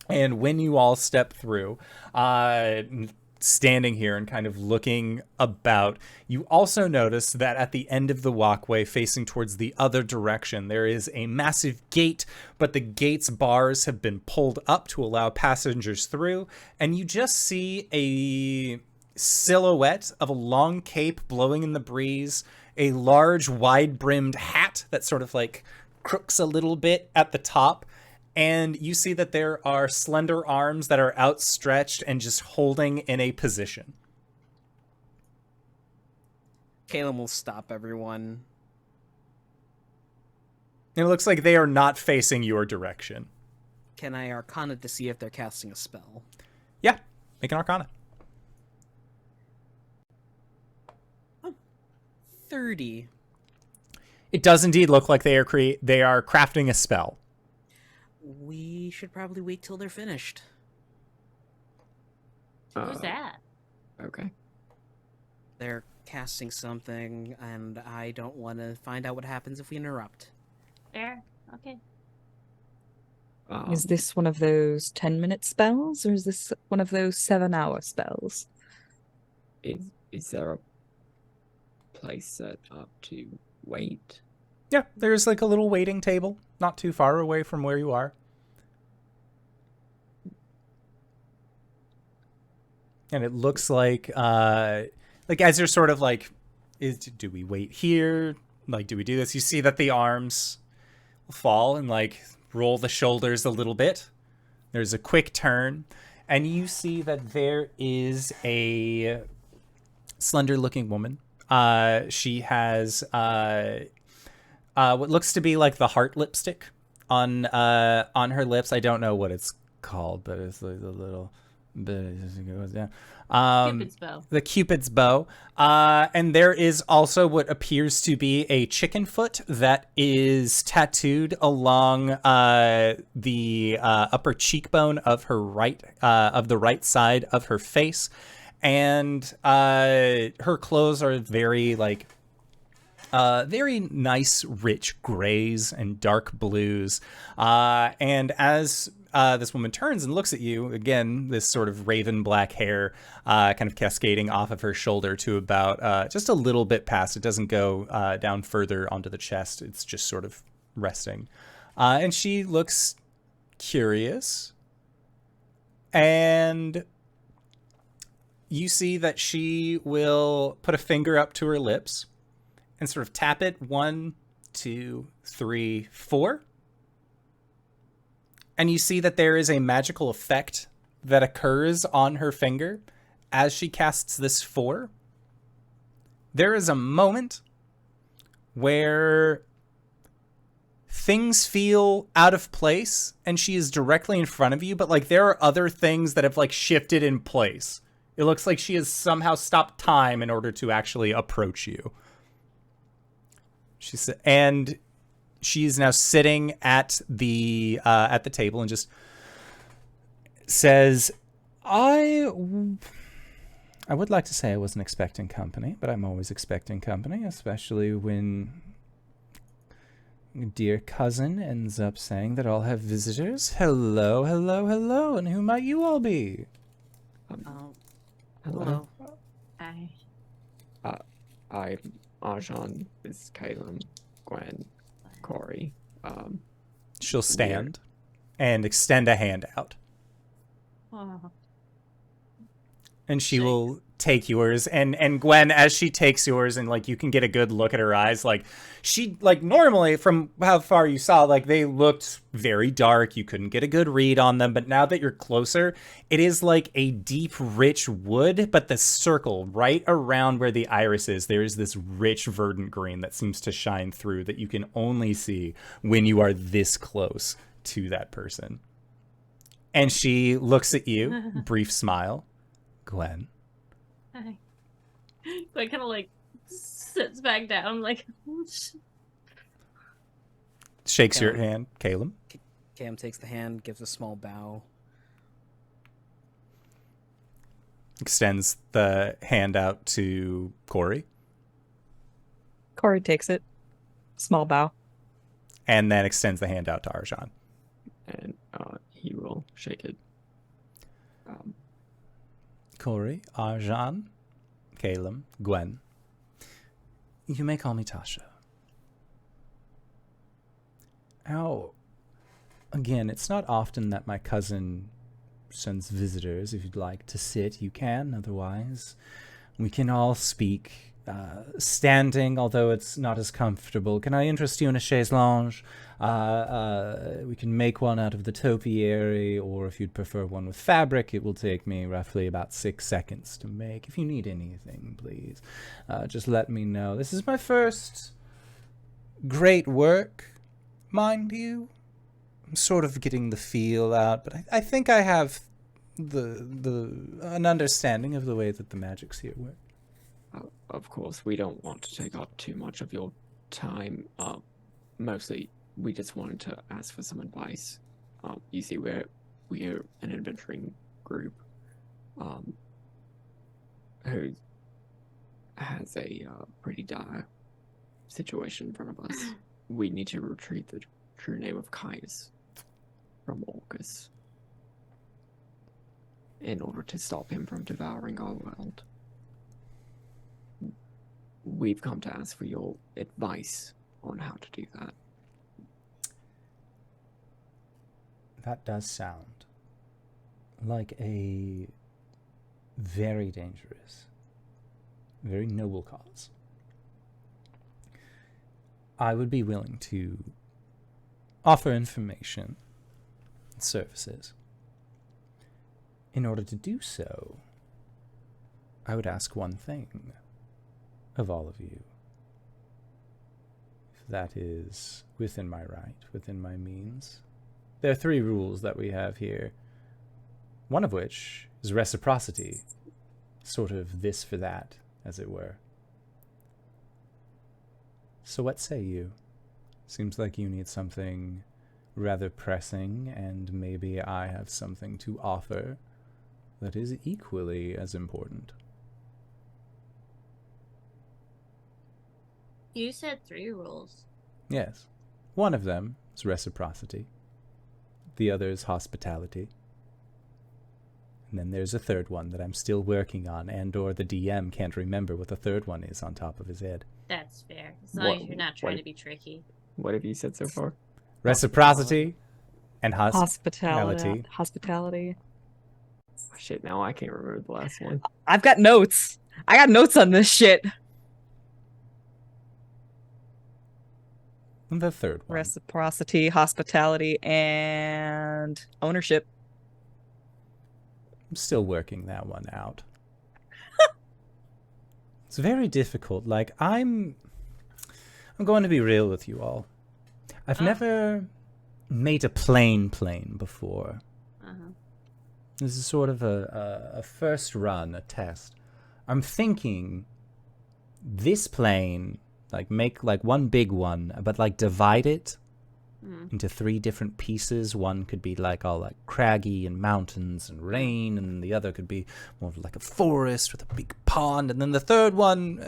And when you all step through, standing here and kind of looking about, you also notice that at the end of the walkway facing towards the other direction, there is a massive gate, but the gate's bars have been pulled up to allow passengers through, and you just see a silhouette of a long cape blowing in the breeze, a large wide-brimmed hat that sort of like crooks a little bit at the top. And you see that there are slender arms that are outstretched and just holding in a position. Caelum will stop everyone. And it looks like they are not facing your direction. Can I Arcana to see if they're casting a spell? Yeah, make an Arcana. 30. It does indeed look like they are crafting a spell. We should probably wait till they're finished. Who's that? Okay. They're casting something, and I don't want to find out what happens if we interrupt. Fair. Okay. Is this one of those 10-minute spells, or is this one of those 7-hour spells? Is there a place set up to wait? Yeah, there's like a little waiting table, not too far away from where you are. And it looks like as you're sort of like, do we wait here? Like, do we do this? You see that the arms fall and like roll the shoulders a little bit. There's a quick turn, and you see that there is a slender looking woman. She has what looks to be like the heart lipstick on her lips. I don't know what it's called, but it's like a little bit. It goes down. Cupid's bow. The Cupid's bow. And there is also what appears to be a chicken foot that is tattooed along the upper cheekbone of her of the right side of her face. And her clothes are very like very nice, rich grays and dark blues. And as this woman turns and looks at you, again, this sort of raven black hair kind of cascading off of her shoulder to about just a little bit past. It doesn't go down further onto the chest. It's just sort of resting. And she looks curious. And you see that she will put a finger up to her lips and sort of tap it. 1, 2, 3, 4. And you see that there is a magical effect that occurs on her finger as she casts this 4. There is a moment where things feel out of place and she is directly in front of you, but like there are other things that have like shifted in place. It looks like she has somehow stopped time in order to actually approach you. And she's now sitting at the table and just says, I would like to say I wasn't expecting company, but I'm always expecting company, especially when dear cousin ends up saying that I'll have visitors. Hello, hello, hello, and who might you all be? Hello. Hi. I'm Arjhan. This is Caelum, Gwen, Cori. She'll stand and extend a hand out. Oh. And she will take yours, and Gwen, as she takes yours, and like you can get a good look at her eyes, like she, like normally from how far you saw, like they looked very dark, you couldn't get a good read on them, but now that you're closer, it is like a deep rich wood, but the circle right around where the iris is, there is this rich verdant green that seems to shine through that you can only see when you are this close to that person. And she looks at you, brief smile. Gwen. Hi. Gwen kind of like sits back down, like Shakes your hand. Caelum. Cam takes the hand, gives a small bow. Extends the hand out to Cori. Cori takes it. Small bow. And then extends the hand out to Arjhan. And he will shake it. Cori, Arjhan, Caelum, Gwen. You may call me Tasha. Now, again, it's not often that my cousin sends visitors. If you'd like to sit, you can. Otherwise, we can all speak standing, although it's not as comfortable. Can I interest you in a chaise lounge? We can make one out of the topiary, or if you'd prefer one with fabric, it will take me roughly about 6 seconds to make. If you need anything, please, just let me know. This is my first great work, mind you. I'm sort of getting the feel out, but I think I have an understanding of the way that the magics here work. Of course, we don't want to take up too much of your time. Mostly, we just wanted to ask for some advice. You see, we're an adventuring group who has a pretty dire situation in front of us. We need to retrieve the true name of Caius from Orcus in order to stop him from devouring our world. We've come to ask for your advice on how to do that. That does sound like a very dangerous, very noble cause. I would be willing to offer information and services. In order to do so, I would ask one thing of all of you. If that is within my right, within my means. There are 3 rules that we have here. One of which is reciprocity. Sort of this for that, as it were. So what say you? Seems like you need something rather pressing, and maybe I have something to offer that is equally as important. you said 3 rules. Yes. One of them is reciprocity. The other is hospitality. And then there's a third one that I'm still working on, and/or the DM can't remember what the third one is on top of his head. That's fair. As long as you're not trying to be tricky. What have you said so far? Reciprocity and Hospitality. Oh, shit, now I can't remember the last one. I've got notes. I got notes on this shit. And the third one. Reciprocity, hospitality, and ownership. I'm still working that one out. It's very difficult. Like, I'm going to be real with you all. I've never made a plane before. This is sort of a first run, a test. I'm thinking this plane, like, make like one big one, but like divide it into 3 different pieces. One could be like all like craggy and mountains and rain, and the other could be more like a forest with a big pond, and then the third one,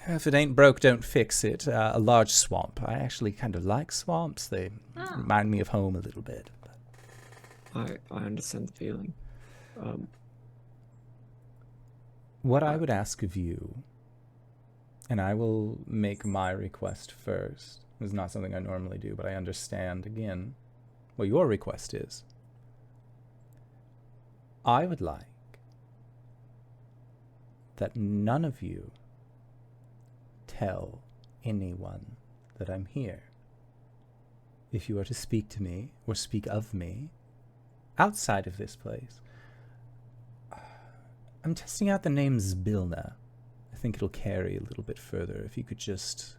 if it ain't broke, don't fix it, a large swamp. I actually kind of like swamps. They remind me of home a little bit. I understand the feeling. What I would ask of you, and I will make my request first. It's not something I normally do, but I understand, again, what your request is. I would like that none of you tell anyone that I'm here. If you are to speak to me or speak of me outside of this place, I'm testing out the name Zbilna. I think it'll carry a little bit further if you could just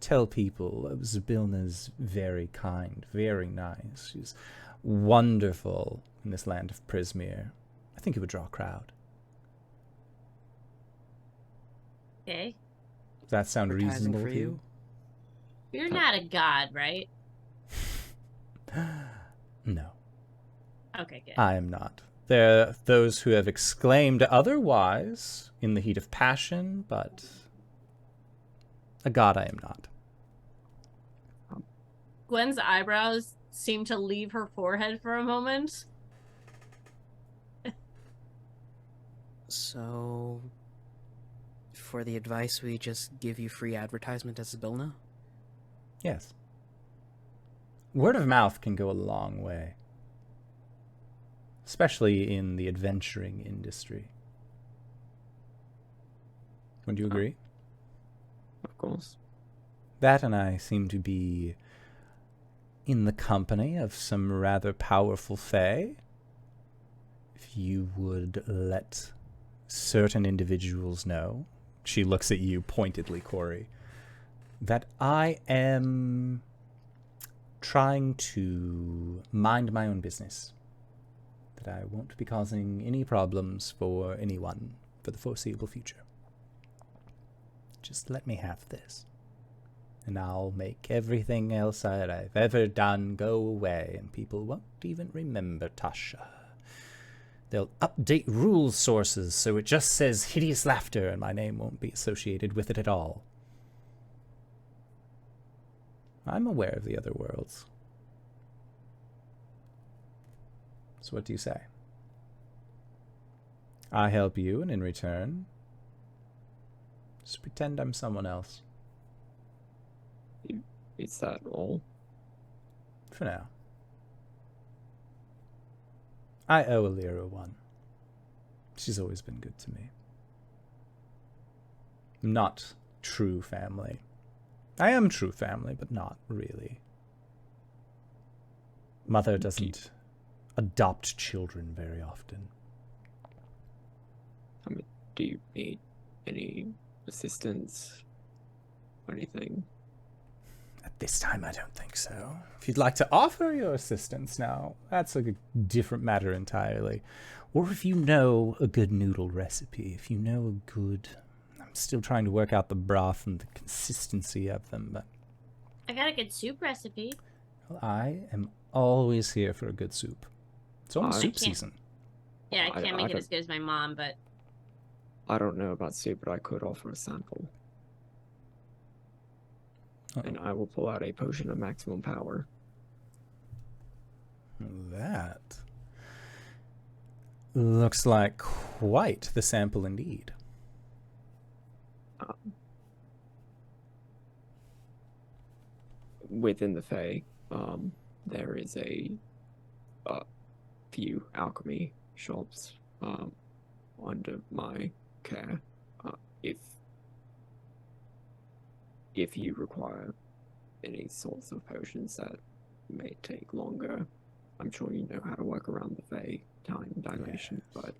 tell people Zbilna's very kind, very nice. She's wonderful in this land of Prismere. I think it would draw a crowd. Okay. Does that sound Advertising reasonable for to you? You're not a god, right? No, Okay, good. I am not. There are those who have exclaimed otherwise in the heat of passion, but a god I am not. Gwen's eyebrows seem to leave her forehead for a moment. So, for the advice, we just give you free advertisement as Zbilna? Yes. Word of mouth can go a long way, especially in the adventuring industry. Would you agree? Of course. That and I seem to be in the company of some rather powerful fae. If you would let certain individuals know, she looks at you pointedly, Cori, that I am trying to mind my own business, that I won't be causing any problems for anyone for the foreseeable future. Just let me have this, and I'll make everything else that I've ever done go away, and people won't even remember Tasha. They'll update rule sources so it just says hideous laughter, and my name won't be associated with it at all. I'm aware of the other worlds. So what do you say? I help you, and in return, just pretend I'm someone else. Is that all? For now. I owe Alira one. She's always been good to me. Not true family. I am true family, but not really. Mother doesn't adopt children very often. I mean, do you need any assistance or anything? At this time, I don't think so. If you'd like to offer your assistance now, that's a different matter entirely. Or if you know a good noodle recipe, if you know a good... I'm still trying to work out the broth and the consistency of them, but... I got a good soup recipe. Well, I am always here for a good soup. It's almost soup season. Yeah, I I- can't I make it don't- as good as my mom, but I don't know about soup, but I could offer a sample. And I will pull out a potion of maximum power. That looks like quite the sample indeed. Within the Fae, there is a few alchemy shops under my care. If you require any sorts of potions that may take longer. I'm sure you know how to work around the Fae time dilation, but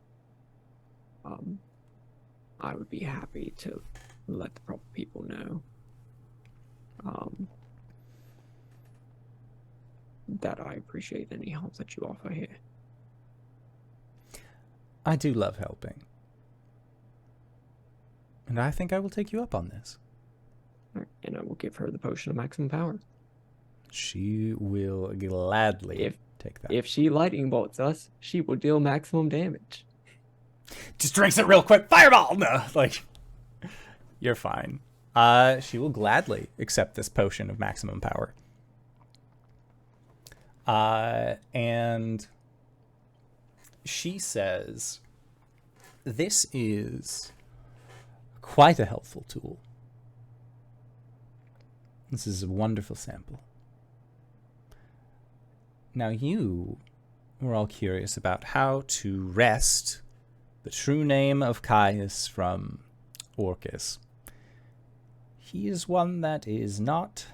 I would be happy to let the proper people know that I appreciate any help that you offer here. I do love helping. And I think I will take you up on this. And I will give her the potion of maximum power. She will gladly take that. If she lightning bolts us, she will deal maximum damage. Just drinks it real quick. Fireball! No, like, you're fine. She will gladly accept this potion of maximum power. And she says, this is quite a helpful tool. This is a wonderful sample. Now you were all curious about how to wrest the true name of Caius from Orcus. He is one that is not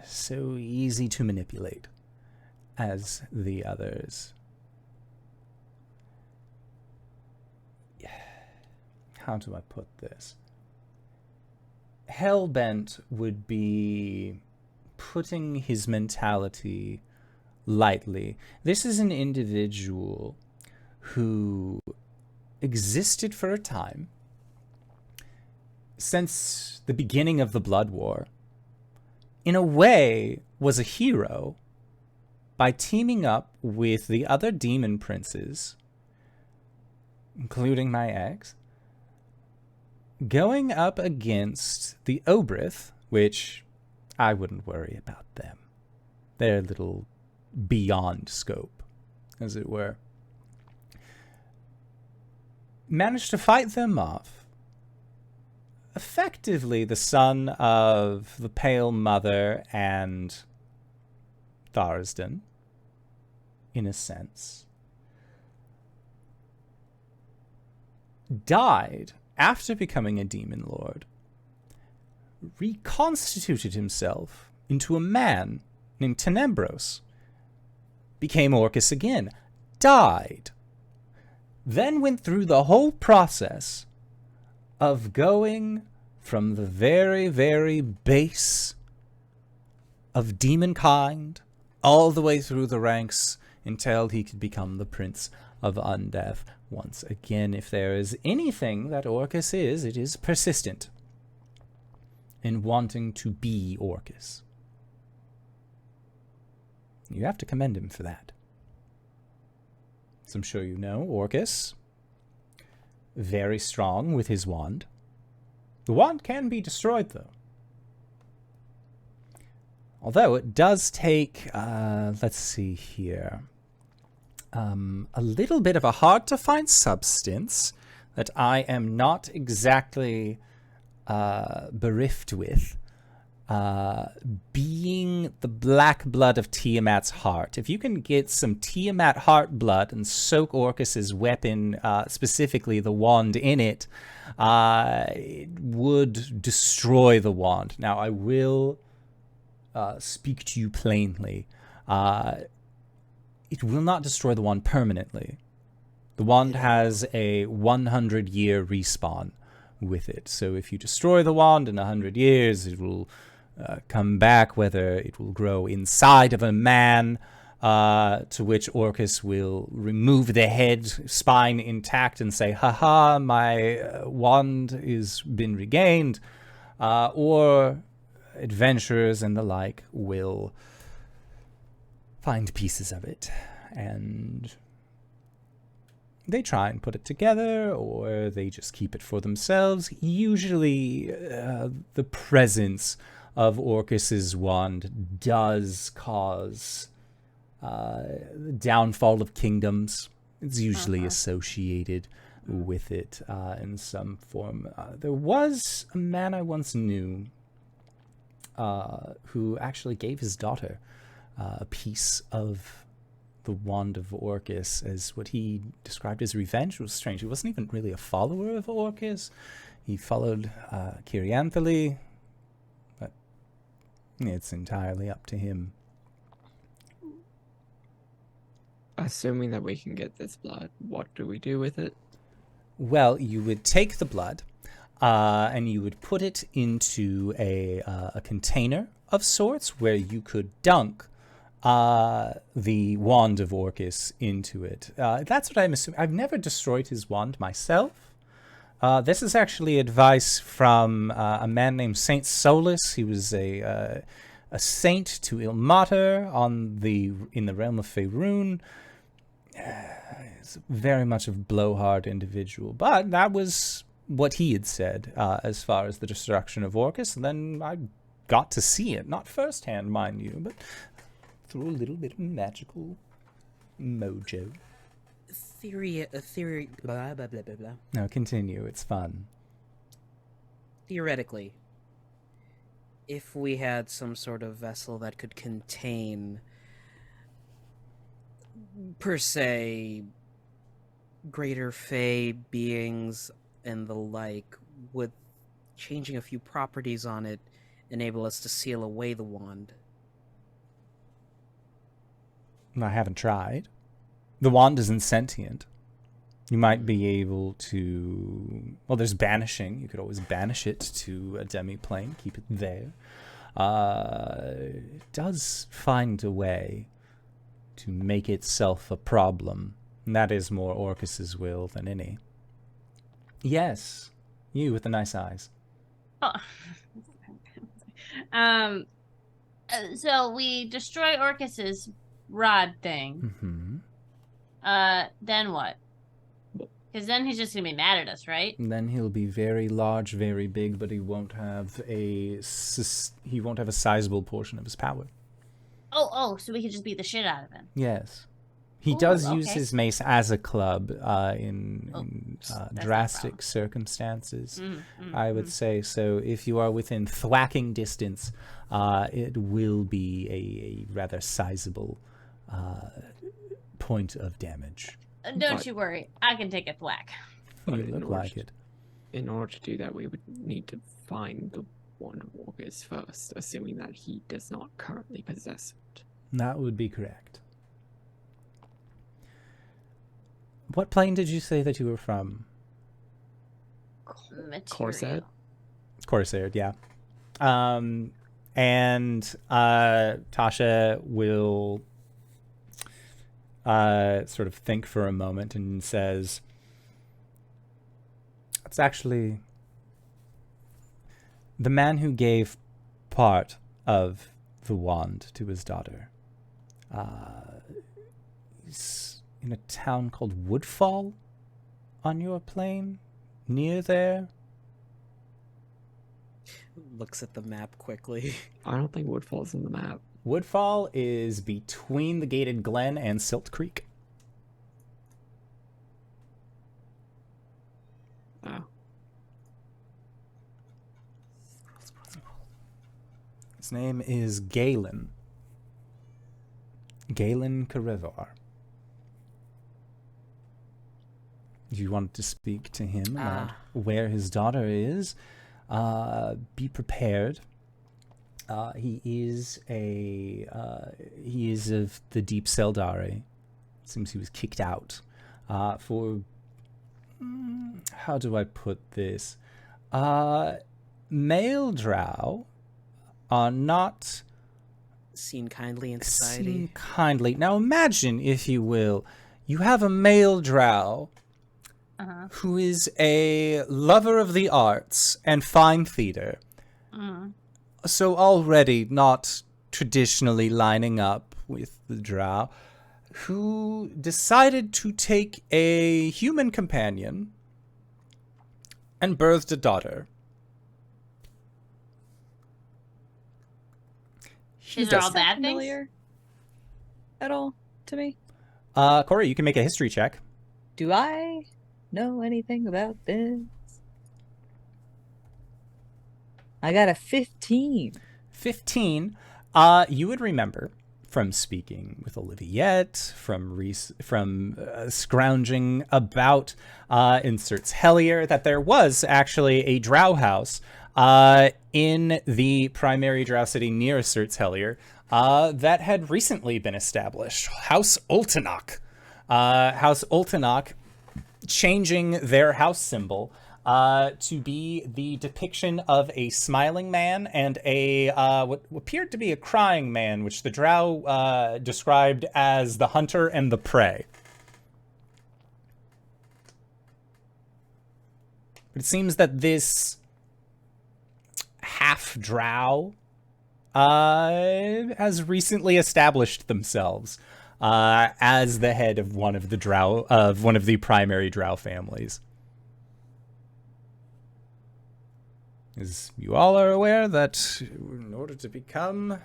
so easy to manipulate as the others. How do I put this? Hellbent would be putting his mentality lightly. This is an individual who existed for a time since the beginning of the Blood War. In a way, was a hero by teaming up with the other demon princes, including my ex, going up against the Obrith, which I wouldn't worry about them. They're a little beyond scope, as it were. Managed to fight them off. Effectively the son of the Pale Mother and Tharsden, in a sense. Died after becoming a demon lord. Reconstituted himself into a man named Tenebros. Became Orcus again. Died. Then went through the whole process of going from the very, very base of demonkind all the way through the ranks until he could become the Prince of Undeath. Once again, if there is anything that Orcus is, it is persistent in wanting to be Orcus. You have to commend him for that. As I'm sure you know, Orcus, very strong with his wand. The wand can be destroyed, though. Although it does take, let's see here, a little bit of a hard-to-find substance that I am not exactly bereft with, being the black blood of Tiamat's heart. If you can get some Tiamat heart blood and soak Orcus's weapon, specifically the wand in it, it would destroy the wand. Now, I will speak to you plainly. It will not destroy the wand permanently. The wand has a 100-year respawn with it. So if you destroy the wand in 100 years, it will come back, whether it will grow inside of a man, to which Orcus will remove the head, spine intact, and say, haha, my wand has been regained, or adventurers and the like will find pieces of it, and they try and put it together, or they just keep it for themselves. Usually, the presence of Orcus's wand does cause the downfall of kingdoms. It's usually associated with it in some form. There was a man I once knew who actually gave his daughter a piece of the wand of Orcus as what he described as revenge. It was strange. He wasn't even really a follower of Orcus. He followed Kirianthali, but It's entirely up to him. Assuming that we can get this blood, what do we do with it? Well, you would take the blood, and you would put it into a container of sorts where you could dunk the wand of Orcus into it. That's what I'm assuming. I've never destroyed his wand myself. This is actually advice from a man named Saint Solus. He was a saint to Ilmater in the realm of Faerun. He's very much a blowhard individual, but that was what he had said as far as the destruction of Orcus. And then I got to see it, not firsthand, mind you, but through a little bit of magical mojo. Theory, blah, blah, blah, blah, blah. No, continue. It's fun. Theoretically, if we had some sort of vessel that could contain, per se, greater fae beings and the like, would changing a few properties on it enable us to seal away the wand? I haven't tried. The wand isn't sentient. You might be able to... Well, there's banishing. You could always banish it to a demi-plane, keep it there. It does find a way to make itself a problem. And that is more Orcus's will than any. Yes, you with the nice eyes. Oh. So we destroy Orcus's rod thing. Mm-hmm. Then what? Because then he's just gonna be mad at us, right? And then he'll be very large, very big, but he won't have a sizable portion of his power. Oh, so we could just beat the shit out of him. Yes. He Ooh, does use okay. his mace as a club in that's no drastic problem. circumstances, I would say. So if you are within thwacking distance, it will be a rather sizable point of damage. Don't But- you worry, I can take a thwack. But You in look order like to- it. In order to do that, we would need to find the Wand of Orcus first, assuming that he does not currently possess it. That would be correct. What plane did you say that you were from? Corset? Corsair, yeah. And Tasha will sort of think for a moment and says, it's actually the man who gave part of the wand to his daughter. He's in a town called Woodfall on your plane, near there. Looks at the map quickly. I don't think Woodfall's in the map. Woodfall is between the gated glen and Silt Creek. Oh. His name is Galen. Galen Karevar. You wanted to speak to him about where his daughter is. Be prepared. He is of the Deep Seldari. Seems he was kicked out for. How do I put this? Male drow are not Seen kindly in society. seen kindly. Now imagine, if you will, you have a male drow who is a lover of the arts and fine theater. So already not traditionally lining up with the drow, who decided to take a human companion and birthed a daughter. These are all Does that bad things? familiar at all to me? Cori, you can make a history check. Do I know anything about this? I got a 15. 15. You would remember from speaking with Oliviette, from scrounging about inserts Hellier, that there was actually a drow house in the primary drow city near Surt's Hellier that had recently been established. House Ultinok. House Ultinok changing their house symbol to be the depiction of a smiling man and a what appeared to be a crying man, which the drow described as the hunter and the prey. It seems that this half-drow has recently established themselves as the head of one of the primary drow families. As you all are aware that in order to become,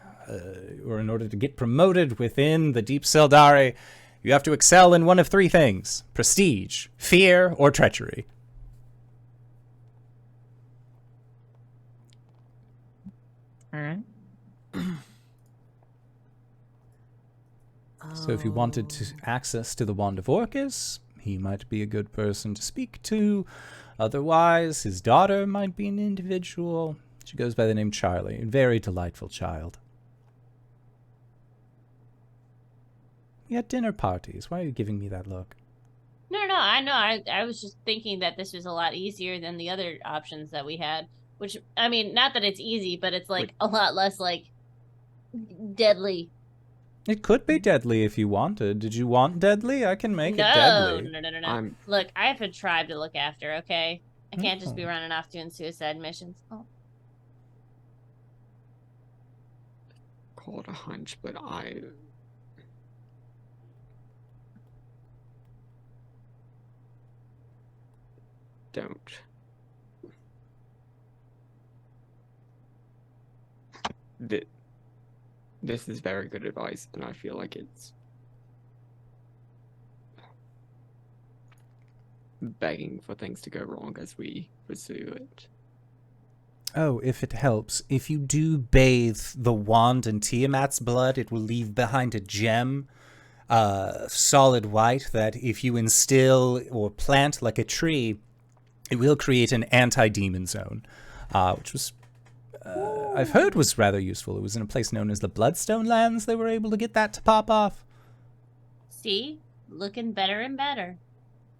or in order to get promoted within the Deep Seldari, you have to excel in one of three things: prestige, fear, or treachery. All right. So if you wanted access to the Wand of Orcus, he might be a good person to speak to. Otherwise, his daughter might be an individual. She goes by the name Charlie. A very delightful child. You had dinner parties. Why are you giving me that look? No, I know. I was just thinking that this was a lot easier than the other options that we had. Which, I mean, not that it's easy, but it's like a lot less like deadly. It could be deadly if you wanted. Did you want deadly? I can make it deadly. No. Look, I have a tribe to look after, okay? I can't just be running off doing suicide missions. Oh. Call it a hunch, but I... don't. This is very good advice, and I feel like it's begging for things to go wrong as we pursue it. Oh, if it helps, if you do bathe the wand in Tiamat's blood, it will leave behind a gem, solid white, that if you instill or plant like a tree, it will create an anti-demon zone, which was... I've heard was rather useful. It was in a place known as the Bloodstone Lands. They were able to get that to pop off. See? Looking better and better.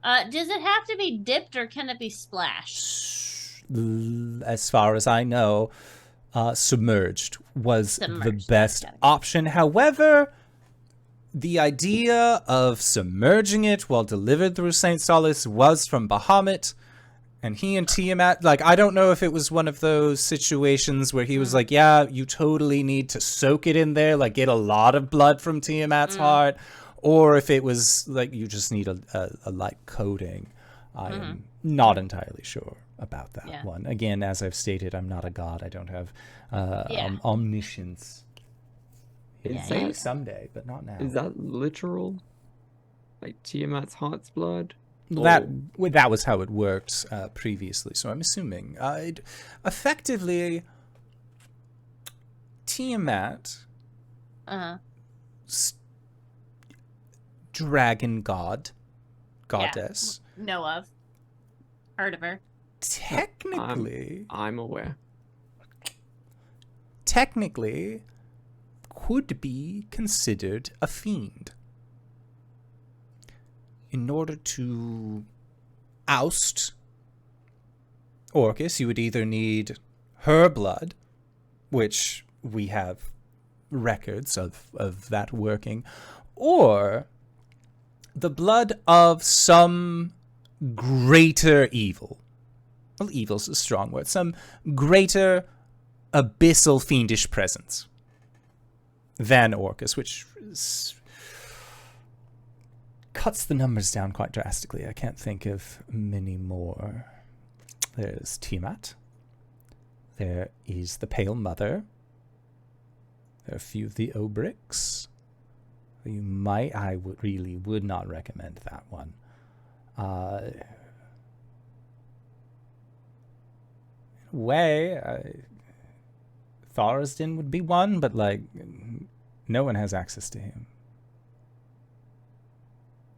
Does it have to be dipped or can it be splashed? As far as I know, submerged was the best option. However, the idea of submerging it while delivered through St. Solace was from Bahamut. And he and Tiamat, like, I don't know if it was one of those situations where he was like, yeah, you totally need to soak it in there, like get a lot of blood from Tiamat's heart, or if it was like you just need a light coating. I am not entirely sure about that one. Again, as I've stated, I'm not a god. I don't have omniscience. Maybe someday, but not now. Is that literal? Like Tiamat's heart's blood? That was how it worked previously, so I'm assuming. Effectively, Tiamat, dragon goddess. Yeah. Know of. Heard of her. Technically... I'm aware. Technically, could be considered a fiend. In order to oust Orcus, you would either need her blood, which we have records of that working, or the blood of some greater evil. Well, evil's a strong word. Some greater abyssal fiendish presence than Orcus, which cuts the numbers down quite drastically. I can't think of many more. There's Tiamat. There is the Pale Mother. There are a few of the Obrix. I really would not recommend that one. In a way, Thorisden would be one, but like, no one has access to him.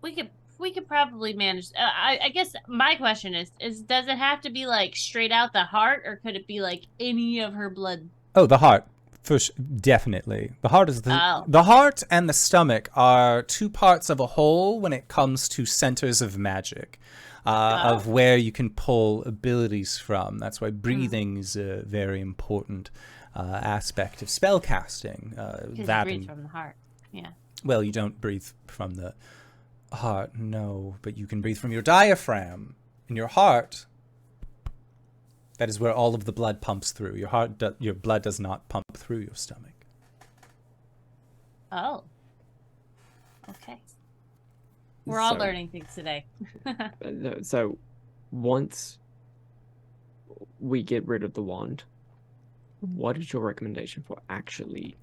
We could we could probably manage. I guess my question is does it have to be like straight out the heart, or could it be like any of her blood? Oh, the heart. Definitely. The heart is the heart and the stomach are two parts of a whole when it comes to centers of magic, of where you can pull abilities from. That's why breathing is a very important aspect of spellcasting. Because you breathe from the heart. Yeah. Well, you don't breathe from the heart, no, but you can breathe from your diaphragm. In your heart, that is where all of the blood pumps through. Your blood does not pump through your stomach. Oh. Okay. We're all learning things today. So, once we get rid of the wand, what is your recommendation for actually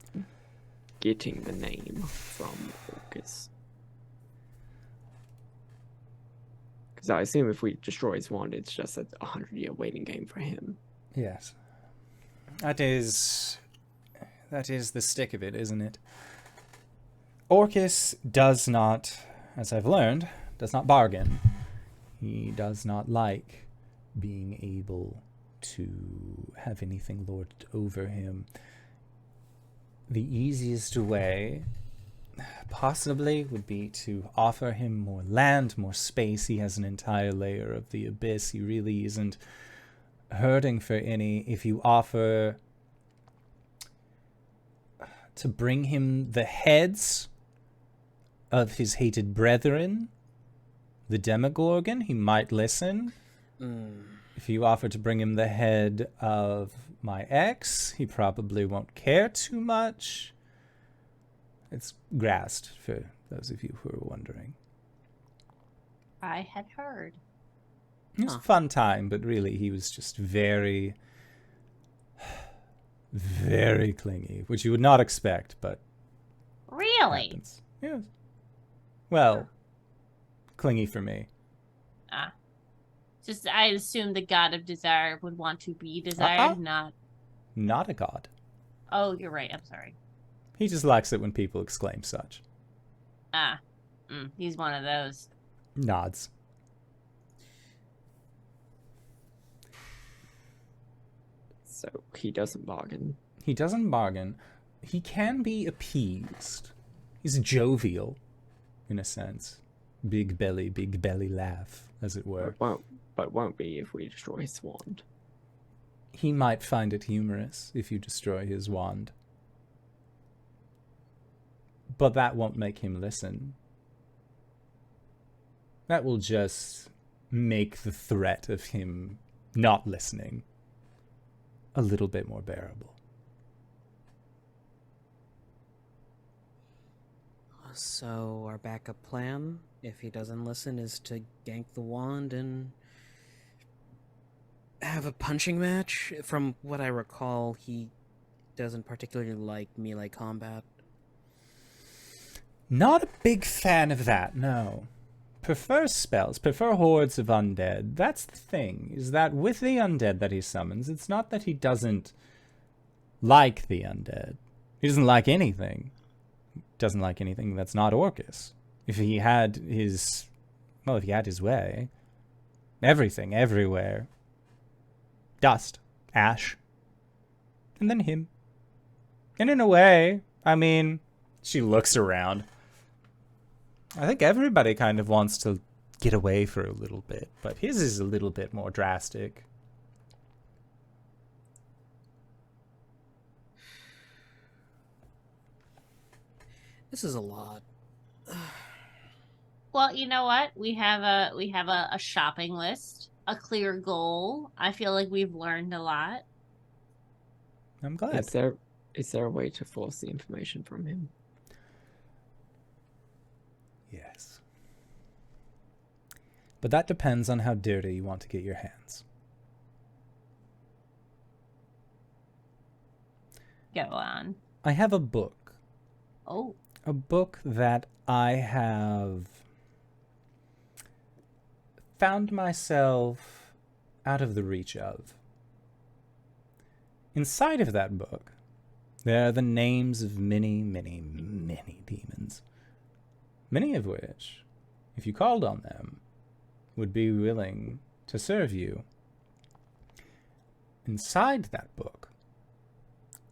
getting the name from Orcus? Because I assume if we destroy his wand, it's just a 100-year waiting game for him. Yes. That is the stick of it, isn't it? Orcus does not, as I've learned, does not bargain. He does not like being able to have anything lorded over him. The easiest way possibly would be to offer him more land, more space. He has an entire layer of the abyss. He really isn't hurting for any. If you offer to bring him the heads of his hated brethren, the Demogorgon, he might listen. If you offer to bring him the head of my ex, he probably won't care too much. It's grassed, for those of you who are wondering. I had heard. It was a fun time, but really he was just very, very clingy, which you would not expect, but Really? happens. Yes. Well, clingy for me. Just, I assume the god of desire would want to be desired, not... Not a god. Oh, you're right. I'm sorry. He just likes it when people exclaim such. He's one of those. Nods. So he doesn't bargain. He doesn't bargain. He can be appeased. He's jovial, in a sense. Big belly laugh, as it were. But won't be if we destroy his wand. He might find it humorous if you destroy his wand. But that won't make him listen. That will just make the threat of him not listening a little bit more bearable. So our backup plan, if he doesn't listen, is to gank the wand and have a punching match. From what I recall, he doesn't particularly like melee combat. Not a big fan of that, no. Prefers spells, prefer hordes of undead. That's the thing, is that with the undead that he summons, it's not that he doesn't like the undead. He doesn't like anything. Doesn't like anything that's not Orcus. If he had his way, everything, everywhere. Dust, ash, and then him. And in a way, I mean, she looks around. I think everybody kind of wants to get away for a little bit, but his is a little bit more drastic. This is a lot. Well, you know what? We have a shopping list, a clear goal. I feel like we've learned a lot. I'm glad. Is there a way to force the information from him? Yes. But that depends on how dirty you want to get your hands. Go on. I have a book. Oh. A book that I have found myself out of the reach of. Inside of that book, there are the names of many, many, many demons. Many of which if you called on them, would be willing to serve you. Inside that book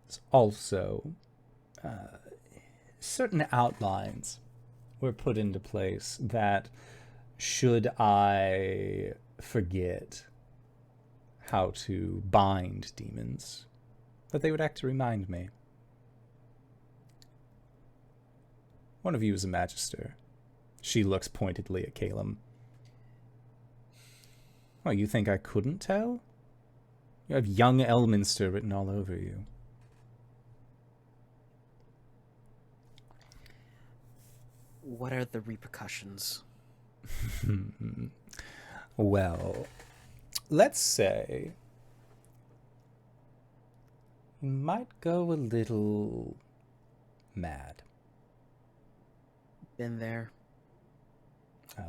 is also certain outlines were put into place that, should I forget how to bind demons, that they would act to remind me. One of you is a magister. She looks pointedly at Caelum. Well, you think I couldn't tell? You have young Elminster written all over you. What are the repercussions? Well, let's say you might go a little mad. Been there. Oh.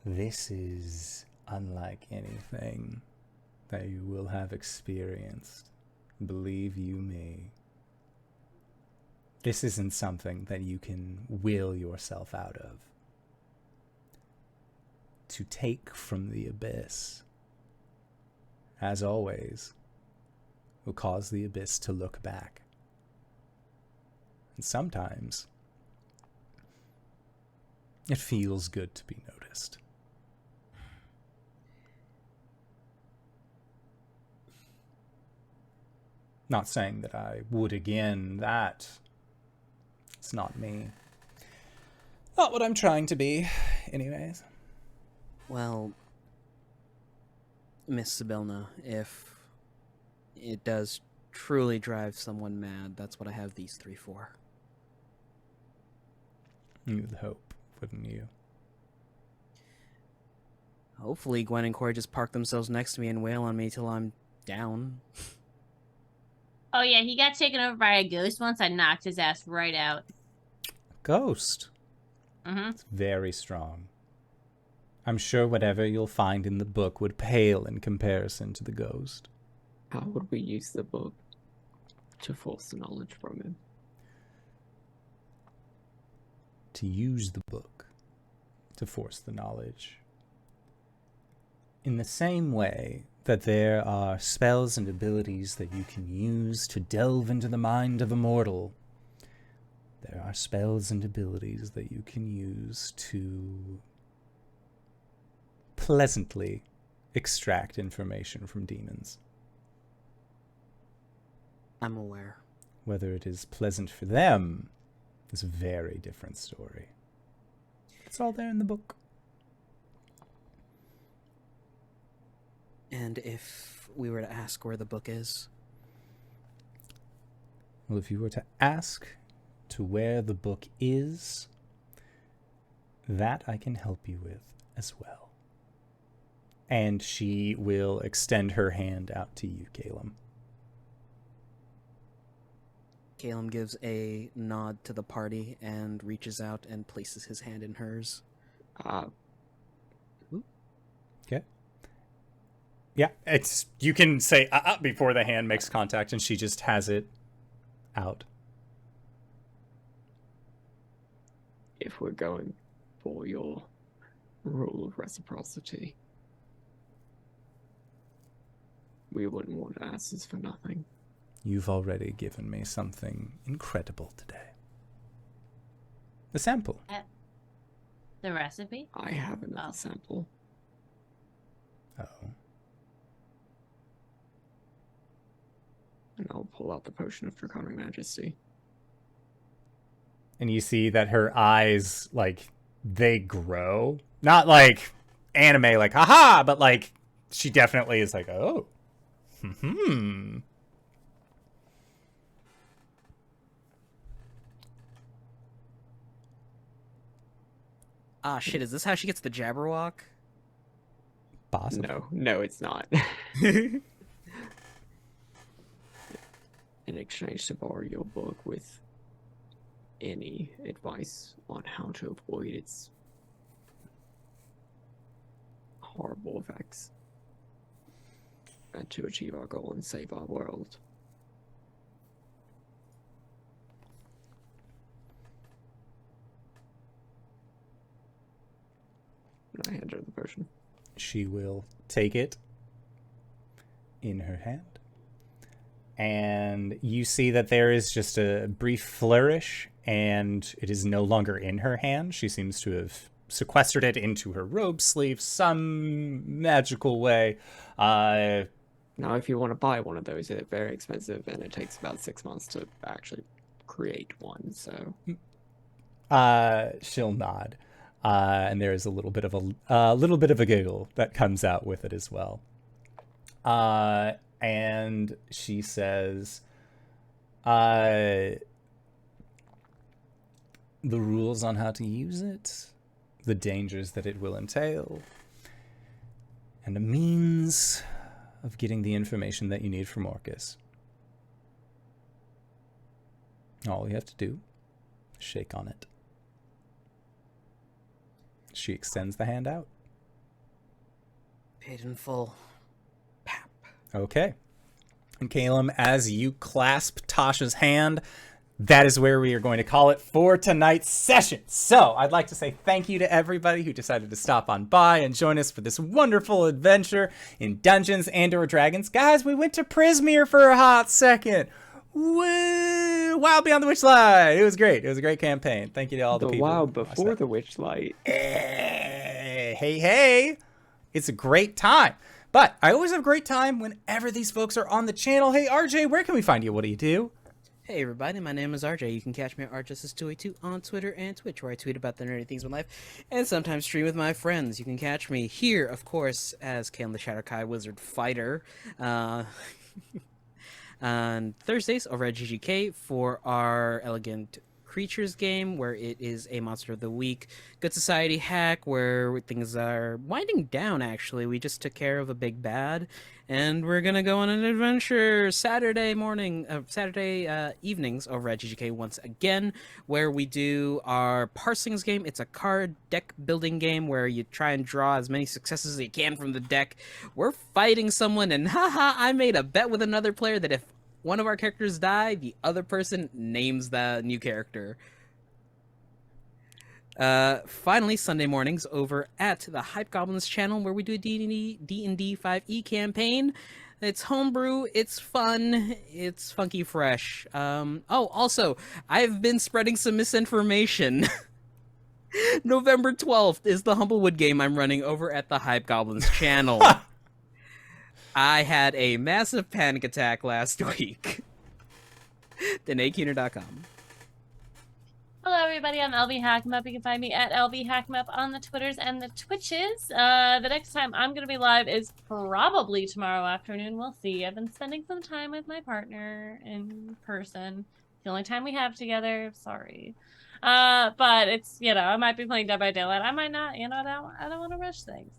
This is unlike anything that you will have experienced. Believe you me. This isn't something that you can will yourself out of. To take from the abyss, as always, will cause the abyss to look back. And sometimes it feels good to be noticed. Not saying that I would again, that it's not me. Not what I'm trying to be, anyways. Well, Miss Sibylna, if it does truly drive someone mad, that's what I have these three for. You would hope, wouldn't you? Hopefully Gwen and Cori just park themselves next to me and wail on me till I'm down. Oh yeah, he got taken over by a ghost once. I knocked his ass right out. Ghost. Mm-hmm. It's very strong. I'm sure whatever you'll find in the book would pale in comparison to the ghost. How would we use the book to force the knowledge from him? To use the book to force the knowledge. In the same way that there are spells and abilities that you can use to delve into the mind of a mortal, there are spells and abilities that you can use to pleasantly extract information from demons. I'm aware. Whether it is pleasant for them is a very different story. It's all there in the book. And if we were to ask where the book is? Well, if you were to ask to where the book is, that I can help you with as well. And she will extend her hand out to you, Caelum. Caelum gives a nod to the party and reaches out and places his hand in hers. Okay. Yeah, it's you can say before the hand makes contact, and she just has it out. If we're going for your rule of reciprocity, we wouldn't want asses for nothing. You've already given me something incredible today. The sample. The recipe? I have another sample. Oh. And I'll pull out the potion of Draconic Majesty. And you see that her eyes, like, they grow. Not like anime, like, haha, but like, she definitely is like, oh. Ah, shit, is this how she gets the Jabberwock? Possible. No, it's not. In exchange to borrow your book with any advice on how to avoid its horrible effects and to achieve our goal and save our world. I hand her the potion. She will take it in her hand. And you see that there is just a brief flourish, and it is no longer in her hand. She seems to have sequestered it into her robe sleeve some magical way. Now, if you want to buy one of those, it's very expensive, and it takes about 6 months to actually create one. So, she'll nod, and there is a little bit of a giggle that comes out with it as well. And she says, the rules on how to use it, the dangers that it will entail, and a means of getting the information that you need from Orcus. All you have to do is shake on it. She extends the hand out. Paid in full. Okay. And Caelum, as you clasp Tasha's hand, that is where we are going to call it for tonight's session. So I'd like to say thank you to everybody who decided to stop on by and join us for this wonderful adventure in Dungeons and or Dragons. Guys, we went to Prismere for a hot second. Woo! Wild Beyond the Witchlight. It was great. It was a great campaign. Thank you to all the people. Wild before the Witchlight. Hey. It's a great time. But I always have a great time whenever these folks are on the channel. Hey, RJ, where can we find you? What do you do? Hey everybody, my name is RJ. You can catch me at RJustice282 on Twitter and Twitch, where I tweet about the nerdy things in my life, and sometimes stream with my friends. You can catch me here, of course, as Caelum the Shatterkai Wizard Fighter, on Thursdays over at GGK for our Elegant Creatures game, where it is a Monster of the Week Good Society hack, where things are winding down. Actually, we just took care of a big bad, and we're gonna go on an adventure Saturday evenings over at GGK once again, where we do our Parsings game. It's a card deck building game where you try and draw as many successes as you can from the deck. We're fighting someone, and haha, I made a bet with another player that if one of our characters die, the other person names the new character. Finally, Sunday mornings over at the Hype Goblins channel, where we do a D&D 5e campaign. It's homebrew, it's fun, it's funky fresh. Also, I've been spreading some misinformation. November 12th is the Humblewood game I'm running over at the Hype Goblins channel. I had a massive panic attack last week. DanaeKeener.com. Hello, everybody. I'm LBHackEmUp. You can find me at LBHackEmUp on the Twitters and the Twitches. The next time I'm going to be live is probably tomorrow afternoon. We'll see. I've been spending some time with my partner in person. The only time we have together. Sorry. But it's, I might be playing Dead by Daylight. I might not. I don't want to rush things.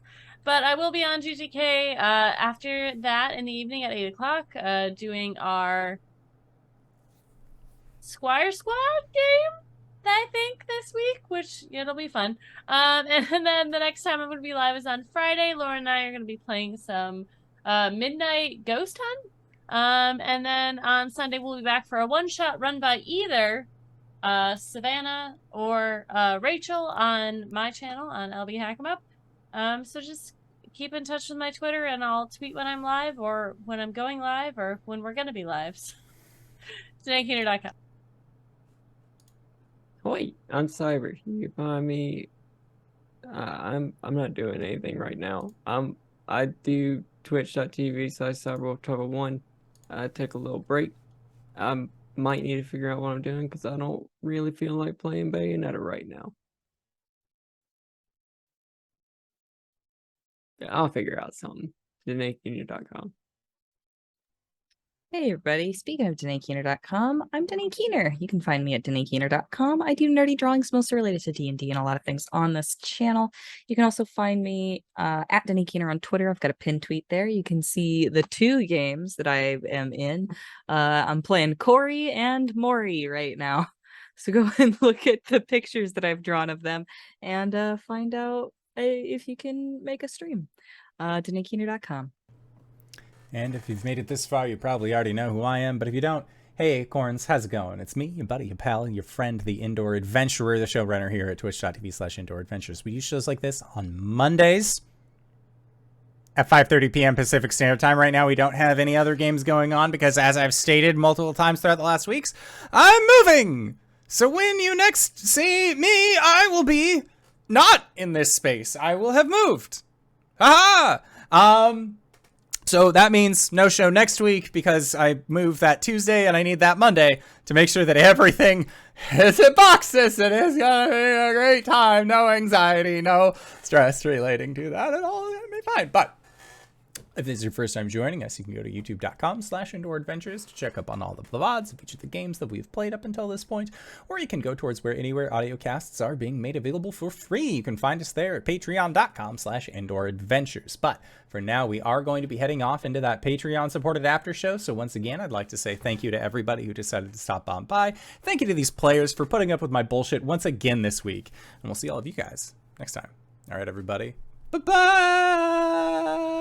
But I will be on GGK after that in the evening at 8 o'clock doing our Squire Squad game, I think, this week, which it'll be fun. And then the next time I'm going to be live is on Friday. Laura and I are going to be playing some Midnight Ghost Hunt. And then on Sunday, we'll be back for a one-shot run by either Savannah or Rachel on my channel on LBHackEmUp. So just keep in touch with my Twitter, and I'll tweet when I'm live, or when I'm going live, or when we're gonna be live. DanaeKeener.com. Wait, I'm Cyber. You can find me. I'm not doing anything right now. I do twitch.tv/cyberwolf1. I take a little break. I might need to figure out what I'm doing because I don't really feel like playing Bayonetta right now. I'll figure out something. DanaeKeener.com. Hey everybody, speaking of DanaeKeener.com, I'm Danae Keener. You can find me at DanaeKeener.com. I do nerdy drawings mostly related to D&D and a lot of things on this channel. You can also find me at Danae Keener on Twitter. I've got a pinned tweet there. You can see the 2 games that I am in. I'm playing Cori and Mori right now. So go and look at the pictures that I've drawn of them and find out if you can make a stream. DanaeKeener.com. And if you've made it this far, you probably already know who I am. But if you don't, Hey, Acorns, how's it going? It's me, your buddy, your pal, your friend, the Indoor Adventurer, the showrunner here at twitch.tv/Indoor Adventures. We do shows like this on Mondays at 5:30 p.m. Pacific Standard Time. Right now, we don't have any other games going on because, as I've stated multiple times throughout the last weeks, I'm moving! So when you next see me, I will be not in this space. I will have moved. Haha! So that means no show next week because I moved that Tuesday and I need that Monday to make sure that everything is in boxes. It is going to be a great time. No anxiety, no stress relating to that at all. It'll be fine. But if this is your first time joining us, you can go to youtube.com/indooradventures to check up on all the VODs of each of the games that we've played up until this point, or you can go towards where anywhere audio casts are being made available for free. You can find us there at patreon.com/indooradventures. But for now, we are going to be heading off into that Patreon-supported after show. So once again, I'd like to say thank you to everybody who decided to stop on by. Thank you to these players for putting up with my bullshit once again this week. And we'll see all of you guys next time. All right, everybody. Bye-bye!